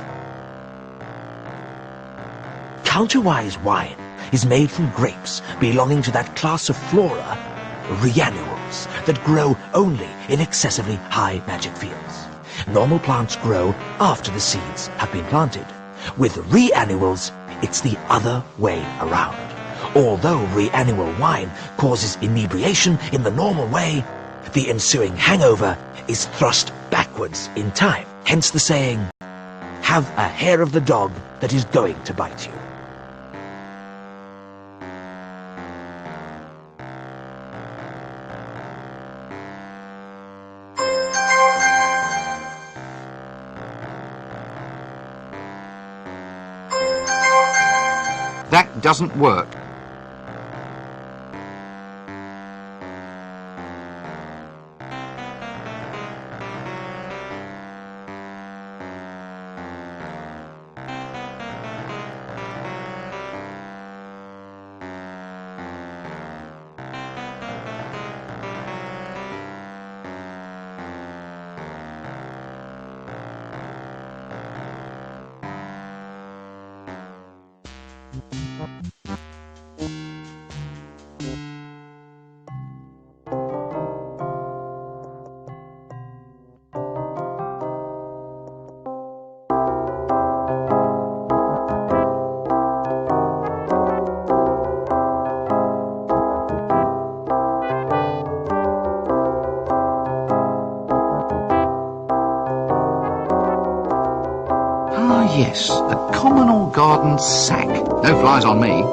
Counterwise wine is made from grapes belonging to that class of flora, reannuals, that grow only in excessively high magic fields. Normal plants grow after the seeds have been planted. With reannuals, it's the other way around. Although reannual wine causes inebriation in the normal way, the ensuing hangover is thrust backwards in time. Hence the saying, have a hair of the dog that is going to bite you. That doesn't work. Yes, a common or garden sack. No flies on me.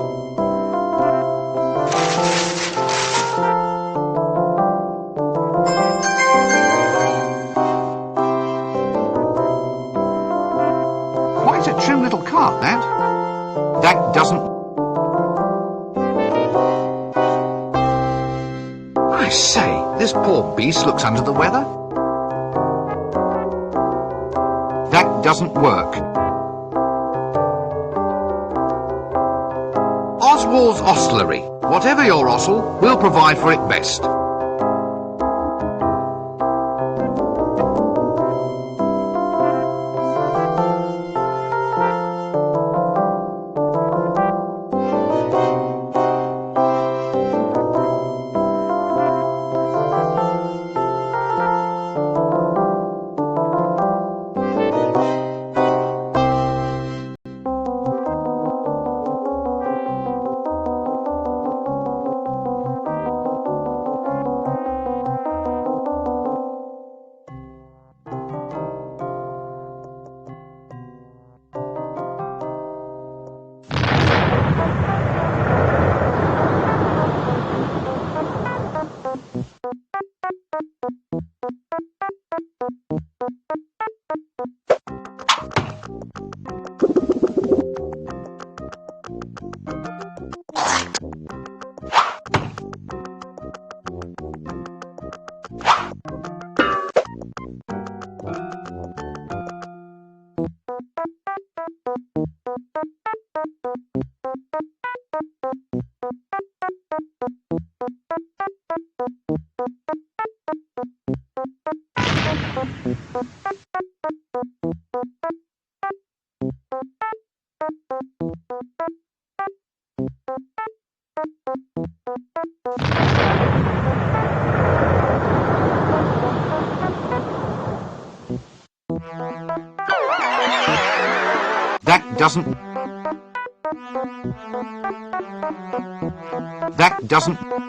Quite a trim little cart, that. That doesn't... I say, this poor beast looks under the weather. That doesn't work. Oswald's Ostlery. Whatever your osel, we'll provide for it best.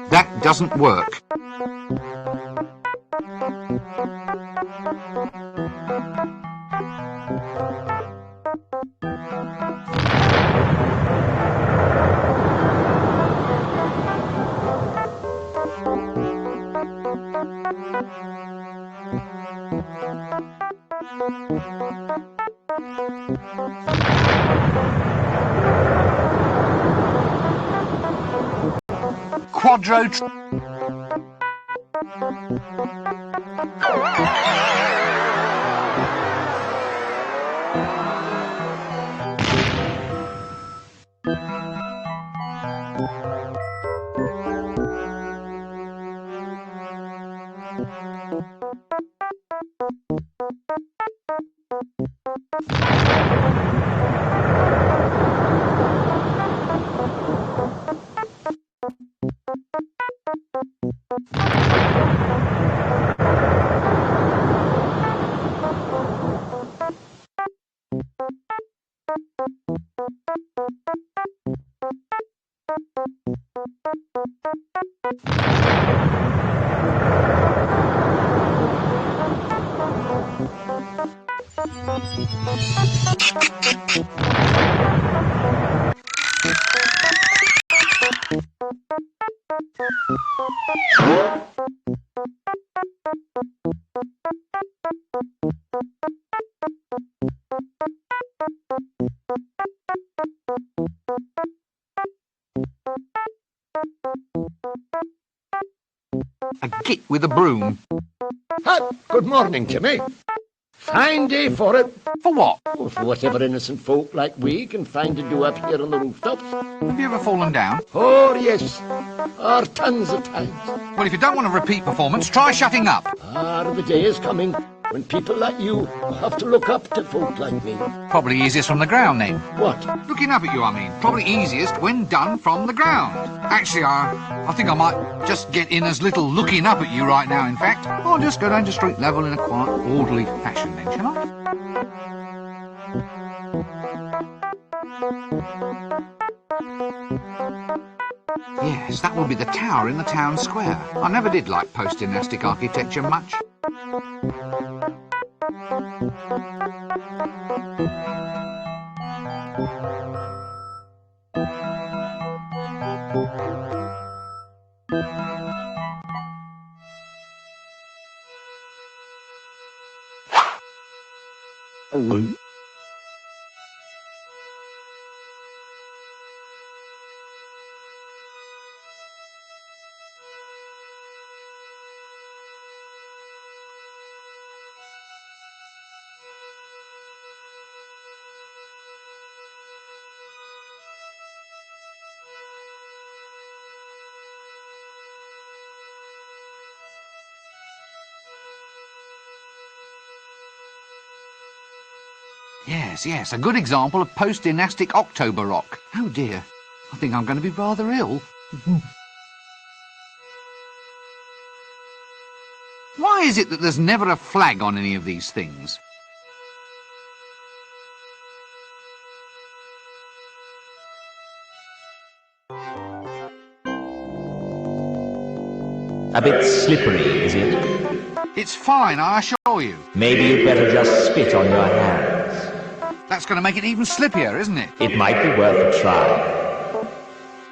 That doesn't work. quadro... A git with a broom. Ah, good morning, Jimmy. Fine day for it. For what? Oh, for whatever innocent folk like we can find to do up here on the rooftops. Have you ever fallen down? Oh, yes. Tons of times. Well, if you don't want a repeat performance, try shutting up. The day is coming when people like you will have to look up to folk like me. Probably easiest from the ground, then. What? Looking up at you, I mean. Probably easiest when done from the ground. Actually, I think I might just get in as little looking up at you right now, in fact. I'll just go down to street level in a quiet, orderly fashion, then, shall I? Yes, that will be the tower in the town square. I never did like post-dynastic architecture much. Yes, a good example of post-dynastic octo-baroque. Oh dear, I think I'm going to be rather ill. Why is it that there's never a flag on any of these things? A bit slippery, is it? It's fine, I assure you. Maybe you'd better just spit on your hands. That's going to make it even slippier, isn't it? It might be worth a try.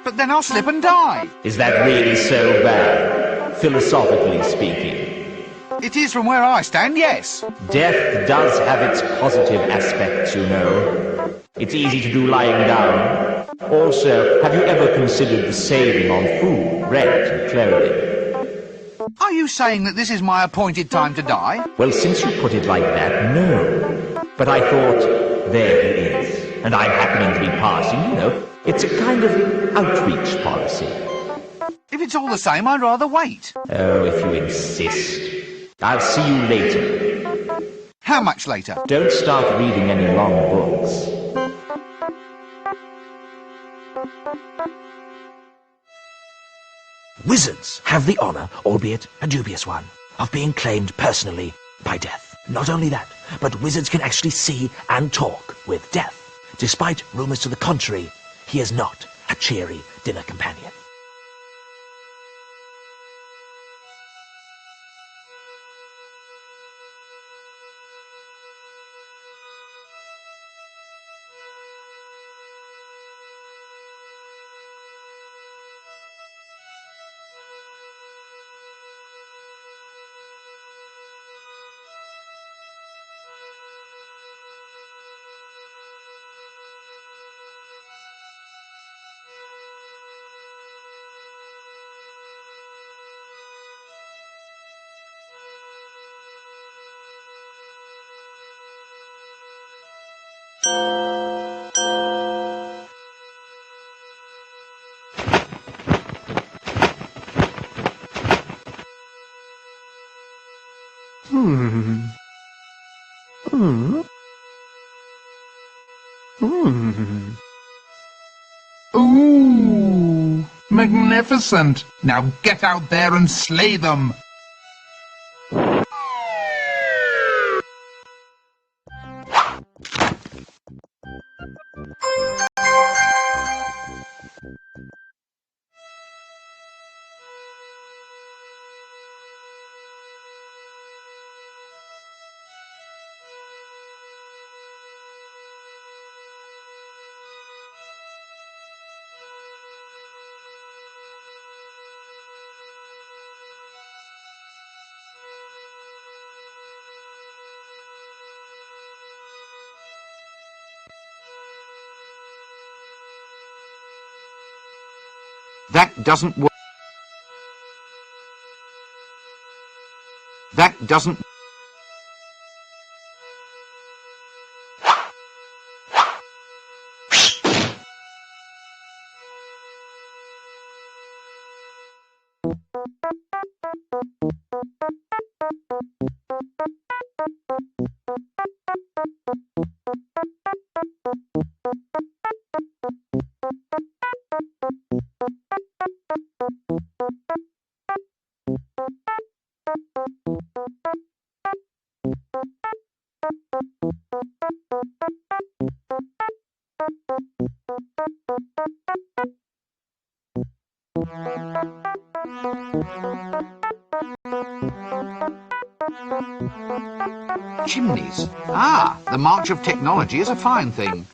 But then I'll slip and die. Is that really so bad, philosophically speaking? It is from where I stand, yes. Death does have its positive aspects, you know. It's easy to do lying down. Also, have you ever considered the saving on food, rent and clothing? Are you saying that this is my appointed time to die? Well, since you put it like that, no. But I thought, there he is, and I'm happening to be passing, you know. It's a kind of outreach policy. If it's all the same, I'd rather wait. Oh, if you insist. I'll see you later. How much later? Don't start reading any long books. Wizards have the honour, albeit a dubious one, of being claimed personally by death. Not only that, but wizards can actually see and talk with death. Despite rumours to the contrary, he is not a cheery dinner companion. Ooh, magnificent! Now get out there and slay them! That doesn't work. That doesn't... Chimneys. Ah, the march of technology is a fine thing.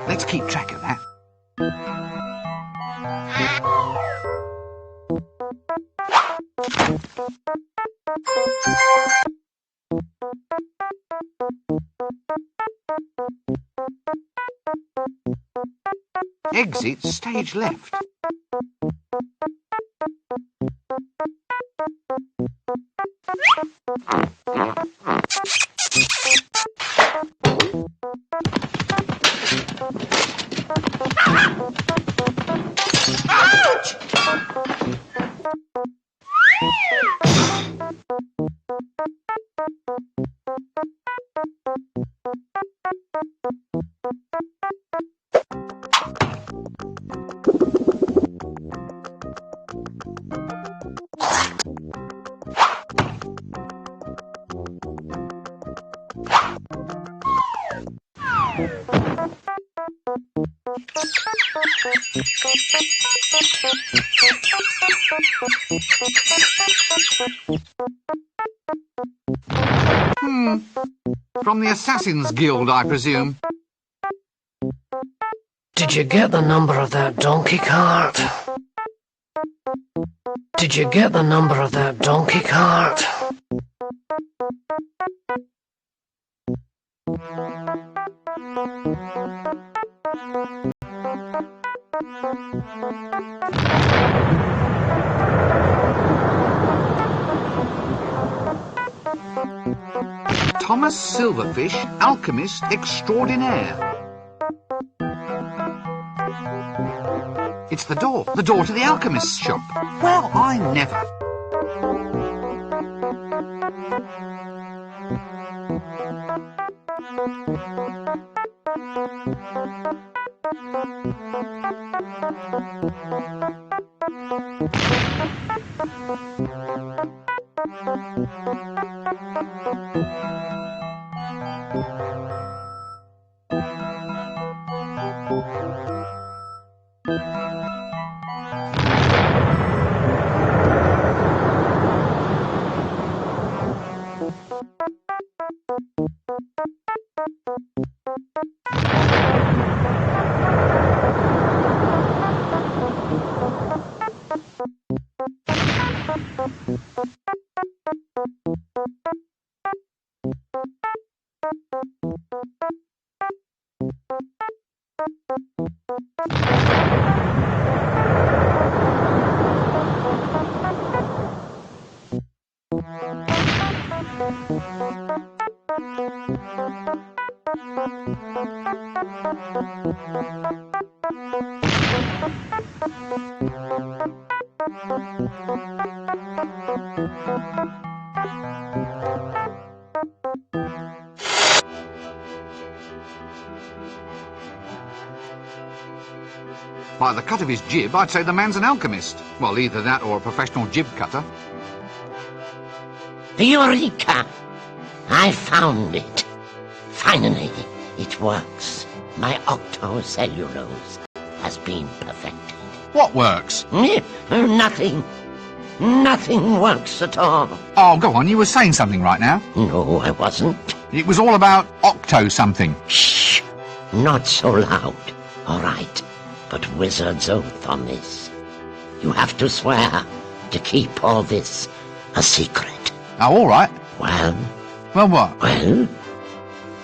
Let's keep track of that. Exit stage left. From the Assassin's Guild, I presume. Did you get the number of that donkey cart? Did you get the number of that donkey cart? Thomas Silverfish, alchemist extraordinaire. It's the door to the alchemist's shop. Well, I never. By the cut of his jib, I'd say the man's an alchemist. Well, either that or a professional jib cutter. Eureka! I found it. Finally, it works. My octocellulose has been perfected. What works? Nothing. Nothing works at all. Oh, go on, you were saying something right now. No, I wasn't. It was all about octo-something. Shh! Not so loud. All right, but wizard's oath on this. You have to swear to keep all this a secret. Oh, all right. Well, what? Well,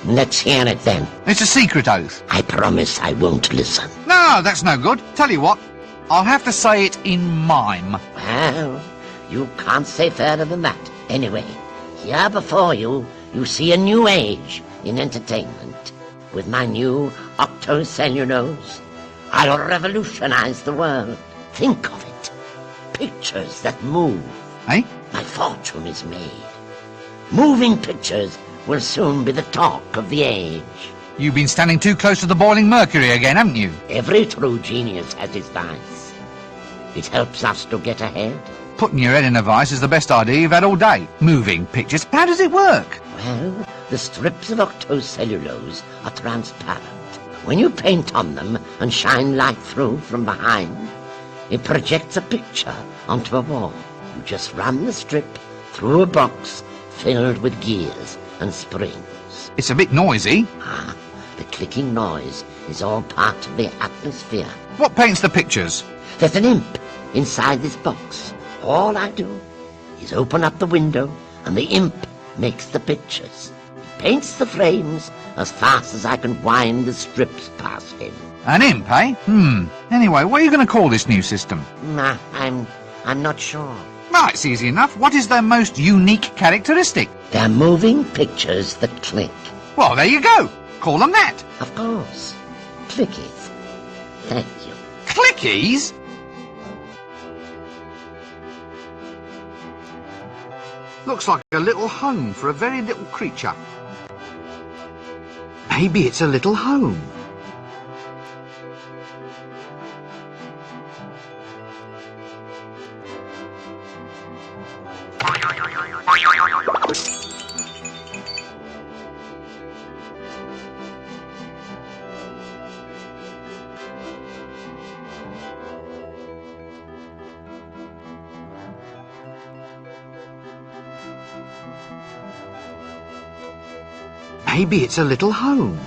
let's hear it then. It's a secret oath. I promise I won't listen. No, that's no good. Tell you what, I'll have to say it in mime. Well, you can't say further than that. Anyway, here before you, you see a new age in entertainment. With my new octocellulose, I'll revolutionize the world. Think of it. Pictures that move. Eh? My fortune is made. Moving pictures will soon be the talk of the age. You've been standing too close to the boiling mercury again, haven't you? Every true genius has his vice. It helps us to get ahead. Putting your head in a vice is the best idea you've had all day. Moving pictures. How does it work? Well, the strips of octocellulose are transparent. When you paint on them and shine light through from behind, it projects a picture onto a wall. You just run the strip through a box filled with gears and springs. It's a bit noisy. The clicking noise is all part of the atmosphere. What paints the pictures? There's an imp inside this box. All I do is open up the window and the imp makes the pictures. He paints the frames as fast as I can wind the strips past him. An imp, eh? Anyway, what are you going to call this new system? I'm not sure. Ah, it's easy enough. What is their most unique characteristic? They're moving pictures that click. Well, there you go. Call them that. Of course. Clickies. Thank you. Clickies? Looks like a little home for a very little creature. Maybe it's a little home. Maybe it's a little home.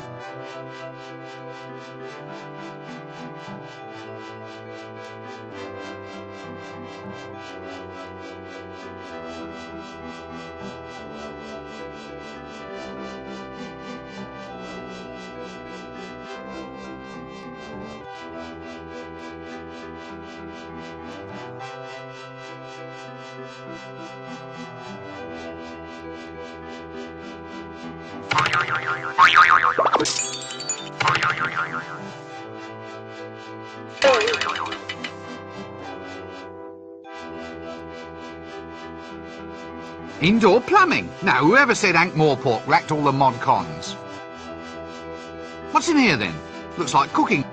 Indoor plumbing. Now, whoever said Ankh-Morpork lacked all the mod cons? What's in here, then? Looks like cooking.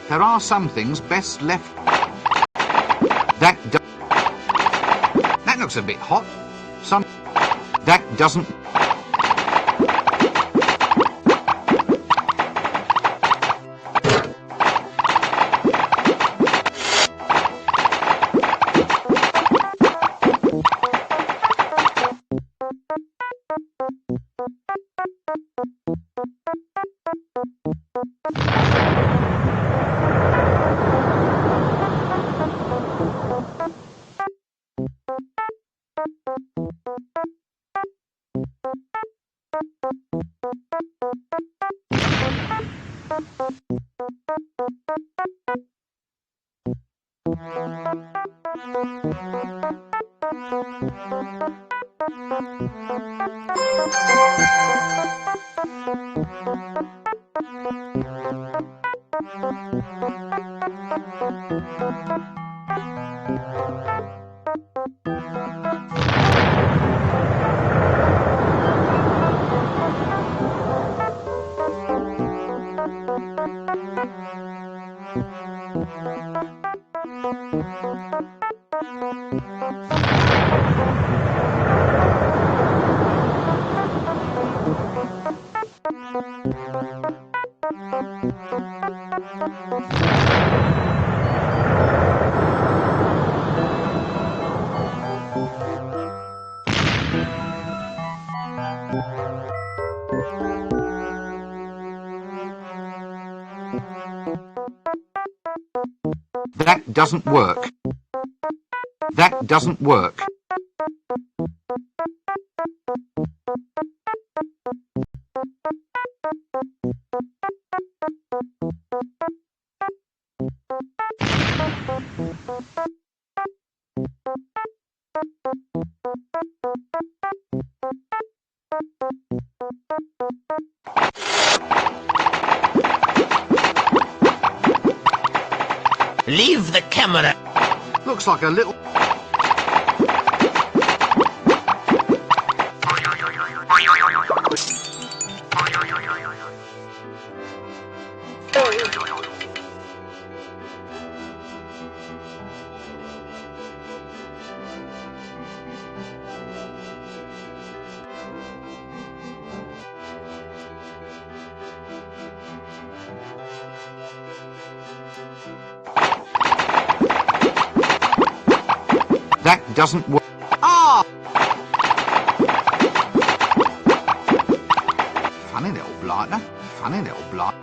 There are some things best left. That looks a bit hot. That doesn't. That doesn't work. That doesn't work. Leave the camera. Looks like a little... That doesn't work. Ah! Funny little blighter. Funny little blighter.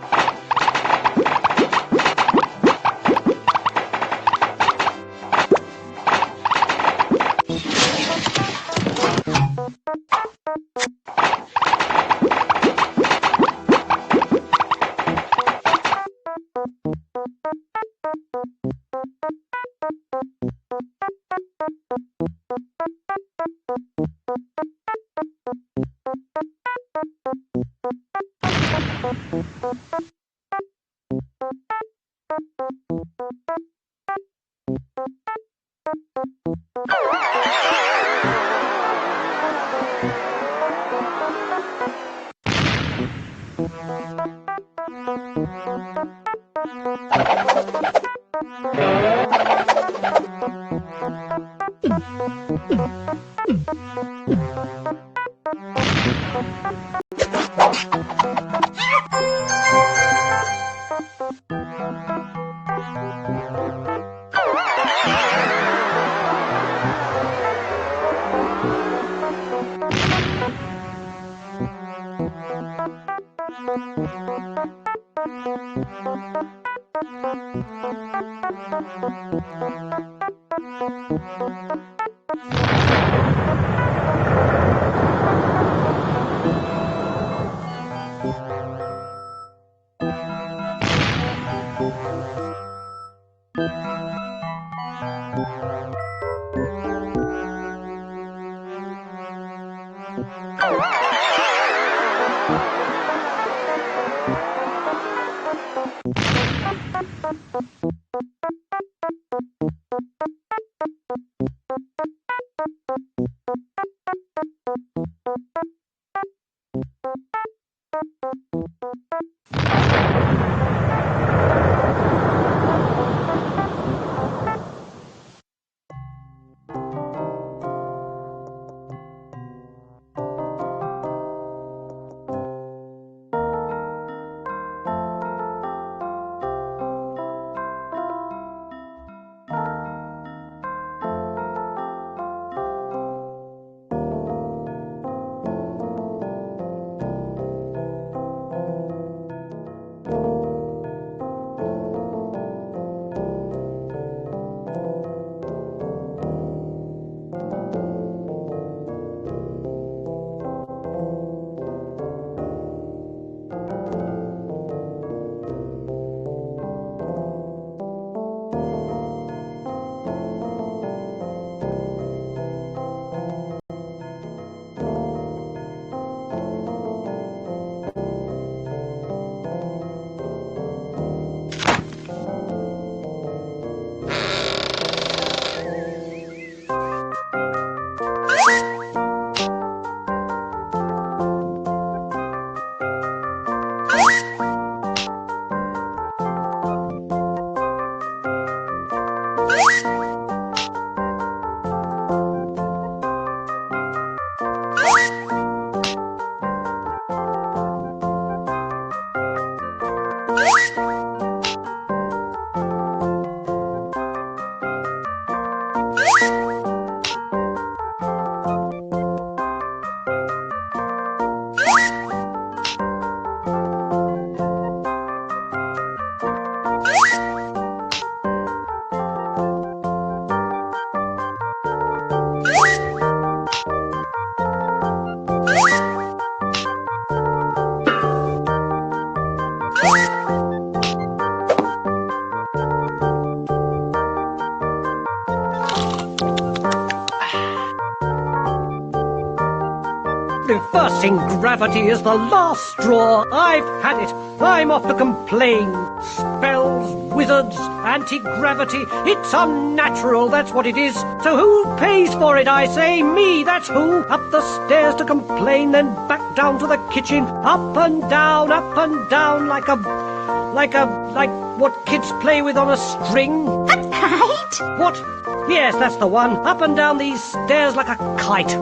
Reversing gravity is the last straw. I've had it. I'm off to complain. Spells, wizards, anti-gravity. It's unnatural, that's what it is. So who pays for it, I say? Me, that's who. Up the stairs to complain, then back down to the kitchen. Up and down, like what kids play with on a string. A kite? What? Yes, that's the one. Up and down these stairs like a kite.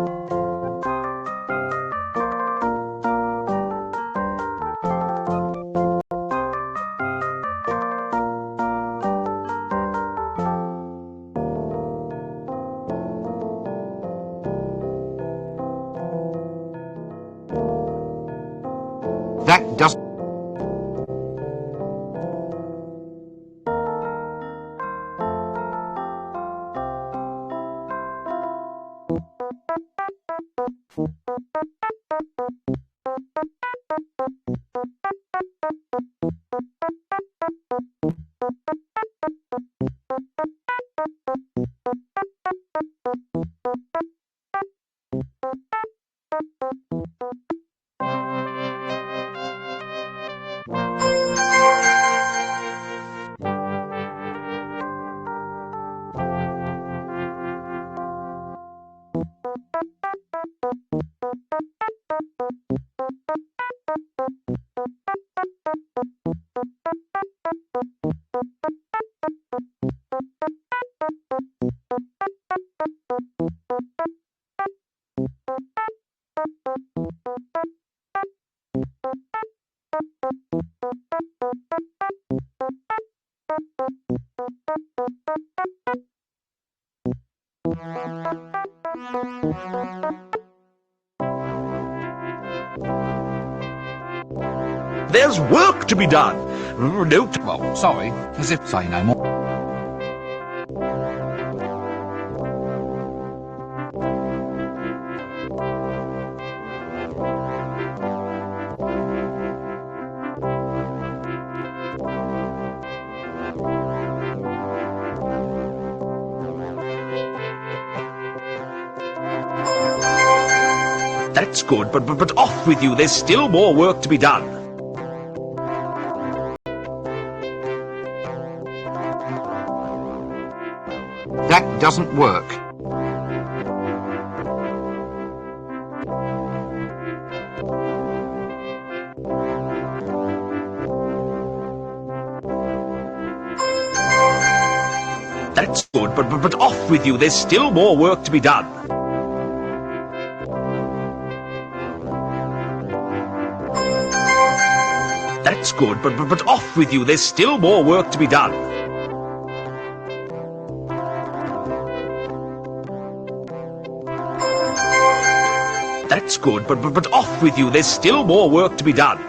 That doesn't... There's work to be done. No, Well, sorry, as if say no more. That's good, but off with you. There's still more work to be done. That doesn't work. That's good, but off with you. There's still more work to be done. That's good, but off with you. There's still more work to be done. That's good, but off with you. There's still more work to be done.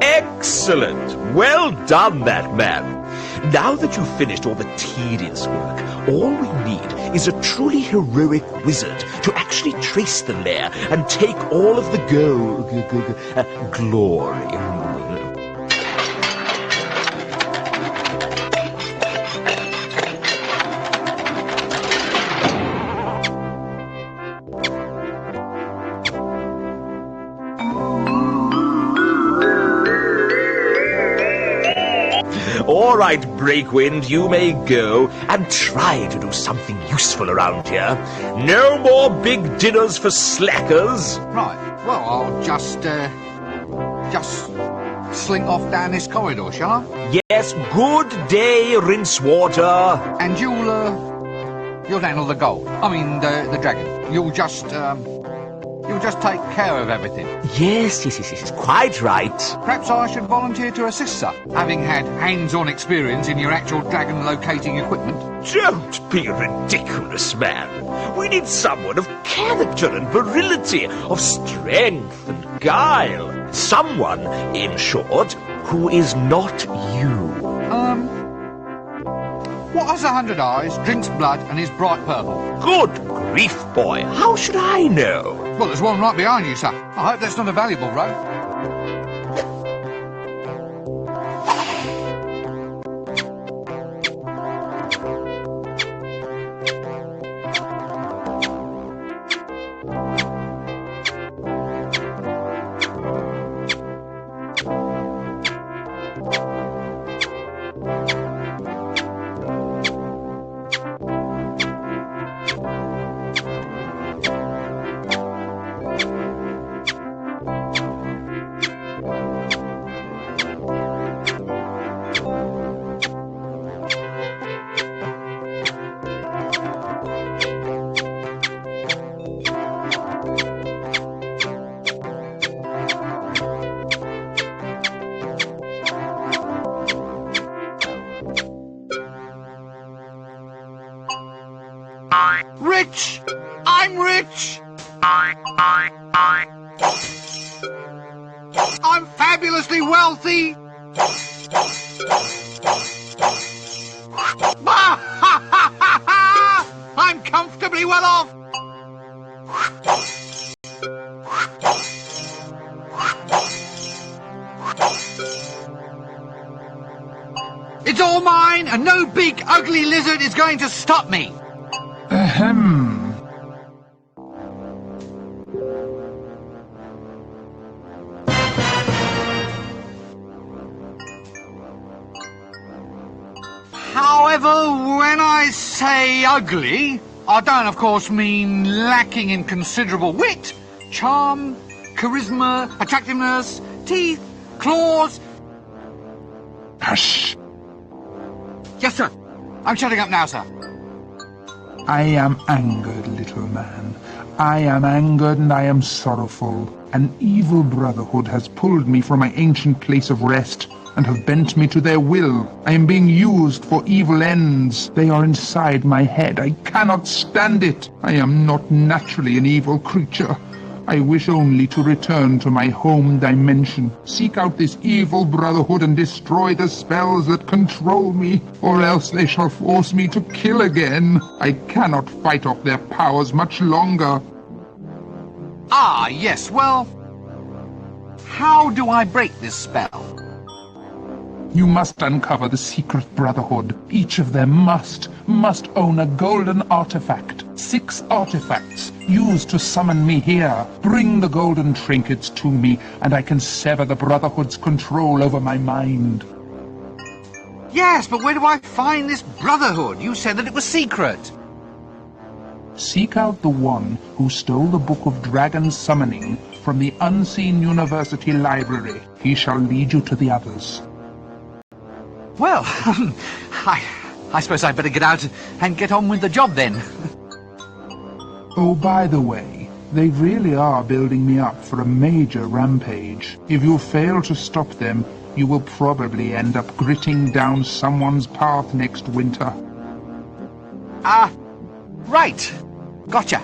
Excellent! Well done, that man. Now that you've finished all the tedious work, all we need is a truly heroic wizard to actually trace the lair and take all of the glory. All right, Breakwind, you may go and try to do something useful around here. No more big dinners for slackers. Right, well, I'll just slink off down this corridor, shall I? Yes, good day, Rincewater. And you'll handle the gold. I mean, the dragon. You'll just take care of everything. Yes, quite right. Perhaps I should volunteer to assist, sir, having had hands-on experience in your actual dragon locating equipment. Don't be ridiculous, man. We need someone of character and virility, of strength and guile. Someone, in short, who is not you. What has 100 eyes, drinks blood, and is bright purple? Good grief, boy. How should I know? Well, there's one right behind you, sir. I hope that's not a valuable row. Rich! I'm rich! I'm fabulously wealthy! I'm comfortably well off! It's all mine, and no big, ugly lizard is going to stop me! Ahem. However, when I say ugly, I don't, of course, mean lacking in considerable wit, charm, charisma, attractiveness, teeth, claws... Hush! Yes, sir. I'm shutting up now, sir. I am angered, little man. I am angered and I am sorrowful. An evil brotherhood has pulled me from my ancient place of rest and have bent me to their will. I am being used for evil ends. They are inside my head. I cannot stand it. I am not naturally an evil creature. I wish only to return to my home dimension, seek out this evil brotherhood and destroy the spells that control me, or else they shall force me to kill again. I cannot fight off their powers much longer. Ah, yes, well... how do I break this spell? You must uncover the secret brotherhood. Each of them must own a golden artifact. 6 artifacts used to summon me here. Bring the golden trinkets to me, and I can sever the brotherhood's control over my mind. Yes, but where do I find this brotherhood? You said that it was secret. Seek out the one who stole the Book of Dragon Summoning from the Unseen University Library. He shall lead you to the others. Well, I suppose I'd better get out and get on with the job then. Oh, by the way, they really are building me up for a major rampage. If you fail to stop them, you will probably end up gritting down someone's path next winter. Right. Gotcha.